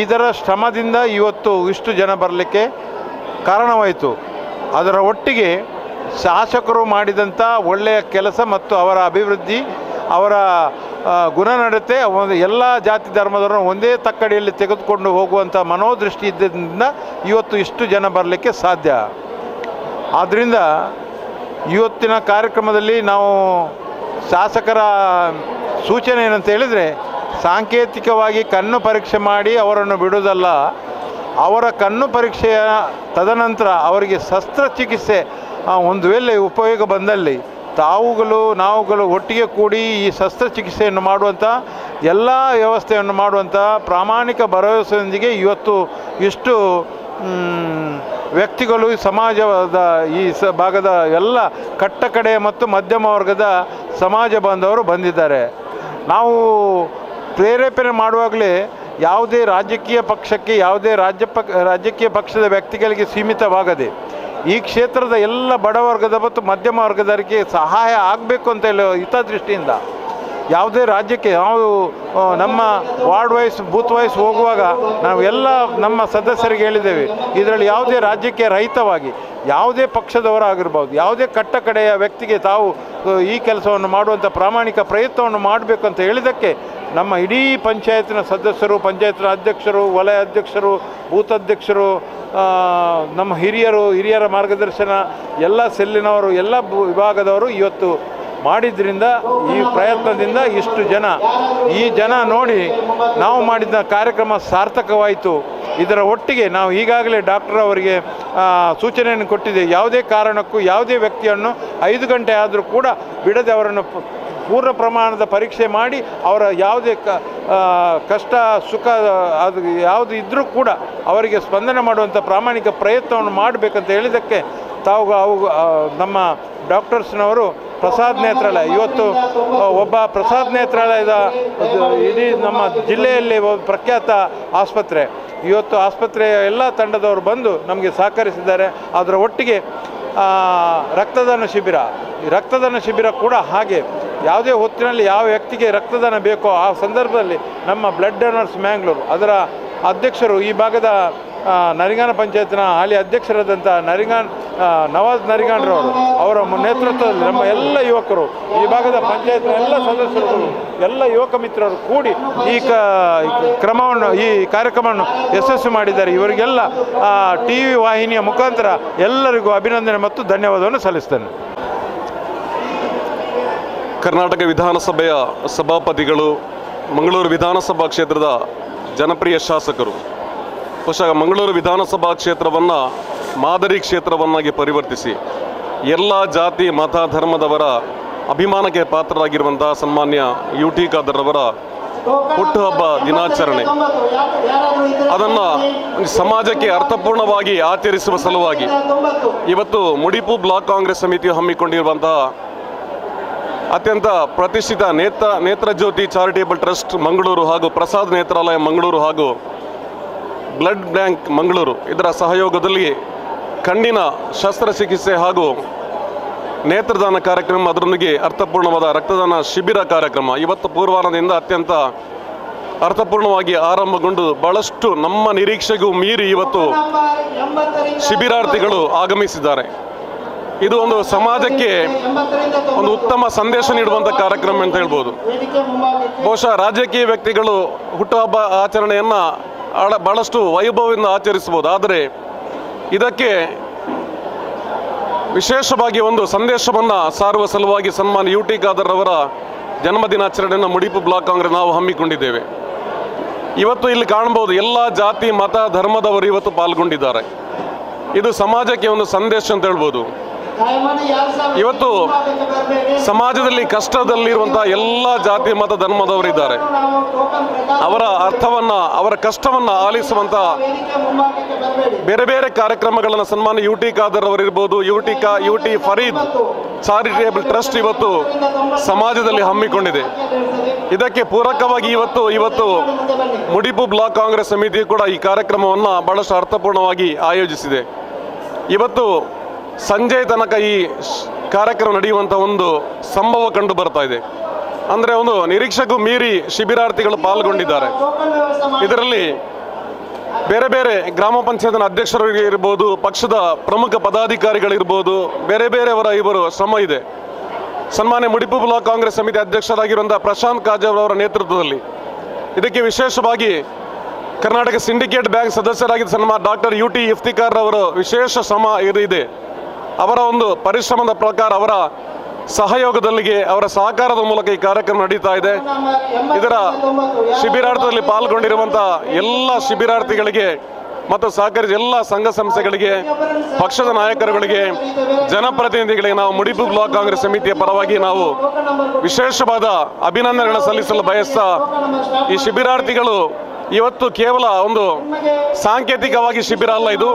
R: ಇದರ ಶ್ರಮದಿಂದ ಇವತ್ತು ಇಷ್ಟು ಜನ ಬರಲಿಕ್ಕೆ ಕಾರಣವಾಯಿತು. ಅದರ ಒಟ್ಟಿಗೆ ಶಾಸಕರು ಮಾಡಿದಂಥ ಒಳ್ಳೆಯ ಕೆಲಸ ಮತ್ತು ಅವರ ಅಭಿವೃದ್ಧಿ, ಅವರ ಗುಣನಡತೆ, ಎಲ್ಲ ಜಾತಿ ಧರ್ಮದವರನ್ನು ಒಂದೇ ತಕ್ಕಡಿಯಲ್ಲಿ ತೆಗೆದುಕೊಂಡು ಹೋಗುವಂಥ ಮನೋದೃಷ್ಟಿ ಇದ್ದರಿಂದ ಇವತ್ತು ಇಷ್ಟು ಜನ ಬರಲಿಕ್ಕೆ ಸಾಧ್ಯ. ಆದ್ದರಿಂದ ಇವತ್ತಿನ ಕಾರ್ಯಕ್ರಮದಲ್ಲಿ ನಾವು ಶಾಸಕರ ಸೂಚನೆ ಏನಂತ ಹೇಳಿದರೆ ಸಾಂಕೇತಿಕವಾಗಿ ಕಣ್ಣು ಪರೀಕ್ಷೆ ಮಾಡಿ ಅವರನ್ನು ಬಿಡುವುದಲ್ಲ, ಅವರ ಕಣ್ಣು ಪರೀಕ್ಷೆಯ ತದನಂತರ ಅವರಿಗೆ ಶಸ್ತ್ರಚಿಕಿತ್ಸೆ ಒಂದು ವೇಳೆ ಉಪಯೋಗ ಬಂದಲ್ಲಿ ನಾವುಗಳು ಒಟ್ಟಿಗೆ ಕೂಡಿ ಈ ಶಸ್ತ್ರಚಿಕಿತ್ಸೆಯನ್ನು ಮಾಡುವಂಥ ಎಲ್ಲ ವ್ಯವಸ್ಥೆಯನ್ನು ಮಾಡುವಂಥ ಪ್ರಾಮಾಣಿಕ ಭರವಸೆಯೊಂದಿಗೆ ಇವತ್ತು ಇಷ್ಟು ವ್ಯಕ್ತಿಗಳು ಸಮಾಜದ ಈ ಭಾಗದ ಎಲ್ಲ ಕಟ್ಟಕಡೆಯ ಮತ್ತು ಮಧ್ಯಮ ವರ್ಗದ ಸಮಾಜ ಬಾಂಧವರು ಬಂದಿದ್ದಾರೆ. ನಾವು ಪ್ರೇರೇಪಣೆ ಮಾಡುವಾಗಲೇ ಯಾವುದೇ ರಾಜಕೀಯ ಪಕ್ಷಕ್ಕೆ, ಯಾವುದೇ ರಾಜಕೀಯ ಪಕ್ಷದ ವ್ಯಕ್ತಿಗಳಿಗೆ ಸೀಮಿತವಾಗದೆ ಈ ಕ್ಷೇತ್ರದ ಎಲ್ಲ ಬಡವರ್ಗದ ಮತ್ತು ಮಧ್ಯಮ ವರ್ಗದವರಿಗೆ ಸಹಾಯ ಆಗಬೇಕು ಅಂತ ಹೇಳೋ ಹಿತದೃಷ್ಟಿಯಿಂದ ಯಾವುದೇ ರಾಜ್ಯಕ್ಕೆ ನಾವು ನಮ್ಮ ವಾರ್ಡ್ ವೈಸ್ ಬೂತ್ ವೈಸ್ ಹೋಗುವಾಗ ನಾವು ಎಲ್ಲ ನಮ್ಮ ಸದಸ್ಯರಿಗೆ ಹೇಳಿದ್ದೇವೆ, ಇದರಲ್ಲಿ ಯಾವುದೇ ರಾಜ್ಯಕ್ಕೆ ರಹಿತವಾಗಿ ಯಾವುದೇ ಪಕ್ಷದವರಾಗಿರ್ಬೋದು, ಯಾವುದೇ ಕಟ್ಟಕಡೆಯ ವ್ಯಕ್ತಿಗೆ ತಾವು ಈ ಕೆಲಸವನ್ನು ಮಾಡುವಂಥ ಪ್ರಾಮಾಣಿಕ ಪ್ರಯತ್ನವನ್ನು ಮಾಡಬೇಕು ಅಂತ ಹೇಳಿದ್ದಕ್ಕೆ ನಮ್ಮ ಇಡೀ ಪಂಚಾಯತಿನ ಸದಸ್ಯರು, ಪಂಚಾಯತ್ನ ಅಧ್ಯಕ್ಷರು, ವಲಯ ಅಧ್ಯಕ್ಷರು, ಬೂತ್ ಅಧ್ಯಕ್ಷರು, ನಮ್ಮ ಹಿರಿಯರ ಮಾರ್ಗದರ್ಶನ, ಎಲ್ಲ ಸೆಲ್ಲಿನವರು, ಎಲ್ಲ ವಿಭಾಗದವರು ಇವತ್ತು ಮಾಡಿದ್ರಿಂದ ಈ ಪ್ರಯತ್ನದಿಂದ ಇಷ್ಟು ಈ ಜನ ನೋಡಿ ನಾವು ಮಾಡಿದ ಕಾರ್ಯಕ್ರಮ ಸಾರ್ಥಕವಾಯಿತು. ಇದರ ಒಟ್ಟಿಗೆ ನಾವು ಈಗಾಗಲೇ ಡಾಕ್ಟರ್ ಅವರಿಗೆ ಸೂಚನೆಯನ್ನು ಕೊಟ್ಟಿದೆ, ಯಾವುದೇ ಕಾರಣಕ್ಕೂ ಯಾವುದೇ ವ್ಯಕ್ತಿಯನ್ನು 5 ಗಂಟೆ ಆದರೂ ಕೂಡ ಬಿಡದೆ ಅವರನ್ನು ಪೂರ್ಣ ಪ್ರಮಾಣದ ಪರೀಕ್ಷೆ ಮಾಡಿ ಅವರ ಯಾವುದೇ ಕಷ್ಟ ಸುಖ ಅದು ಯಾವುದು ಇದ್ದರೂ ಕೂಡ ಅವರಿಗೆ ಸ್ಪಂದನೆ ಮಾಡುವಂಥ ಪ್ರಾಮಾಣಿಕ ಪ್ರಯತ್ನವನ್ನು ಮಾಡಬೇಕಂತ ಹೇಳಿದ್ದಕ್ಕೆ ನಮ್ಮ ಡಾಕ್ಟರ್ಸ್ನವರು ಪ್ರಸಾದ್ ನೇತ್ರಾಲಯ ಇವತ್ತು ಒಬ್ಬ ಪ್ರಸಾದ್ ನೇತ್ರಾಲಯದ ಇಡೀ ನಮ್ಮ ಜಿಲ್ಲೆಯಲ್ಲಿ ಪ್ರಖ್ಯಾತ ಆಸ್ಪತ್ರೆ, ಇವತ್ತು ಆಸ್ಪತ್ರೆಯ ಎಲ್ಲ ತಂಡದವರು ಬಂದು ನಮಗೆ ಸಹಕರಿಸಿದ್ದಾರೆ. ಅದರ ಒಟ್ಟಿಗೆ ರಕ್ತದಾನ ಶಿಬಿರ. ಈ ರಕ್ತದಾನ ಶಿಬಿರ ಕೂಡ ಹಾಗೆ ಯಾವುದೇ ಹೊತ್ತಿನಲ್ಲಿ ಯಾವ ವ್ಯಕ್ತಿಗೆ ರಕ್ತದಾನ ಬೇಕೋ ಆ ಸಂದರ್ಭದಲ್ಲಿ ನಮ್ಮ ಬ್ಲಡ್ ಡೋನರ್ಸ್ ಮ್ಯಾಂಗ್ಳೂರು ಅದರ ಅಧ್ಯಕ್ಷರು, ಈ ಭಾಗದ ನರಿಗಾನ ಪಂಚಾಯತ್ನ ಹಾಲಿ ಅಧ್ಯಕ್ಷರಾದಂಥ ನವಾಜ್ ನರಿಗಾನ್ರವರು ಅವರ ನೇತೃತ್ವದಲ್ಲಿ ನಮ್ಮ ಎಲ್ಲ ಯುವಕರು, ಈ ಭಾಗದ ಪಂಚಾಯತ್ನ ಎಲ್ಲ ಸದಸ್ಯರುಗಳು, ಎಲ್ಲ ಯುವಕ ಮಿತ್ರರು ಕೂಡಿ ಈ ಈ ಕಾರ್ಯಕ್ರಮವನ್ನು ಯಶಸ್ವಿ ಮಾಡಿದ್ದಾರೆ. ಇವರಿಗೆಲ್ಲ TV ವಾಹಿನಿಯ ಮುಖಾಂತರ ಎಲ್ಲರಿಗೂ ಅಭಿನಂದನೆ ಮತ್ತು ಧನ್ಯವಾದವನ್ನು ಸಲ್ಲಿಸ್ತೇನೆ.
M: ಕರ್ನಾಟಕ ವಿಧಾನಸಭೆಯ ಸಭಾಪತಿಗಳು, ಮಂಗಳೂರು ವಿಧಾನಸಭಾ ಕ್ಷೇತ್ರದ ಜನಪ್ರಿಯ ಶಾಸಕರು, ಬಹುಶಃ ಮಂಗಳೂರು ವಿಧಾನಸಭಾ ಕ್ಷೇತ್ರವನ್ನು ಮಾದರಿ ಕ್ಷೇತ್ರವನ್ನಾಗಿ ಪರಿವರ್ತಿಸಿ ಎಲ್ಲ ಜಾತಿ ಮತ ಧರ್ಮದವರ ಅಭಿಮಾನಕ್ಕೆ ಪಾತ್ರರಾಗಿರುವಂತಹ ಸನ್ಮಾನ್ಯ UT ಖಾದರ್ ಅವರ ಹುಟ್ಟುಹಬ್ಬ ದಿನಾಚರಣೆ ಅದನ್ನು ಸಮಾಜಕ್ಕೆ ಅರ್ಥಪೂರ್ಣವಾಗಿ ಆಚರಿಸುವ ಸಲುವಾಗಿ ಇವತ್ತು ಮುಡಿಪು ಬ್ಲಾಕ್ ಕಾಂಗ್ರೆಸ್ ಸಮಿತಿಯು ಹಮ್ಮಿಕೊಂಡಿರುವಂತಹ ಅತ್ಯಂತ ಪ್ರತಿಷ್ಠಿತ ನೇತ್ರಜ್ಯೋತಿ ಚಾರಿಟೇಬಲ್ ಟ್ರಸ್ಟ್ ಮಂಗಳೂರು ಹಾಗೂ ಪ್ರಸಾದ್ ನೇತ್ರಾಲಯ ಮಂಗಳೂರು ಹಾಗೂ ಬ್ಲಡ್ ಬ್ಯಾಂಕ್ ಮಂಗಳೂರು ಇದರ ಸಹಯೋಗದಲ್ಲಿ ಕಣ್ಣಿನ ಶಸ್ತ್ರಚಿಕಿತ್ಸೆ ಹಾಗೂ ನೇತ್ರದಾನ ಕಾರ್ಯಕ್ರಮ, ಅದರೊಂದಿಗೆ ಅರ್ಥಪೂರ್ಣವಾದ ರಕ್ತದಾನ ಶಿಬಿರ ಕಾರ್ಯಕ್ರಮ ಇವತ್ತು ಪೂರ್ವಾಹ್ನದಿಂದ ಅತ್ಯಂತ ಅರ್ಥಪೂರ್ಣವಾಗಿ ಆರಂಭಗೊಂಡು ಬಹಳಷ್ಟು ನಮ್ಮ ನಿರೀಕ್ಷೆಗೂ ಮೀರಿ ಇವತ್ತು ಶಿಬಿರಾರ್ಥಿಗಳು ಆಗಮಿಸಿದ್ದಾರೆ. ಇದು ಒಂದು ಸಮಾಜಕ್ಕೆ ಒಂದು ಉತ್ತಮ ಸಂದೇಶ ನೀಡುವಂಥ ಕಾರ್ಯಕ್ರಮ ಅಂತ ಹೇಳ್ಬೋದು. ಬಹುಶಃ ರಾಜಕೀಯ ವ್ಯಕ್ತಿಗಳು ಹುಟ್ಟುಹಬ್ಬ ಆಚರಣೆಯನ್ನು ಬಹಳಷ್ಟು ವೈಭವದಿಂದ ಆಚರಿಸ್ಬೋದು, ಆದರೆ ಇದಕ್ಕೆ ವಿಶೇಷವಾಗಿ ಒಂದು ಸಂದೇಶವನ್ನು ಸಾರುವ ಸಲುವಾಗಿ ಸನ್ಮಾನ್ಯ UT ಖಾದರ್ ಅವರ ಜನ್ಮದಿನಾಚರಣೆಯನ್ನು ಮುಡಿಪು ಬ್ಲಾಕ್ ಕಾಂಗ್ರೆಸ್ ನಾವು ಹಮ್ಮಿಕೊಂಡಿದ್ದೇವೆ. ಇವತ್ತು ಇಲ್ಲಿ ಕಾಣಬಹುದು ಎಲ್ಲ ಜಾತಿ ಮತ ಧರ್ಮದವರು ಇವತ್ತು ಪಾಲ್ಗೊಂಡಿದ್ದಾರೆ. ಇದು ಸಮಾಜಕ್ಕೆ ಒಂದು ಸಂದೇಶ ಅಂತ ಹೇಳ್ಬೋದು. ಇವತ್ತು ಸಮಾಜದಲ್ಲಿ ಕಷ್ಟದಲ್ಲಿರುವಂತಹ ಎಲ್ಲ ಜಾತಿ ಮತ ಧರ್ಮದವರಿದ್ದಾರೆ. ಅವರ ಅರ್ಥವನ್ನು, ಅವರ ಕಷ್ಟವನ್ನು ಆಲಿಸುವಂಥ ಬೇರೆ ಬೇರೆ ಕಾರ್ಯಕ್ರಮಗಳನ್ನು ಸನ್ಮಾನ್ಯ UT ಖಾದರ್ ಅವರಿರ್ಬೋದು, UT ಫರೀದ್ ಚಾರಿಟೇಬಲ್ ಟ್ರಸ್ಟ್ ಇವತ್ತು ಸಮಾಜದಲ್ಲಿ ಹಮ್ಮಿಕೊಂಡಿದೆ. ಇದಕ್ಕೆ ಪೂರಕವಾಗಿ ಇವತ್ತು ಮುಡಿಪು ಬ್ಲಾಕ್ ಕಾಂಗ್ರೆಸ್ ಸಮಿತಿ ಕೂಡ ಈ ಕಾರ್ಯಕ್ರಮವನ್ನು ಬಹಳಷ್ಟು ಅರ್ಥಪೂರ್ಣವಾಗಿ ಆಯೋಜಿಸಿದೆ. ಇವತ್ತು ಸಂಜೆ ತನಕ ಈ ಕಾರ್ಯಕ್ರಮ ನಡೆಯುವಂಥ ಒಂದು ಸಂಭವ ಕಂಡು ಬರ್ತಾ ಇದೆ. ಅಂದರೆ ಒಂದು ನಿರೀಕ್ಷೆಗೂ ಮೀರಿ ಶಿಬಿರಾರ್ಥಿಗಳು ಪಾಲ್ಗೊಂಡಿದ್ದಾರೆ. ಇದರಲ್ಲಿ ಬೇರೆ ಬೇರೆ ಗ್ರಾಮ ಪಂಚಾಯತ್ನ ಅಧ್ಯಕ್ಷರು ಇರ್ಬೋದು, ಪಕ್ಷದ ಪ್ರಮುಖ ಪದಾಧಿಕಾರಿಗಳಿರ್ಬೋದು, ಬೇರೆ ಬೇರೆಯವರ ಇವರು ಶ್ರಮ ಇದೆ. ಸನ್ಮಾನ್ಯ ಮುಡಿಪು ಬ್ಲಾಕ್ ಕಾಂಗ್ರೆಸ್ ಸಮಿತಿ ಅಧ್ಯಕ್ಷರಾಗಿರುವಂಥ ಪ್ರಶಾಂತ್ ಕಾಜಾವ್ ಅವರ ನೇತೃತ್ವದಲ್ಲಿ ಇದಕ್ಕೆ ವಿಶೇಷವಾಗಿ ಕರ್ನಾಟಕ ಸಿಂಡಿಕೇಟ್ ಬ್ಯಾಂಕ್ ಸದಸ್ಯರಾಗಿದ್ದ ಸನ್ಮಾನ್ಯ ಡಾಕ್ಟರ್ UT ಇಫ್ತಿಕಾರ್ ಅವರ ವಿಶೇಷ ಶ್ರಮ ಇದೆ. ಅವರ ಒಂದು ಪರಿಶ್ರಮದ ಪ್ರಕಾರ, ಅವರ ಸಹಯೋಗದಲ್ಲಿಗೆ, ಅವರ ಸಹಕಾರದ ಮೂಲಕ ಈ ಕಾರ್ಯಕ್ರಮ ನಡೀತಾ ಇದೆ. ಇದರ ಶಿಬಿರಾರ್ಥದಲ್ಲಿ ಪಾಲ್ಗೊಂಡಿರುವಂಥ ಎಲ್ಲ ಶಿಬಿರಾರ್ಥಿಗಳಿಗೆ ಮತ್ತು ಸಹಕರಿಸಿದ ಎಲ್ಲ ಸಂಘ ಸಂಸ್ಥೆಗಳಿಗೆ, ಪಕ್ಷದ ನಾಯಕರುಗಳಿಗೆ, ಜನಪ್ರತಿನಿಧಿಗಳಿಗೆ ನಾವು ಮುಡಿಪು ಬ್ಲಾಕ್ ಕಾಂಗ್ರೆಸ್ ಸಮಿತಿಯ ಪರವಾಗಿ ನಾವು ವಿಶೇಷವಾದ ಅಭಿನಂದನೆಗಳನ್ನು ಸಲ್ಲಿಸಲು ಬಯಸ್ತಾ, ಈ ಶಿಬಿರಾರ್ಥಿಗಳು ಇವತ್ತು ಕೇವಲ ಒಂದು ಸಾಂಕೇತಿಕವಾಗಿ ಶಿಬಿರ ಅಲ್ಲ, ಇದು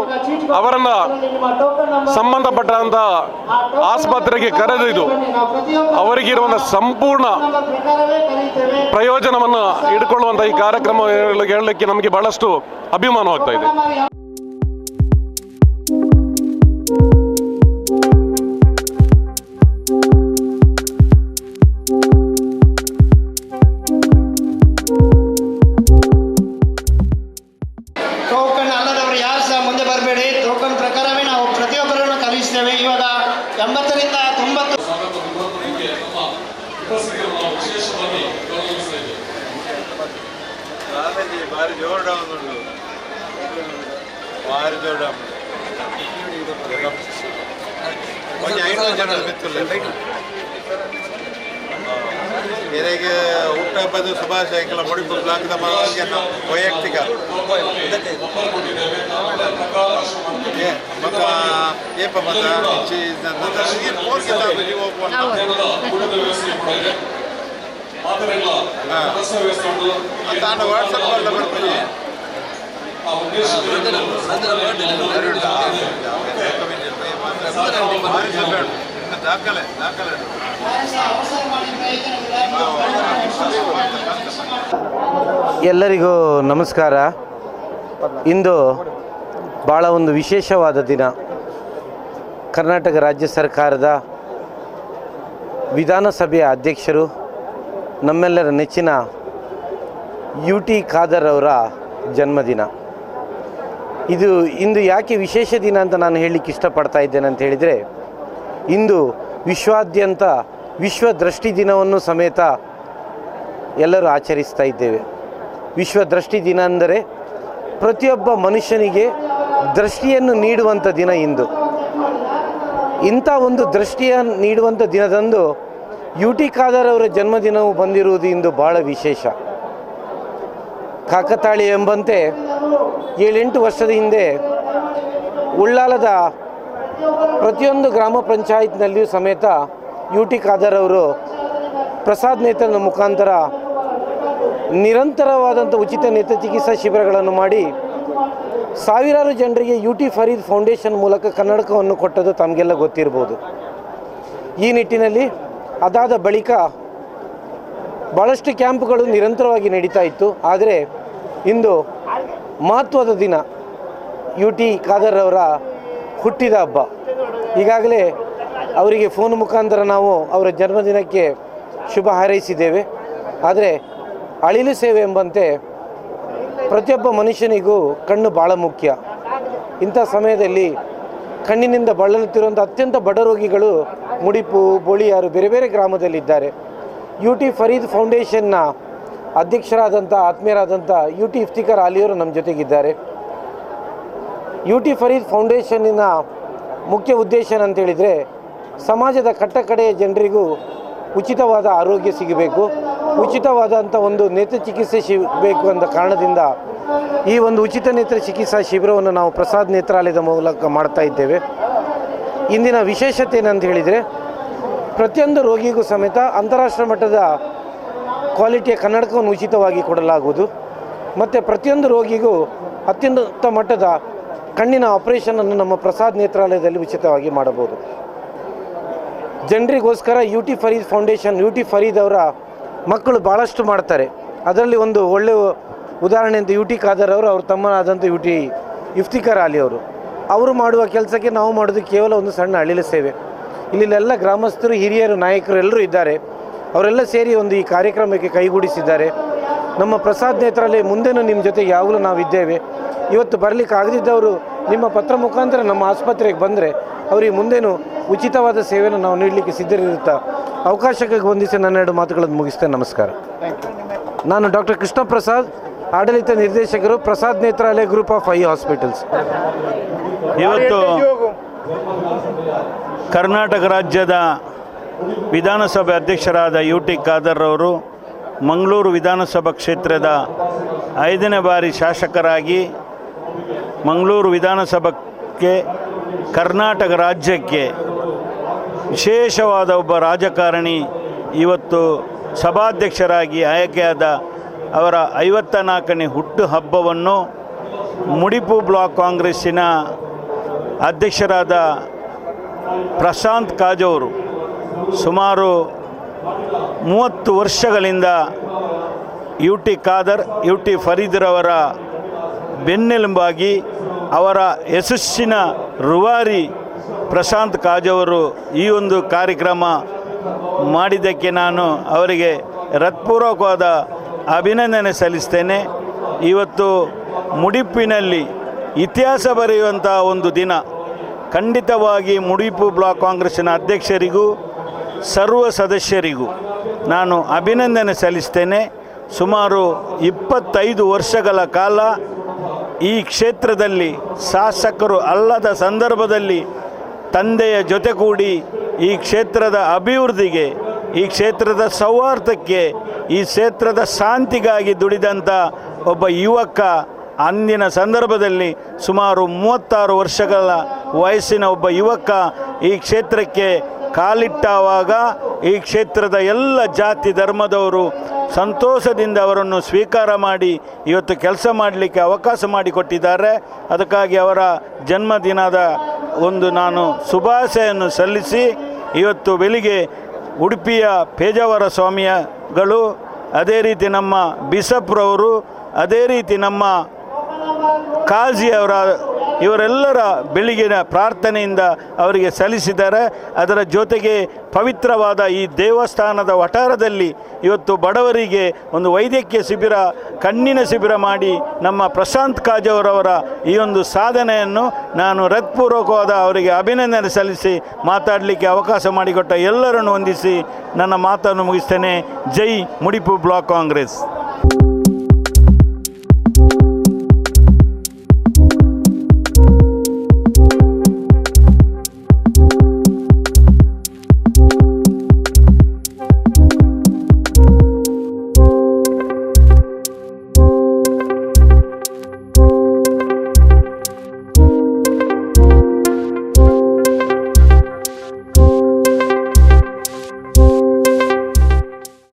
M: ಅವರನ್ನು ಸಂಬಂಧಪಟ್ಟಂಥ ಆಸ್ಪತ್ರೆಗೆ ಕರೆದೊಯ್ದು ಅವರಿಗಿರುವಂಥ ಸಂಪೂರ್ಣ ಪ್ರಯೋಜನವನ್ನು ಇಟ್ಕೊಳ್ಳುವಂಥ ಈ ಕಾರ್ಯಕ್ರಮ ಹೇಳಲಿಕ್ಕೆ ನಮಗೆ ಬಹಳಷ್ಟು ಅಭಿಮಾನವಾಗ್ತಾ ಇದೆ.
C: ಟೋಕನ್ ಅಲ್ಲದವರು ಯಾರು ಸಹ ಮುಂದೆ ಬರಬೇಡಿ. ಟೋಕನ್ ಪ್ರಕಾರವೇ ನಾವು ಪ್ರತಿಯೊಬ್ಬರನ್ನು ಕಲಿಸ್ತೇವೆ. ಇವಾಗ 80ರಿಂದ 90
R: ಭಾರಿ ಜೋರ ಭಾರಿ ಜೋರ ಎರೆಗೆ ಹುಟ್ಟುಹಬ್ಬದ ಶುಭಾಶಯಗಳ ಮುಡಿಪು ಬ್ಲಾಕ್ದ ಪರವಾಗಿ ವೈಯಕ್ತಿಕ ಮತ ಏಪ ಮತ ತಾನು ವಾಟ್ಸಪ್ ಎಲ್ಲ ಬರ್ತೀನಿ. ದಾಖಲೆ
S: ಎಲ್ಲರಿಗೂ ನಮಸ್ಕಾರ. ಇಂದು ಭಾಳ ಒಂದು ವಿಶೇಷವಾದ ದಿನ. ಕರ್ನಾಟಕ ರಾಜ್ಯ ಸರ್ಕಾರದ ವಿಧಾನಸಭೆಯ ಅಧ್ಯಕ್ಷರು, ನಮ್ಮೆಲ್ಲರ ನೆಚ್ಚಿನ UT ಖಾದರ್ ಅವರ ಜನ್ಮದಿನ. ಇಂದು ಯಾಕೆ ವಿಶೇಷ ದಿನ ಅಂತ ನಾನು ಹೇಳಲಿಕ್ಕೆ ಇಷ್ಟಪಡ್ತಾ ಇದ್ದೇನೆ ಅಂತ ಹೇಳಿದರೆ, ಇಂದು ವಿಶ್ವಾದ್ಯಂತ ವಿಶ್ವ ದೃಷ್ಟಿ ದಿನವನ್ನು ಸಮೇತ ಎಲ್ಲರೂ ಆಚರಿಸ್ತಾ ಇದ್ದೇವೆ. ವಿಶ್ವ ದೃಷ್ಟಿ ದಿನ ಅಂದರೆ ಪ್ರತಿಯೊಬ್ಬ ಮನುಷ್ಯನಿಗೆ ದೃಷ್ಟಿಯನ್ನು ನೀಡುವಂಥ ದಿನ ಇಂದು. ಇಂಥ ಒಂದು ದೃಷ್ಟಿಯನ್ನು ನೀಡುವಂಥ ದಿನದಂದು UT ಖಾದರ್ ಅವರ ಜನ್ಮದಿನವು ಬಂದಿರುವುದು ಇಂದು ಭಾಳ ವಿಶೇಷ. ಕಾಕತಾಳಿ ಎಂಬಂತೆ 7-8 ವರ್ಷದ ಹಿಂದೆ ಉಳ್ಳಾಲದ ಪ್ರತಿಯೊಂದು ಗ್ರಾಮ ಪಂಚಾಯತ್ನಲ್ಲಿಯೂ ಸಮೇತ UT ಖಾದರ್ ಅವರು ಪ್ರಸಾದ್ ನೇತ್ರನ ಮುಖಾಂತರ ನಿರಂತರವಾದಂಥ ಉಚಿತ ನೇತ್ರ ಚಿಕಿತ್ಸಾ ಶಿಬಿರಗಳನ್ನು ಮಾಡಿ ಸಾವಿರಾರು ಜನರಿಗೆ UT ಫರೀದ್ ಫೌಂಡೇಶನ್ ಮೂಲಕ ಕನ್ನಡಕವನ್ನು ಕೊಟ್ಟದ್ದು ತಮಗೆಲ್ಲ ಗೊತ್ತಿರ್ಬೋದು. ಈ ನಿಟ್ಟಿನಲ್ಲಿ ಅದಾದ ಬಳಿಕ ಭಾಳಷ್ಟು ಕ್ಯಾಂಪ್ಗಳು ನಿರಂತರವಾಗಿ ನಡೀತಾ ಇತ್ತು. ಆದರೆ ಇಂದು ಮಹತ್ವದ ದಿನ, UT ಖಾದರ್ ಅವರ ಹುಟ್ಟಿದ ಹಬ್ಬ. ಈಗಾಗಲೇ ಅವರಿಗೆ ಫೋನ್ ಮುಖಾಂತರ ನಾವು ಅವರ ಜನ್ಮದಿನಕ್ಕೆ ಶುಭ ಹಾರೈಸಿದ್ದೇವೆ. ಆದರೆ ಅಳಿಲು ಸೇವೆ ಎಂಬಂತೆ ಪ್ರತಿಯೊಬ್ಬ ಮನುಷ್ಯನಿಗೂ ಕಣ್ಣು ಭಾಳ ಮುಖ್ಯ. ಇಂಥ ಸಮಯದಲ್ಲಿ ಕಣ್ಣಿನಿಂದ ಬಳಲುತ್ತಿರುವಂಥ ಅತ್ಯಂತ ಬಡ ರೋಗಿಗಳು ಮುಡಿಪು, ಬೋಳಿಯಾರು, ಬೇರೆ ಬೇರೆ ಗ್ರಾಮದಲ್ಲಿದ್ದಾರೆ. UT ಫರೀದ್ ಫೌಂಡೇಶನ್ನ ಅಧ್ಯಕ್ಷರಾದಂಥ ಆತ್ಮೀಯರಾದಂಥ UT ಇಫ್ತಿಕಾರ್ ಅಲಿಯವರು ನಮ್ಮ ಜೊತೆಗಿದ್ದಾರೆ. UT ಫರೀದ್ ಫೌಂಡೇಶನ್ನಿನ ಮುಖ್ಯ ಉದ್ದೇಶ ಅಂತೇಳಿದರೆ, ಸಮಾಜದ ಕಟ್ಟಕಡೆಯ ಜನರಿಗೂ ಉಚಿತವಾದ ಆರೋಗ್ಯ ಸಿಗಬೇಕು, ಉಚಿತವಾದಂಥ ಒಂದು ನೇತ್ರ ಚಿಕಿತ್ಸೆ ಸಿಗಬೇಕು ಅಂತ ಕಾರಣದಿಂದ ಈ ಒಂದು ಉಚಿತ ನೇತ್ರ ಚಿಕಿತ್ಸಾ ಶಿಬಿರವನ್ನು ನಾವು ಪ್ರಸಾದ್ ನೇತ್ರಾಲಯದ ಮೂಲಕ ಮಾಡ್ತಾ ಇದ್ದೇವೆ. ಇಂದಿನ ವಿಶೇಷತೆ ಏನಂತ ಹೇಳಿದರೆ, ಪ್ರತಿಯೊಂದು ರೋಗಿಗೂ ಸಮೇತ ಅಂತಾರಾಷ್ಟ್ರೀಯ ಮಟ್ಟದ ಕ್ವಾಲಿಟಿಯ ಕನ್ನಡಕವನ್ನು ಉಚಿತವಾಗಿ ಕೊಡಲಾಗುವುದು. ಮತ್ತು ಪ್ರತಿಯೊಂದು ರೋಗಿಗೂ ಅತ್ಯುನ್ನತ ಮಟ್ಟದ ಕಣ್ಣಿನ ಆಪರೇಷನನ್ನು ನಮ್ಮ ಪ್ರಸಾದ್ ನೇತ್ರಾಲಯದಲ್ಲಿ ಉಚಿತವಾಗಿ ಮಾಡಬಹುದು. ಜನರಿಗೋಸ್ಕರ UT Fareed foundation, UT Fareed ಅವರ ಮಕ್ಕಳು ಭಾಳಷ್ಟು ಮಾಡ್ತಾರೆ. ಅದರಲ್ಲಿ ಒಂದು ಒಳ್ಳೆಯ ಉದಾಹರಣೆ ಅಂತ UT ಖಾದರ್ ಅವರು, ಅವ್ರ ತಮ್ಮನಾದಂಥ UT ಇಫ್ತಿಕಾರ್ ಅಲಿ ಅವರು ಮಾಡುವ ಕೆಲಸಕ್ಕೆ ನಾವು ಮಾಡೋದು ಕೇವಲ ಒಂದು ಸಣ್ಣ ಅಳಿಲು ಸೇವೆ. ಇಲ್ಲೆಲ್ಲ ಗ್ರಾಮಸ್ಥರು, ಹಿರಿಯರು, ನಾಯಕರು ಎಲ್ಲರೂ ಇದ್ದಾರೆ. ಅವರೆಲ್ಲ ಸೇರಿ ಒಂದು ಈ ಕಾರ್ಯಕ್ರಮಕ್ಕೆ ಕೈಗೂಡಿಸಿದ್ದಾರೆ. ನಮ್ಮ ಪ್ರಸಾದ್ ನೇತ್ರಾಲಯ ಮುಂದೆನೂ ನಿಮ್ಮ ಜೊತೆಗೆ ಯಾವಾಗಲೂ ನಾವಿದ್ದೇವೆ. ಇವತ್ತು ಬರಲಿಕ್ಕೆ ಆಗದಿದ್ದವರು ನಿಮ್ಮ ಪತ್ರ ಮುಖಾಂತರ ನಮ್ಮ ಆಸ್ಪತ್ರೆಗೆ ಬಂದರೆ ಅವರಿಗೆ ಮುಂದೇನು ಉಚಿತವಾದ ಸೇವೆಯನ್ನು ನಾವು ನೀಡಲಿಕ್ಕೆ ಸಿದ್ಧರಿರುತ್ತಾ. ಅವಕಾಶಕ್ಕೆ ಹೊಂದಿಸಿ ನನ್ನ 2 ಮಾತುಗಳನ್ನು ಮುಗಿಸ್ತೇನೆ. ನಮಸ್ಕಾರ. ನಾನು ಡಾಕ್ಟರ್ ಕೃಷ್ಣ ಪ್ರಸಾದ್, ಆಡಳಿತ ನಿರ್ದೇಶಕರು, ಪ್ರಸಾದ್ ನೇತ್ರಾಲಯ ಗ್ರೂಪ್ ಆಫ್ ಐ ಹಾಸ್ಪಿಟಲ್ಸ್.
T: ಇವತ್ತು ಕರ್ನಾಟಕ ರಾಜ್ಯದ ವಿಧಾನಸಭೆ ಅಧ್ಯಕ್ಷರಾದ UT ಖಾದರ್ ಅವರು ಮಂಗಳೂರು ವಿಧಾನಸಭಾ ಕ್ಷೇತ್ರದ 5ನೇ ಬಾರಿ ಶಾಸಕರಾಗಿ ಮಂಗಳೂರು ವಿಧಾನಸಭೆಗೆ, ಕರ್ನಾಟಕ ರಾಜ್ಯಕ್ಕೆ ವಿಶೇಷವಾದ ಒಬ್ಬ ರಾಜಕಾರಣಿ ಇವತ್ತು ಸಭಾಧ್ಯಕ್ಷರಾಗಿ ಆಯ್ಕೆಯಾದ ಅವರ 54ನೇ ಹುಟ್ಟುಹಬ್ಬವನ್ನು ಮುಡಿಪು ಬ್ಲಾಕ್ ಕಾಂಗ್ರೆಸ್ಸಿನ ಅಧ್ಯಕ್ಷರಾದ ಪ್ರಶಾಂತ್ ಕಾಜೋರು ಸುಮಾರು 30 ವರ್ಷಗಳಿಂದ UT ಖಾದರ್, UT ಫರೀದ್ರವರ ಬೆನ್ನೆಲುಬಾಗಿ ಅವರ ಯಶಸ್ಸಿನ ರೂವಾರಿ ಪ್ರಶಾಂತ್ ಕಾಜೋರು ಈ ಒಂದು ಕಾರ್ಯಕ್ರಮ ಮಾಡಿದ್ದಕ್ಕೆ ನಾನು ಅವರಿಗೆ ಹೃತ್ಪೂರ್ವಕವಾದ ಅಭಿನಂದನೆ ಸಲ್ಲಿಸ್ತೇನೆ. ಇವತ್ತು ಮುಡಿಪಿನಲ್ಲಿ ಇತಿಹಾಸ ಬರೆಯುವಂಥ ಒಂದು ದಿನ. ಖಂಡಿತವಾಗಿ ಮುಡಿಪು ಬ್ಲಾಕ್ ಕಾಂಗ್ರೆಸ್ಸಿನ ಅಧ್ಯಕ್ಷರಿಗೂ ಸರ್ವ ಸದಸ್ಯರಿಗೂ ನಾನು ಅಭಿನಂದನೆ ಸಲ್ಲಿಸ್ತೇನೆ. ಸುಮಾರು 25 ವರ್ಷಗಳ ಕಾಲ ಈ ಕ್ಷೇತ್ರದಲ್ಲಿ ಶಾಸಕರು ಅಲ್ಲದ ಸಂದರ್ಭದಲ್ಲಿ ತಂದೆಯ ಜೊತೆಗೂಡಿ ಈ ಕ್ಷೇತ್ರದ ಅಭಿವೃದ್ಧಿಗೆ, ಈ ಕ್ಷೇತ್ರದ ಸೌಹಾರ್ದಕ್ಕೆ, ಈ ಕ್ಷೇತ್ರದ ಶಾಂತಿಗಾಗಿ ದುಡಿದಂಥ ಒಬ್ಬ ಯುವಕ. ಅಂದಿನ ಸಂದರ್ಭದಲ್ಲಿ ಸುಮಾರು 36 ವರ್ಷಗಳ ವಯಸ್ಸಿನ ಒಬ್ಬ ಯುವಕ ಈ ಕ್ಷೇತ್ರಕ್ಕೆ ಕಾಲಿಟ್ಟಾವಾಗ ಈ ಕ್ಷೇತ್ರದ ಎಲ್ಲ ಜಾತಿ ಧರ್ಮದವರು ಸಂತೋಷದಿಂದ ಅವರನ್ನು ಸ್ವೀಕಾರ ಮಾಡಿ ಇವತ್ತು ಕೆಲಸ ಮಾಡಲಿಕ್ಕೆ ಅವಕಾಶ ಮಾಡಿಕೊಟ್ಟಿದ್ದಾರೆ. ಅದಕ್ಕಾಗಿ ಅವರ ಜನ್ಮದಿನದ ಒಂದು ನಾನು ಶುಭಾಶಯನ್ನು ಸಲ್ಲಿಸಿ, ಇವತ್ತು ಬೆಳಿಗ್ಗೆ ಉಡುಪಿಯ ಪೇಜಾವರ ಸ್ವಾಮಿಗಳು, ಅದೇ ರೀತಿ ನಮ್ಮ ಬಿಷಪ್ರವರು, ಅದೇ ರೀತಿ ನಮ್ಮ ಕಾಜಿಯವರ ಇವರೆಲ್ಲರ ಬೆಳಗಿನ ಪ್ರಾರ್ಥನೆಯಿಂದ ಅವರಿಗೆ ಸಲ್ಲಿಸಿದ್ದಾರೆ. ಅದರ ಜೊತೆಗೆ ಪವಿತ್ರವಾದ ಈ ದೇವಸ್ಥಾನದ ವಠಾರದಲ್ಲಿ ಇವತ್ತು ಬಡವರಿಗೆ ಒಂದು ವೈದ್ಯಕೀಯ ಶಿಬಿರ, ಕಣ್ಣಿನ ಶಿಬಿರ ಮಾಡಿ ನಮ್ಮ ಪ್ರಶಾಂತ್ ಕಾಜವರವರ ಈ ಒಂದು ಸಾಧನೆಯನ್ನು ನಾನು ಹೃತ್ಪೂರ್ವಕವಾದ ಅವರಿಗೆ ಅಭಿನಂದನೆ ಸಲ್ಲಿಸಿ ಮಾತಾಡಲಿಕ್ಕೆ ಅವಕಾಶ ಮಾಡಿಕೊಟ್ಟ ಎಲ್ಲರನ್ನು ವಂದಿಸಿ ನನ್ನ ಮಾತನ್ನು ಮುಗಿಸ್ತೇನೆ. ಜೈ ಮುಡಿಪು ಬ್ಲಾಕ್ ಕಾಂಗ್ರೆಸ್.